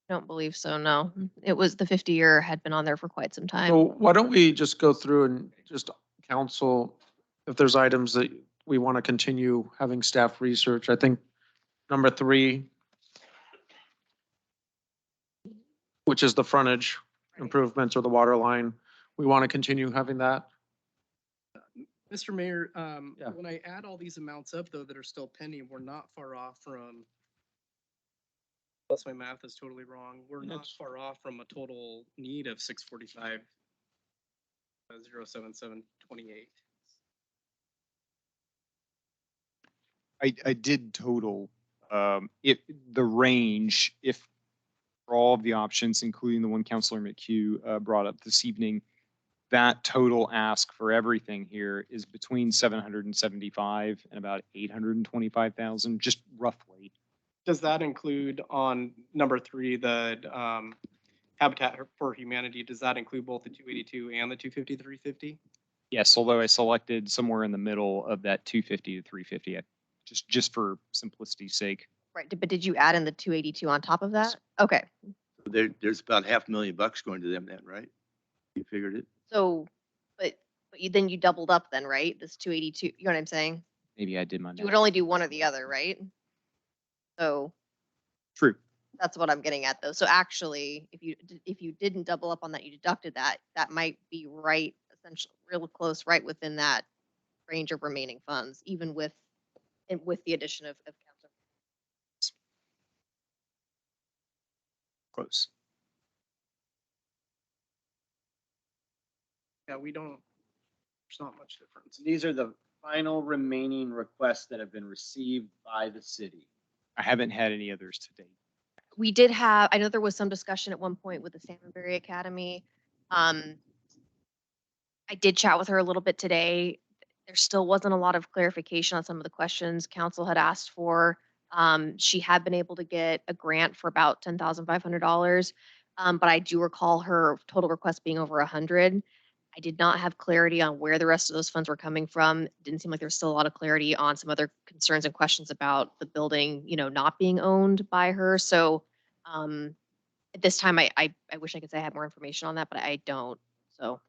I don't believe so, no. It was the 50-year had been on there for quite some time. So why don't we just go through and just counsel if there's items that we want to continue having staff research. I think number 3, which is the frontage improvements or the water line, we want to continue having that. Mr. Mayor, Yeah. when I add all these amounts up though that are still pending, we're not far off from, unless my math is totally wrong, we're not It's- far off from a total need of 645, 07728. I did total, if the range, if for all of the options, including the one Counselor McHugh brought up this evening, that total ask for everything here is between 775 and about 825,000, just roughly. Does that include on number 3, the Habitat for Humanity, does that include both the 282 and the 250-350? Yes, although I selected somewhere in the middle of that 250 to 350, just for simplicity's sake. Right, but did you add in the 282 on top of that? Okay, There's about $500,000 going to them then, right? You figured it? so, but then you doubled up then, right? This 282, you know what I'm saying? Maybe I did my You would math. only do one or the other, right? So True. that's what I'm getting at though. So actually, if you didn't double up on that, you deducted that, that might be right, essentially, real close, right within that range of remaining funds, even with, and with the addition of council. Close. Yeah, we don't, there's not much difference. These are the final remaining requests that have been received by the city. I haven't had any others to date. We did have, I know there was some discussion at one point with the Salmonberry Academy. I did chat with her a little bit today. There still wasn't a lot of clarification on some of the questions council had asked for. She had been able to get a grant for about $10,500. But I do recall her total request being over 100. I did not have clarity on where the rest of those funds were coming from. It didn't seem like there was still a lot of clarity on some other concerns and questions about the building, not being owned by her. So at this time, I wish I could say I had more information on that, but I don't. So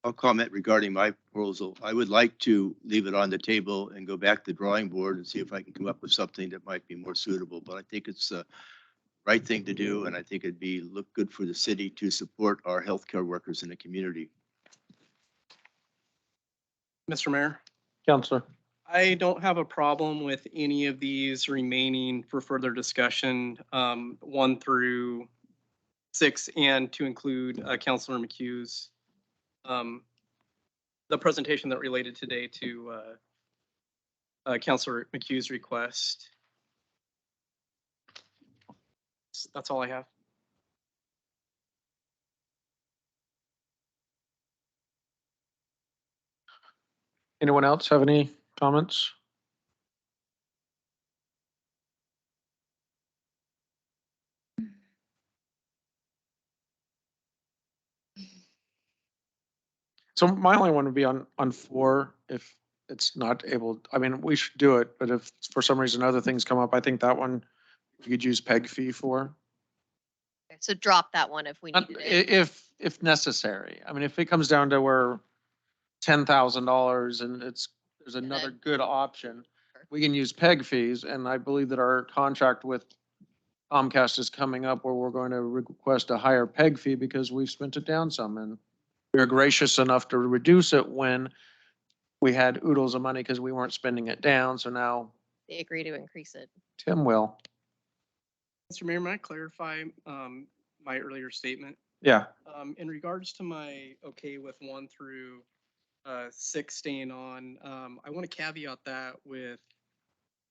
I'll comment regarding my proposal. I would like to leave it on the table and go back to the drawing board and see if I can come up with something that might be more suitable. But I think it's the right thing to do, and I think it'd look good for the city to support our healthcare workers in the community. Mr. Mayor? Counselor. I don't have a problem with any of these remaining for further discussion, 1 through 6, and to include Councilor McHugh's, the presentation that related today to Councilor McHugh's request. That's all I have. Anyone else have any comments? So my only one would be on 4, if it's not able, I mean, we should do it, but if for some reason other things come up, I think that one you could use PEG fee for. okay, so drop that one if we needed it. If necessary. I mean, if it comes down to where $10,000 and there's another then- good option, Sure. we can use PEG fees. And I believe that our contract with Comcast is coming up where we're going to request a higher PEG fee because we've spent it down some, and we were gracious enough to reduce it when we had oodles of money because we weren't spending it down. So now They agree to increase it. Tim will. Mr. Mayor, may I clarify my earlier statement? Yeah. In regards to my okay with 1 through 6 staying on, I want to caveat that with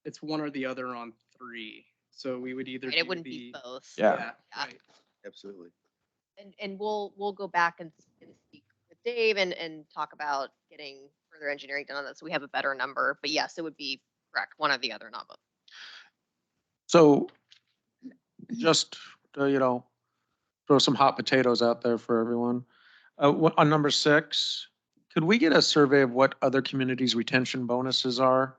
it's one or the other on 3. So we would either Right, do it wouldn't be the- both. Yeah. Yeah. right. Absolutely. And we'll go back and speak with Dave and talk about getting further engineering done on this, so we have a better number. But yes, it would be correct, one or the other, not both. So just, throw some hot potatoes out there for everyone. On number 6, could we get a survey of what other communities' retention bonuses are?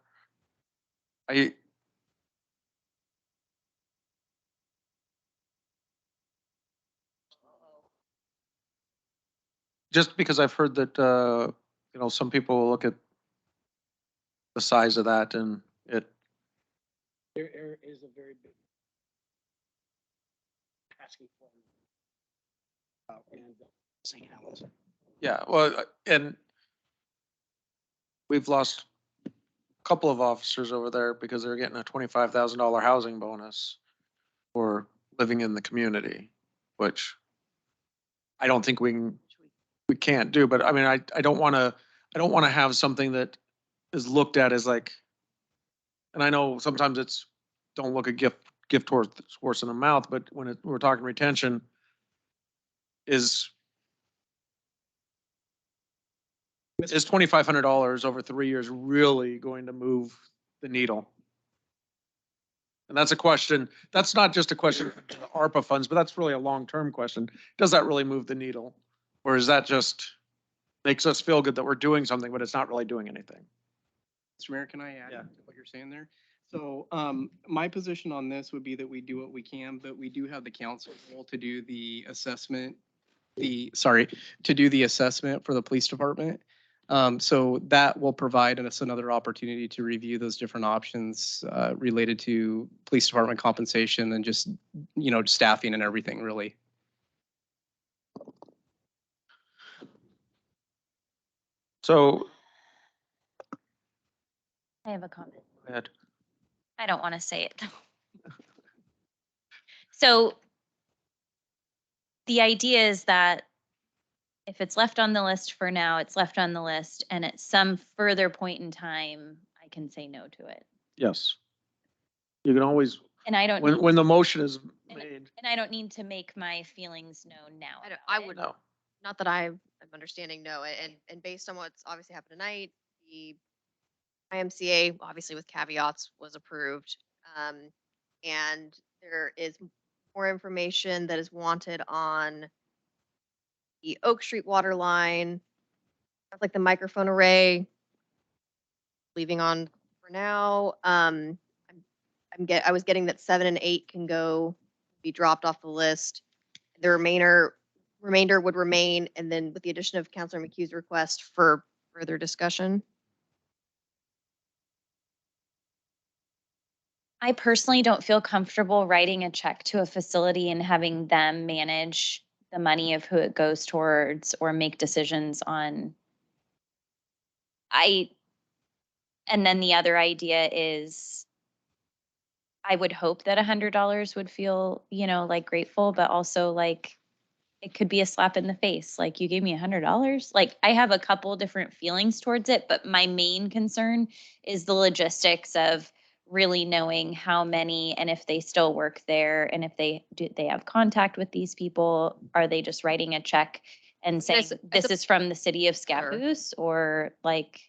Just because I've heard that, some people will look at the size of that and it, There is a very big asking for. And St. Helens. yeah, well, and we've lost a couple of officers over there because they're getting a $25,000 housing bonus for living in the community, which I don't think we can't do, but I mean, I don't want to have something that is looked at as like, and I know sometimes it's, don't look a gift horse in the mouth, but when we're talking retention is $2,500 over 3 years really going to move the needle? And that's a question, that's not just a question for the ARPA funds, but that's really a long-term question. Does that really move the needle? Or is that just makes us feel good that we're doing something, but it's not really doing anything? Mr. Mayor, can I add Yeah. to what you're saying there? So my position on this would be that we do what we can, but we do have the council role to do the assessment, to do the assessment for the police department. So that will provide us another opportunity to review those different options related to police department compensation and just, staffing and everything, really. So, I have a comment. go ahead. I don't want to say it though. So the idea is that if it's left on the list for now, it's left on the list, and at some further point in time, I can say no to it. Yes. You can always, And I don't, when the motion is made, and I don't need to make my feelings known now. I about it. would, no. not that I'm understanding, no, and based on what's obviously happened tonight, the IMCA, obviously with caveats, was approved. And there is more information that is wanted on the Oak Street water line, like the microphone array, leaving on for now. I was getting that 7 and 8 can be dropped off the list. The remainder would remain, and then with the addition of Councilor McHugh's request for further discussion. I personally don't feel comfortable writing a check to a facility and having them manage the money of who it goes towards or make decisions on. And then the other idea is I would hope that $100 would feel, like grateful, but also like it could be a slap in the face. Like, you gave me $100. Like, I have a couple different feelings towards it, but my main concern is the logistics of really knowing how many and if they still work there, and if they have contact with these people. Are they just writing a check and saying this is from the city of Scappoose, or like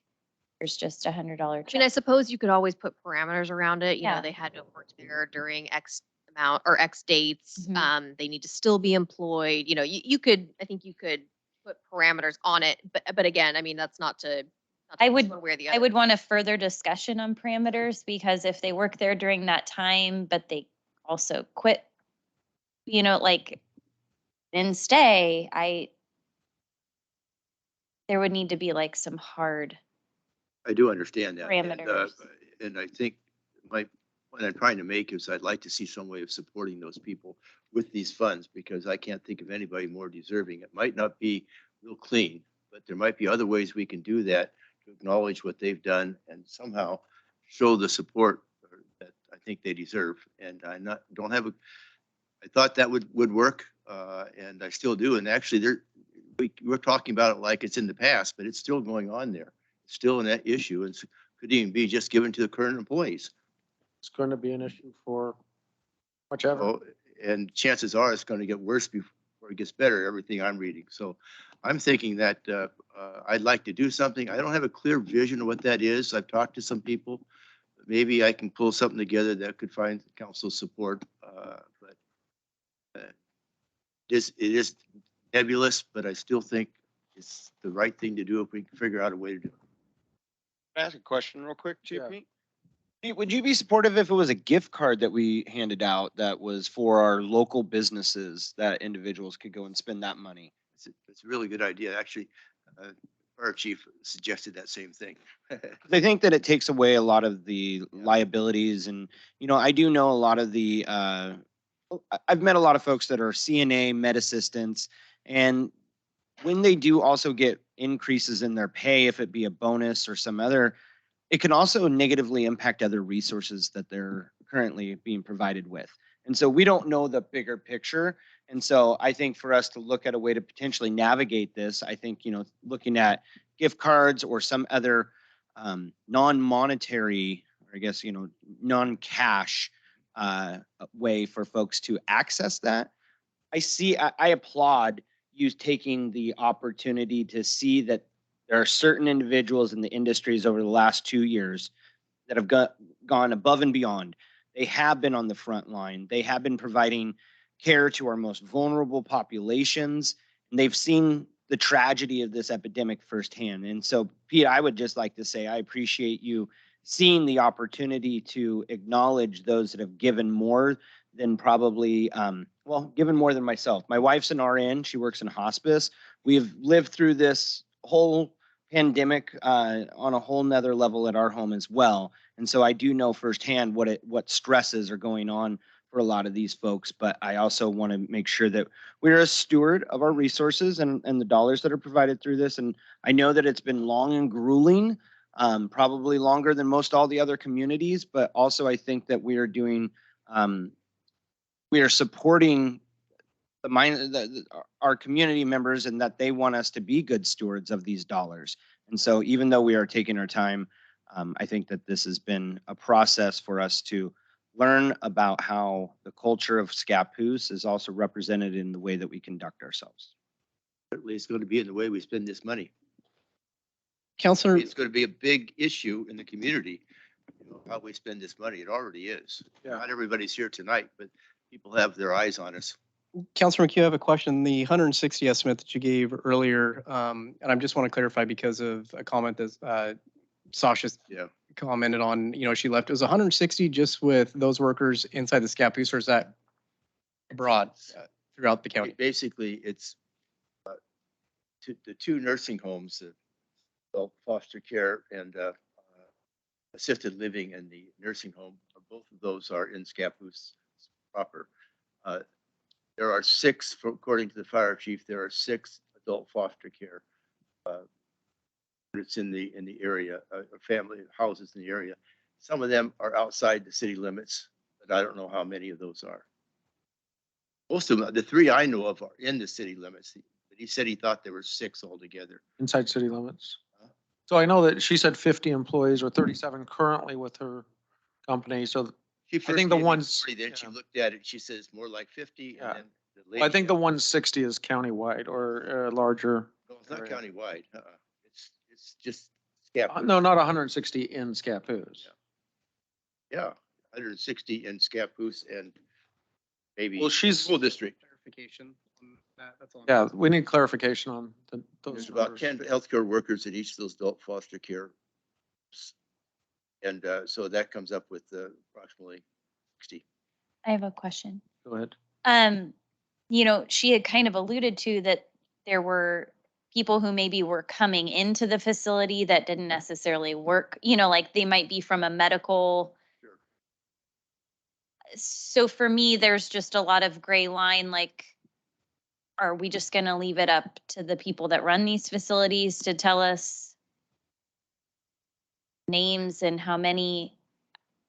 there's just $100 check? I mean, I suppose you could always put parameters around it. Yeah. They had to have worked there during X amount or X dates. Mhm. They need to still be employed. I think you could put parameters on it. But again, I mean, that's not to I would, one way or the I other. would want a further discussion on parameters, because if they work there during that time, but they also quit, like, and stay, there would need to be like some hard, I do understand that. Parameters. And I think what I'm trying to make is I'd like to see some way of supporting those people with these funds, because I can't think of anybody more deserving. It might not be real clean, but there might be other ways we can do that to acknowledge what they've done and somehow show the support that I think they deserve. And I thought that would work, and I still do. And actually, we're talking about it like it's in the past, but it's still going on there. It's still an issue, and could even be just given to the current employees. It's going to be an issue for whichever. Oh, and chances are it's going to get worse before it gets better, everything I'm reading. So I'm thinking that I'd like to do something. I don't have a clear vision of what that is. I've talked to some people. Maybe I can pull something together that could find council support. But it is nebulous, but I still think it's the right thing to do if we can figure out a way to do it. Can I ask a question real quick, Chief Yeah. Pete? Pete, would you be supportive if it was a gift card that we handed out that was for our local businesses that individuals could go and spend that money? It's a really good idea. Actually, our chief suggested that same thing. 'Cause I think that it takes away a lot of the liabilities and, I do know a lot of the, I've met a lot of folks that are CNA med assistants, and when they do also get increases in their pay, if it be a bonus or some other, it can also negatively impact other resources that they're currently being provided with. And so we don't know the bigger picture. And so I think for us to look at a way to potentially navigate this, I think, looking at gift cards or some other non-monetary, or I guess, non-cash way for folks to access that. I applaud you taking the opportunity to see that there are certain individuals in the industries over the last 2 years that have gone above and beyond. They have been on the front line. They have been providing care to our most vulnerable populations, and they've seen the tragedy of this epidemic firsthand. And so, Pete, I would just like to say I appreciate you seeing the opportunity to acknowledge those that have given more than probably, given more than myself. My wife's an RN. She works in hospice. We've lived through this whole pandemic on a whole nother level at our home as well. And so I do know firsthand what stresses are going on for a lot of these folks. But I also want to make sure that we're a steward of our resources and the dollars that are provided through this. And I know that it's been long and grueling, probably longer than most all the other communities. But also I think that we are doing, we are supporting our community members and that they want us to be good stewards of these dollars. And so even though we are taking our time, I think that this has been a process for us to learn about how the culture of Scappoose is also represented in the way that we conduct ourselves. Certainly, it's going to be in the way we spend this money. Counselor, It's going to be a big issue in the community, how we spend this money. It already is. Yeah. Not everybody's here tonight, but people have their eyes on us. Counselor McHugh, I have a question. The 160 estimate that you gave earlier, and I just want to clarify because of a comment that Sasha commented on, she left. Is 160 just with those workers inside the Scappoose, or is that abroad throughout the county? Basically, it's the two nursing homes, adult foster care and assisted living, and the nursing home. Both of those are in Scappoose proper. There are 6, according to the fire chief, there are 6 adult foster care. It's in the area, family houses in the area. Some of them are outside the city limits, but I don't know how many of those are. Most of them, the 3 I know of, are in the city limits. But he said he thought there were 6 altogether. Inside city limits. So I know that she said 50 employees or 37 currently with her company. So She I first think the gave me ones, 40, then she looked at it. She says more like 50. Yeah. And then the I lady think the said, 160 is countywide or larger. no, it's not area. countywide. It's just Scappoose. No, not 160 in Scappoose. Yeah, 160 in Scappoose and maybe Well, she's- school district. Clarification on that, that's all. Yeah, we need clarification on those There's about numbers. 10 healthcare workers at each of those adult foster care. And so that comes up with approximately 60. I have a question. Go ahead. She had kind of alluded to that there were people who maybe were coming into the facility that didn't necessarily work, like they might be from a medical. Sure. So for me, there's just a lot of gray line, like, are we just going to leave it up to the people that run these facilities to tell us names and how many?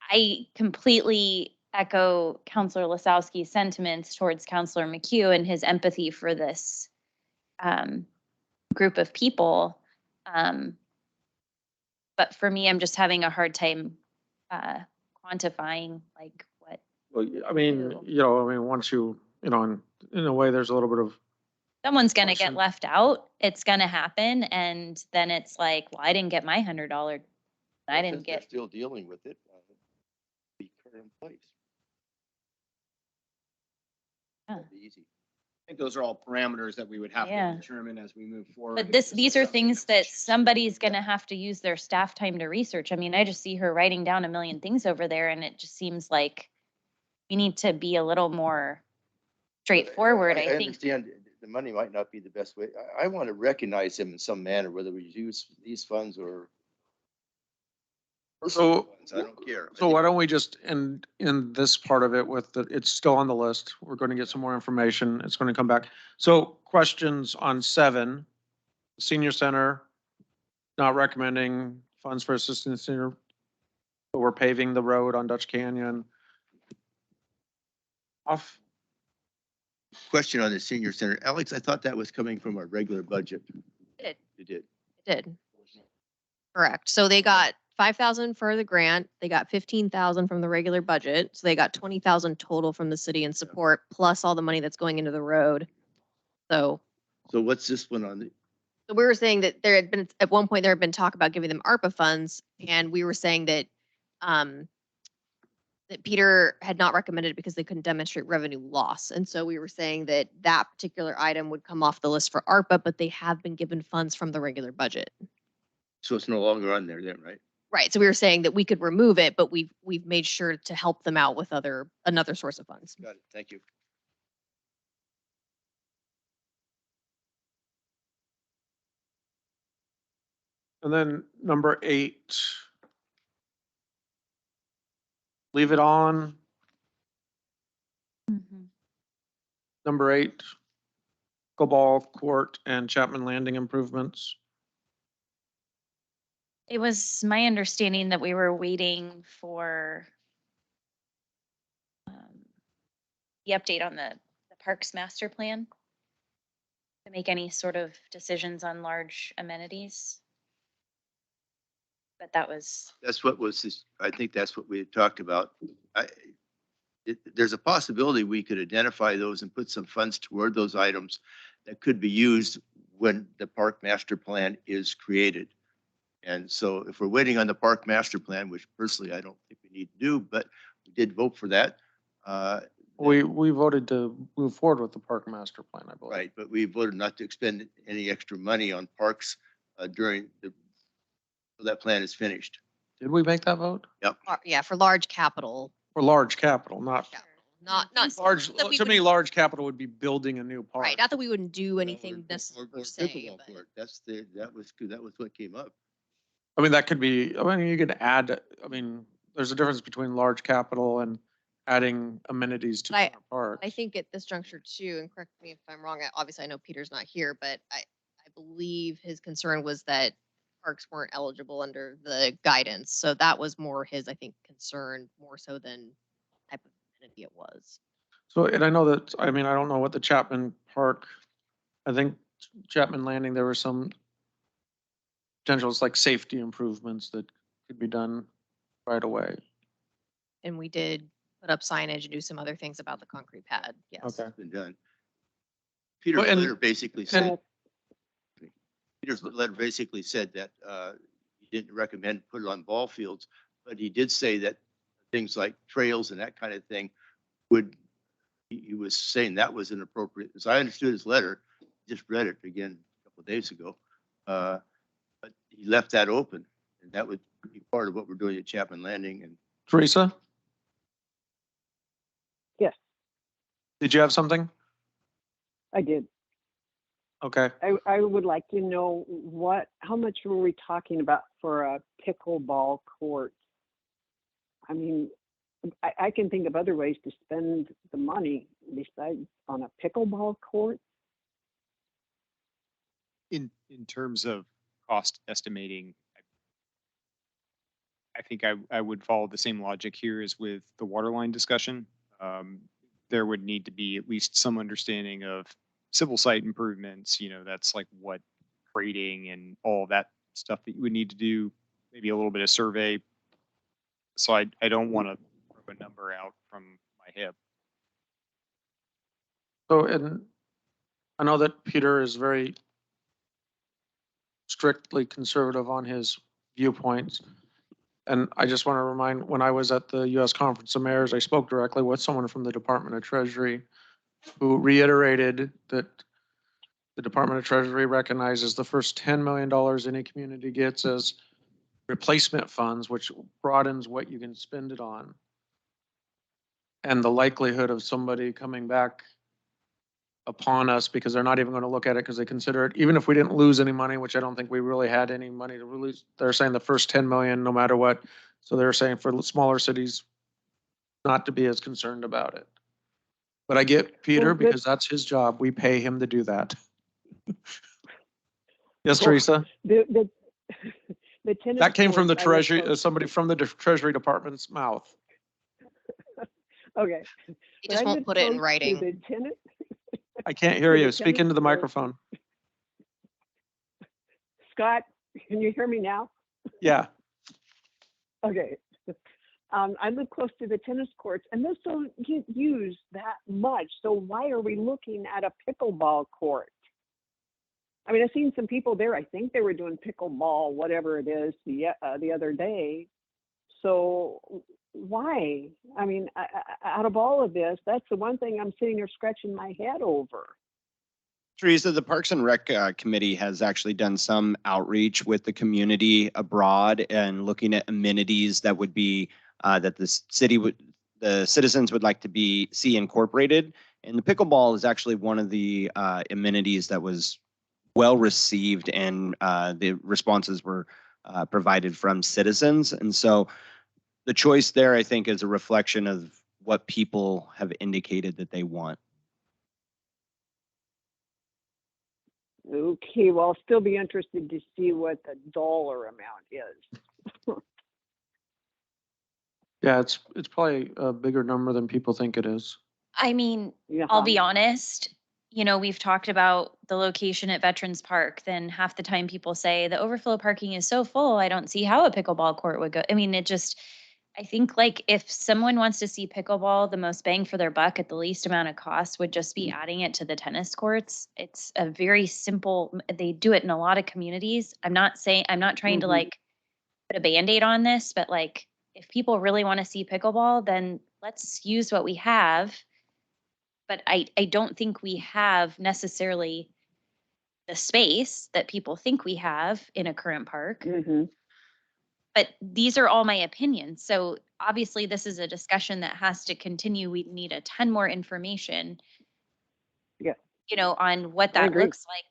I completely echo Counselor Lasowski's sentiments towards Counselor McHugh and his empathy for this group of people. But for me, I'm just having a hard time quantifying like Well, I mean, once in a way, there's a little bit of, Someone's gonna get Question. left out. It's gonna happen. And then it's like, well, I didn't get my $100. I didn't Since they're get, still dealing with it, be current in place. Yeah. That'd be easy. I think those are all parameters that we would have Yeah. to determine as we move forward. but It's these just are something things we that choose to somebody's do. gonna have to use their staff time to research. I mean, I just see her writing down a million things over there and it just seems like we need to be a little more straightforward, I think. understand the money might not be the best way. I want to recognize him in some manner, whether we use these funds or personal funds, I don't care. so why don't we just end in this part of it with it's still on the list. We're going to get some more information. It's going to come back. So questions on 7, senior center, not recommending funds for assistant senior, but we're paving the road on Dutch Canyon. Off. Question on the senior center. Alex, I thought that was coming from our regular budget. It It did. did. Correct. So they got 5,000 for the grant. They got 15,000 from the regular budget. So they got 20,000 total from the city in support, plus all the money that's going into the road. So So what's this one on the, So we were saying that there had been, at one point, there had been talk about giving them ARPA funds, and we were saying that, that Peter had not recommended it because they couldn't demonstrate revenue loss. And so we were saying that that particular item would come off the list for ARPA, but they have been given funds from the regular budget. so it's no longer on there then, right? Right. So we were saying that we could remove it, but we've made sure to help them out with another source of funds. Got it. Thank you. And then number 8. Leave it on. Mhm. Number 8. Pickleball court and Chapman Landing improvements. It was my understanding that we were waiting for the update on the parks master plan to make any sort of decisions on large amenities. But that was, That's what was this, I think that's what we had talked about. There's a possibility we could identify those and put some funds toward those items that could be used when the park master plan is created. And so if we're waiting on the park master plan, which personally I don't think we need to do, but we did vote for that. We voted to move forward with the park master plan, I believe. Right, but we voted not to expend any extra money on parks during so that plan is finished. Did we make that vote? Yeah, for large capital. For large capital, not Not large, that we to me, wouldn't- large capital would be building a new park. Right. Not that we wouldn't do Or- anything or necessarily per se, pickleball but court. That was what came up. I mean, that could be, I mean, you could add, I mean, there's a difference between large capital and adding amenities to But different parks. I think at this juncture too, and correct me if I'm wrong, obviously I know Peter's not here, but I believe his concern was that parks weren't eligible under the guidance. So that was more his, I think, concern more so than type of amenity it was. So, and I know that, I mean, I don't know what the Chapman Park, I think Chapman Landing, there were some potentials like safety improvements that could be done right away. And we did put up signage and do some other things about the concrete pad. Yes. Okay. Been done. Peter's Well, and- letter basically said, Peter's letter basically said that he didn't recommend put it on ball fields, but he did say that things like trails and that kind of thing would, he was saying that was inappropriate. As I understood his letter, just read it again a couple of days ago. But he left that open, and that would be part of what we're doing at Chapman Landing. And Teresa, Yes, did you have something? I did. Okay. I would like to know how much were we talking about for a pickleball court? I mean, I can think of other ways to spend the money besides on a pickleball court. In terms of cost estimating, I think I would follow the same logic here as with the water line discussion. There would need to be at least some understanding of civil site improvements, that's like what grading and all that stuff that you would need to do, maybe a little bit of survey. So I don't want to throw a number out from my hip. So, and I know that Peter is very strictly conservative on his viewpoints. And I just want to remind, when I was at the US Conference of Mayors, I spoke directly with someone from the Department of Treasury who reiterated that the Department of Treasury recognizes the first $10 million any community gets as replacement funds, which broadens what you can spend it on. And the likelihood of somebody coming back upon us because they're not even going to look at it because they consider it, even if we didn't lose any money, which I don't think we really had any money to release, they're saying the first 10 million, no matter what. So they're saying for smaller cities, not to be as concerned about it. But I get Peter Well, because that's his job. We pay him to do that. Yes, Well, Teresa? The tennis That came from the courts, I live Treasury, close- somebody from the Treasury Department's mouth. Okay. You But just I won't live put it in close to writing. the tennis, I can't hear the you. Speak tennis into the court. microphone. Scott, can you hear me now? Yeah. Okay. I live close to the tennis courts and those don't get used that much. So why are we looking at a pickleball court? I mean, I've seen some people there. I think they were doing pickleball, whatever it is, the other day. So why? I mean, out of all of this, that's the one thing I'm sitting here scratching my head over. Teresa, the Parks and Rec Committee has actually done some outreach with the community abroad and looking at amenities that would be that the citizens would like to see incorporated. And the pickleball is actually one of the amenities that was well received, and the responses were provided from citizens. And so the choice there, I think, is a reflection of what people have indicated that they want. Okay, well, I'll still be interested to see what the dollar amount is. Yeah, it's probably a bigger number than people think it is. I mean, Yeah. I'll be honest, you know, we've talked about the location at Veterans Park, then half the time people say the overflow parking is so full, I don't see how a pickleball court would go. I mean, I think like if someone wants to see pickleball, the most bang for their buck at the least amount of cost would just be adding it to the tennis courts. It's a very simple, they do it in a lot of communities. I'm not trying to like put a Band-Aid on this, but like if people really want to see pickleball, then let's use what we have. But I don't think we have necessarily the space that people think we have in a current park. Mm-hmm. But these are all my opinions. So obviously this is a discussion that has to continue. We need a ton more information. Yeah. You know, on what I that agree. looks like.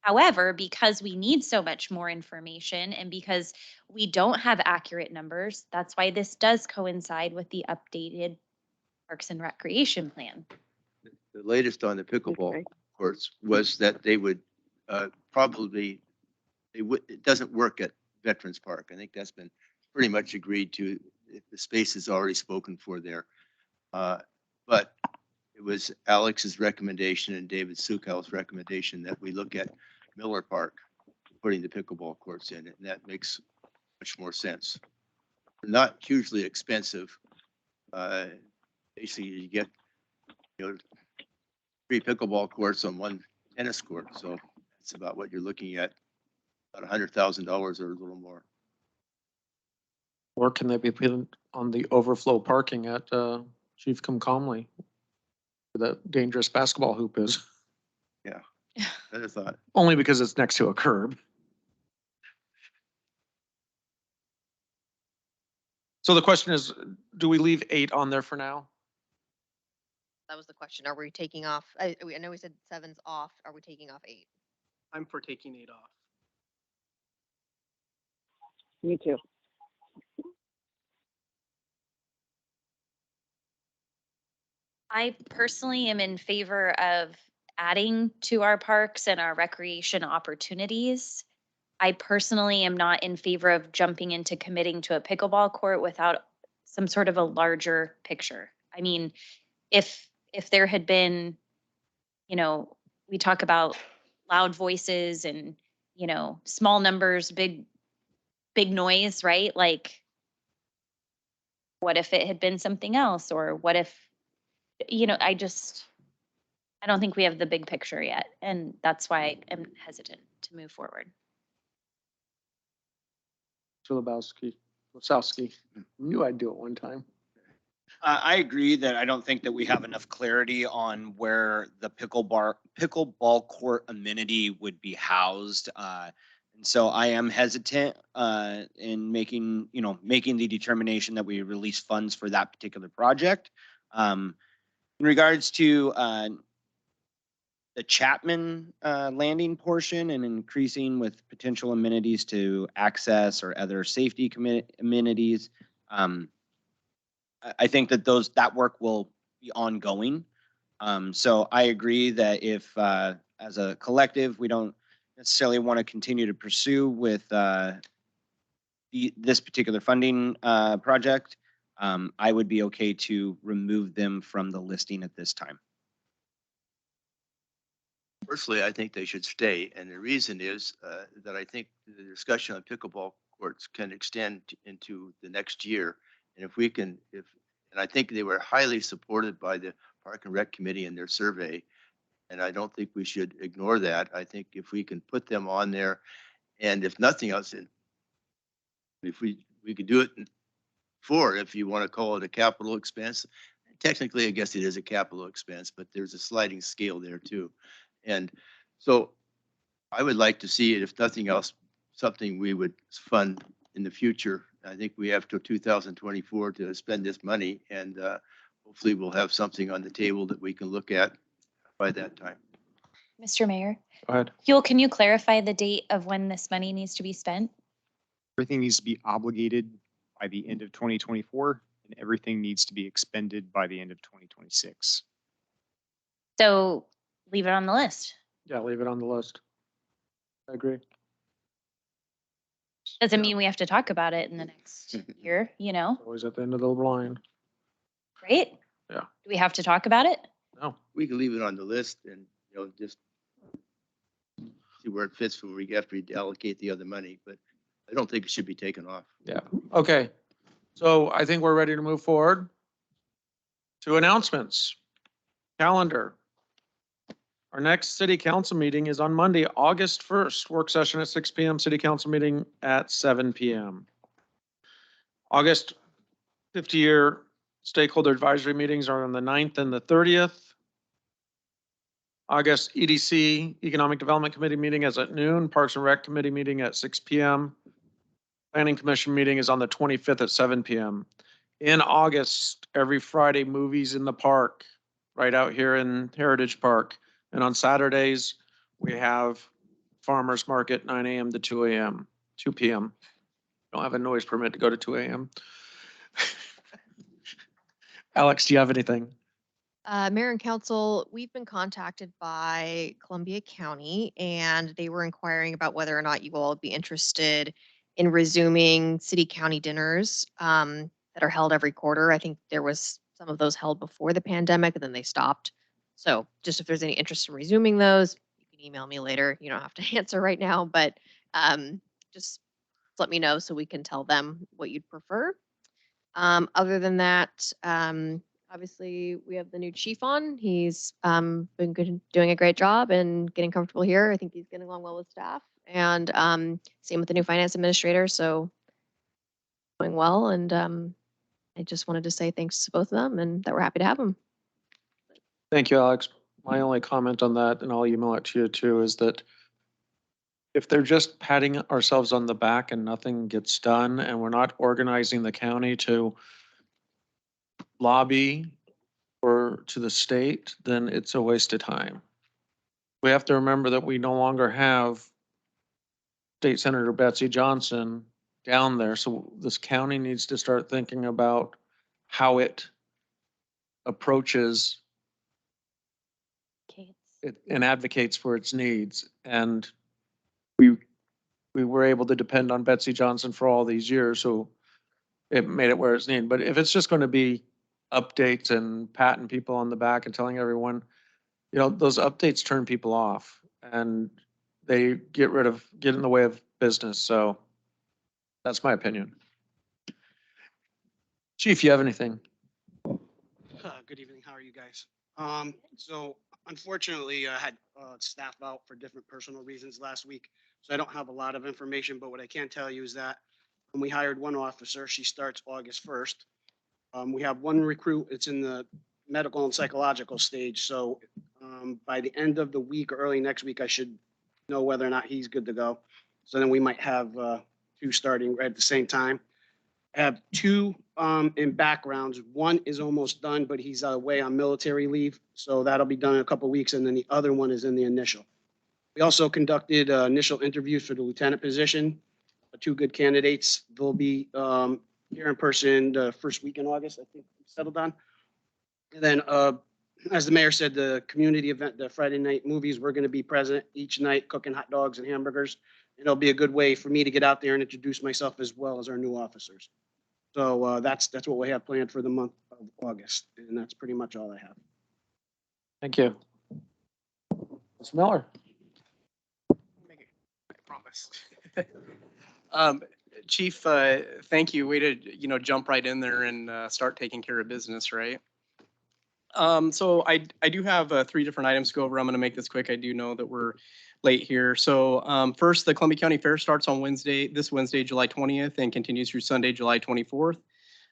However, because we need so much more information and because we don't have accurate numbers, that's why this does coincide with the updated Parks and Recreation Plan. The latest on the pickleball Okay. courts was that they would it doesn't work at Veterans Park. I think that's been pretty much agreed to. The space is already spoken for there. But it was Alex's recommendation and David Sukal's recommendation that we look at Miller Park, putting the pickleball courts in, and that makes much more sense. Not hugely expensive. Basically, you get 3 pickleball courts on 1 tennis court, so it's about what you're looking at, about $100,000 or a little more. Or can they be put on the overflow parking at Chief Comcomly, where that dangerous basketball hoop is? Yeah, I thought. Only because it's next to a curb. So the question is, do we leave 8 on there for now? That was the question. Are we taking off? I know we said 7's off. Are we taking off 8? I'm for taking 8 off. Me too. I personally am in favor of adding to our parks and our recreation opportunities. I personally am not in favor of jumping into committing to a pickleball court without some sort of a larger picture. I mean, if there had been, you know, we talk about loud voices and, you know, small numbers, big noise, right? Like, what if it had been something else? Or what if you know, I don't think we have the big picture yet, and that's why I'm hesitant to move forward. Wasowski. Knew I'd do it one time. I agree that I don't think that we have enough clarity on where the pickleball court amenity would be housed. And so I am hesitant in making the determination that we release funds for that particular project. In regards to the Chapman landing portion and increasing with potential amenities to access or other safety amenities, I think that that work will be ongoing. So I agree that if, as a collective, we don't necessarily want to continue to pursue with this particular funding project, I would be okay to remove them from the listing at this time. Personally, I think they should stay, and the reason is that I think the discussion on pickleball courts can extend into the next year. And if we can, and I think they were highly supported by the Park and Rec Committee in their survey, and I don't think we should ignore that. I think if we can put them on there, and if nothing else, if we could do it if you want to call it a capital expense. Technically, I guess it is a capital expense, but there's a sliding scale there too. And so I would like to see it, if nothing else, something we would fund in the future. I think we have till 2024 to spend this money, and hopefully we'll have something on the table that we can look at by that time. Mr. Mayor, Go ahead. Huel, can you clarify the date of when this money needs to be spent? Everything needs to be obligated by the end of 2024, and everything needs to be expended by the end of 2026. So leave it on the list. Yeah, leave it on the list. I agree. Doesn't mean we have to talk about it in the next year, you know, Always at the end of the line. right? Yeah. Do we have to talk about it? No. We can leave it on the list and, just see where it fits when we after we allocate the other money, but I don't think it should be taken off. Yeah. Okay. So I think we're ready to move forward to announcements. Calendar. Our next city council meeting is on Monday, August 1st, work session at 6 PM, city council meeting at 7 PM. August 50-year stakeholder advisory meetings are on the 9th and the 30th. August EDC, Economic Development Committee meeting is at noon, Parks and Rec Committee meeting at 6 PM. Planning Commission meeting is on the 25th at 7 PM. In August, every Friday, movies in the park, right out here in Heritage Park. And on Saturdays, we have farmer's market, 9 AM to 2 PM. Don't have a noise permit to go to 2 AM. Alex, do you have anything? Mayor and council, we've been contacted by Columbia County, and they were inquiring about whether or not you all would be interested in resuming city county dinners that are held every quarter. I think there was some of those held before the pandemic, and then they stopped. So just if there's any interest in resuming those, you can email me later. You don't have to answer right now, but just let me know so we can tell them what you'd prefer. Other than that, obviously we have the new chief on. He's been doing a great job and getting comfortable here. I think he's getting along well with staff, and same with the new finance administrator. So going well, and I just wanted to say thanks to both of them, and that we're happy to have them. Thank you, Alex. My only comment on that, and I'll email it to you too, is that if they're just patting ourselves on the back and nothing gets done, and we're not organizing the county to lobby or to the state, then it's a waste of time. We have to remember that we no longer have State Senator Betsy Johnson down there. So this county needs to start thinking about how it approaches it and advocates for its needs. And we were able to depend on Betsy Johnson for all these years, so it made it where it's needed. But if it's just going to be updates and patting people on the back and telling everyone, those updates turn people off and they get in the way of business. So that's my opinion. Chief, you have anything? Good Good evening. How are you guys? So unfortunately, I had staff out for different personal reasons last week, so I don't have a lot of information, but what I can tell you is that when we hired one officer, she starts August 1st. We have one recruit, it's in the medical and psychological stage, so by the end of the week or early next week, I should know whether or not he's good to go. So then we might have two starting right at the same time. I have two in backgrounds. One is almost done, but he's away on military leave. So that'll be done in a couple of weeks. And then the other one is in the initial. We also conducted initial interviews for the lieutenant position. Two good candidates. They'll be here in person the first week in August, I think, settled on. And then, as the mayor said, the community event, the Friday night movies, we're going to be present each night cooking hot dogs and hamburgers. It'll be a good way for me to get out there and introduce myself as well as our new officers. So that's what we have planned for the month of August, and that's pretty much all I have. Thank you. Ms. Miller. I promise. Chief, thank you. Way to, jump right in there and start taking care of business, right? So I do have 3 different items to go over. I'm going to make this quick. I do know that we're late here. So first, the Columbia County Fair starts on this Wednesday, July 20th, and continues through Sunday, July 24th.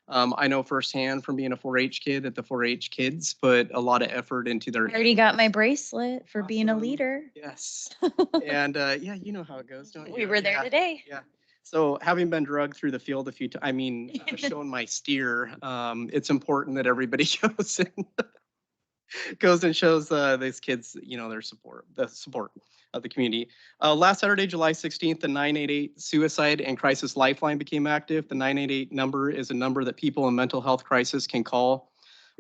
I know firsthand from being a 4-H kid that the 4-H kids put a lot of effort into their. I already got my bracelet for being a Awesome. leader. Yes. And yeah, you know how it goes, don't you? We were there Yeah. today. Yeah. So having been drugged through the field a few times, shown my steer, it's important that everybody goes and shows these kids, their support, the support of the community. Last Saturday, July 16th, the 988 Suicide and Crisis Lifeline became active. The 988 number is a number that people in mental health crisis can call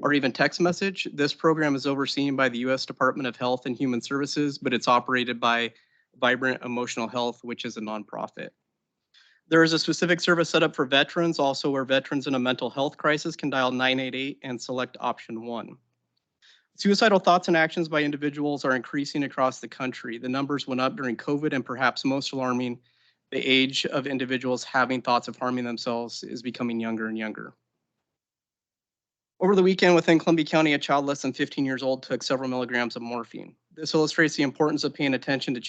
or even text message. This program is overseen by the U.S. Department of Health and Human Services, but it's operated by Vibrant Emotional Health, which is a nonprofit. There is a specific service set up for veterans, also where veterans in a mental health crisis can dial 988 and select option 1. Suicidal thoughts and actions by individuals are increasing across the country. The numbers went up during COVID, and perhaps most alarming, the age of individuals having thoughts of harming themselves is becoming younger and younger. Over the weekend within Columbia County, a child less than 15 years old took several milligrams of morphine. This illustrates the importance of paying attention to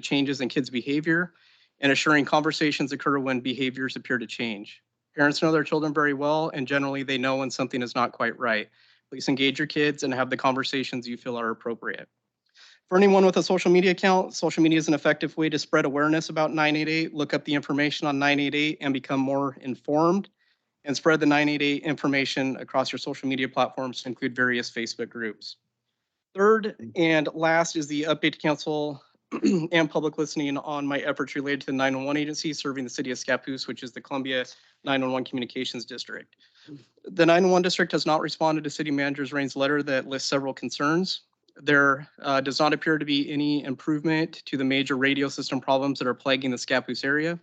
changes in kids' behavior and assuring conversations occur when behaviors appear to change. Parents know their children very well, and generally they know when something is not quite right. Please engage your kids and have the conversations you feel are appropriate. For anyone with a social media account, social media is an effective way to spread awareness about 988. Look up the information on 988 and become more informed, and spread the 988 information across your social media platforms to include various Facebook groups. Third and last is the update to council and public listening on my efforts related to the 911 agency serving the city of Scappoose, which is the Columbia 911 Communications District. The 911 district has not responded to City Manager Rain's letter that lists several concerns. There does not appear to be any improvement to the major radio system problems that are plaguing the Scappoose area.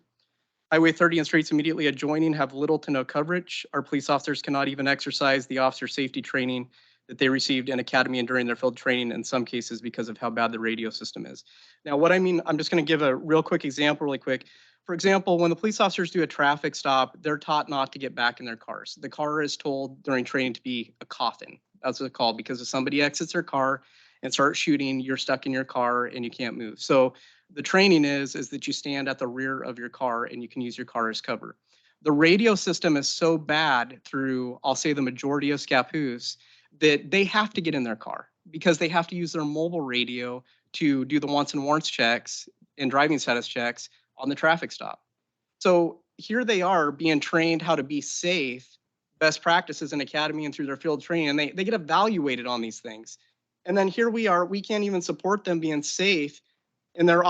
Highway 30 and streets immediately adjoining have little to no coverage. Our police officers cannot even exercise the officer safety training that they received in academy and during their field training in some cases because of how bad the radio system is. Now, what I mean, I'm just going to give a real quick example really quick. For example, when the police officers do a traffic stop, they're taught not to get back in their cars. The car is told during training to be a coffin. That's what it's called, because if somebody exits their car and starts shooting, you're stuck in your car and you can't move. So the training is that you stand at the rear of your car and you can use your car as cover. The radio system is so bad through, I'll say, the majority of Scappoose, that they have to get in their car because they have to use their mobile radio to do the wants and warrants checks and driving status checks on the traffic stop. So here they are being trained how to be safe, best practices in academy and through their field training, and they get evaluated on these things. And then here we are, we can't even support them being safe in their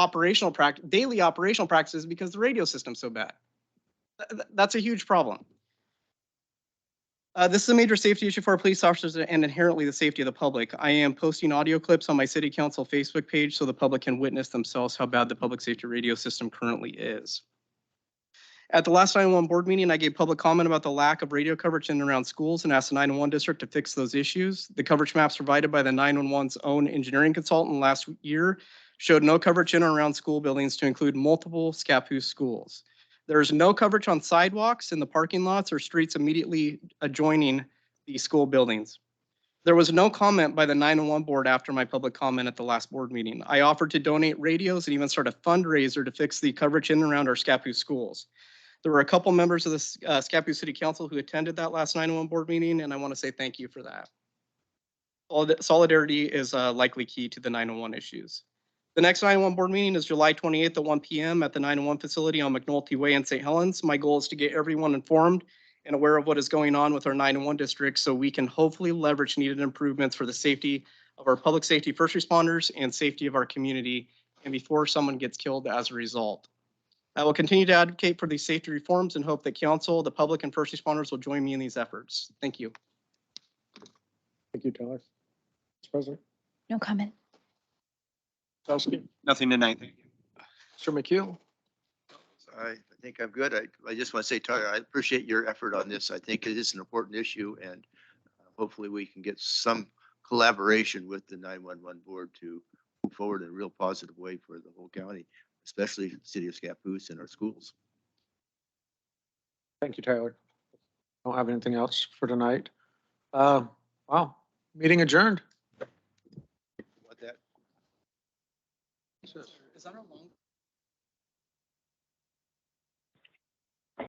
daily operational practices because the radio system's so bad. That's a huge problem. This is a major safety issue for our police officers and inherently the safety of the public. I am posting audio clips on my city council Facebook page so the public can witness themselves how bad the public safety radio system currently is. At the last 911 board meeting, I gave public comment about the lack of radio coverage in and around schools and asked the 911 district to fix those issues. The coverage maps provided by the 911's own engineering consultant last year showed no coverage in or around school buildings to include multiple Scappoose schools. There is no coverage on sidewalks in the parking lots or streets immediately adjoining the school buildings. There was no comment by the 911 board after my public comment at the last board meeting. I offered to donate radios and even start a fundraiser to fix the coverage in and around our Scappoose schools. There were a couple members of the Scappoose City Council who attended that last 911 board meeting, and I want to say thank you for that. Solidarity is likely key to the 911 issues. The next 911 board meeting is July 28th at 1 p.m. at the 911 facility on McNulty Way in St. Helens. My goal is to get everyone informed and aware of what is going on with our 911 district so we can hopefully leverage needed improvements for the safety of our public safety first responders and safety of our community and before someone gets killed as a result. I will continue to advocate for these safety reforms and hope that council, the public, and first responders will join me in these efforts. Thank you. Thank you, Tyler. Mr. President. No comment. Chelsea. Nothing tonight. Thank you. Mr. McHugh. I think I'm good. I just want to say, Tyler, I appreciate your effort on this. I think it is an important issue, and hopefully we can get some collaboration with the 911 board to move forward in a real positive way for the whole county, especially the city of Scappoose and our schools. Thank you, Tyler. Don't have anything else for tonight. Wow, meeting adjourned. What that? Is that our long?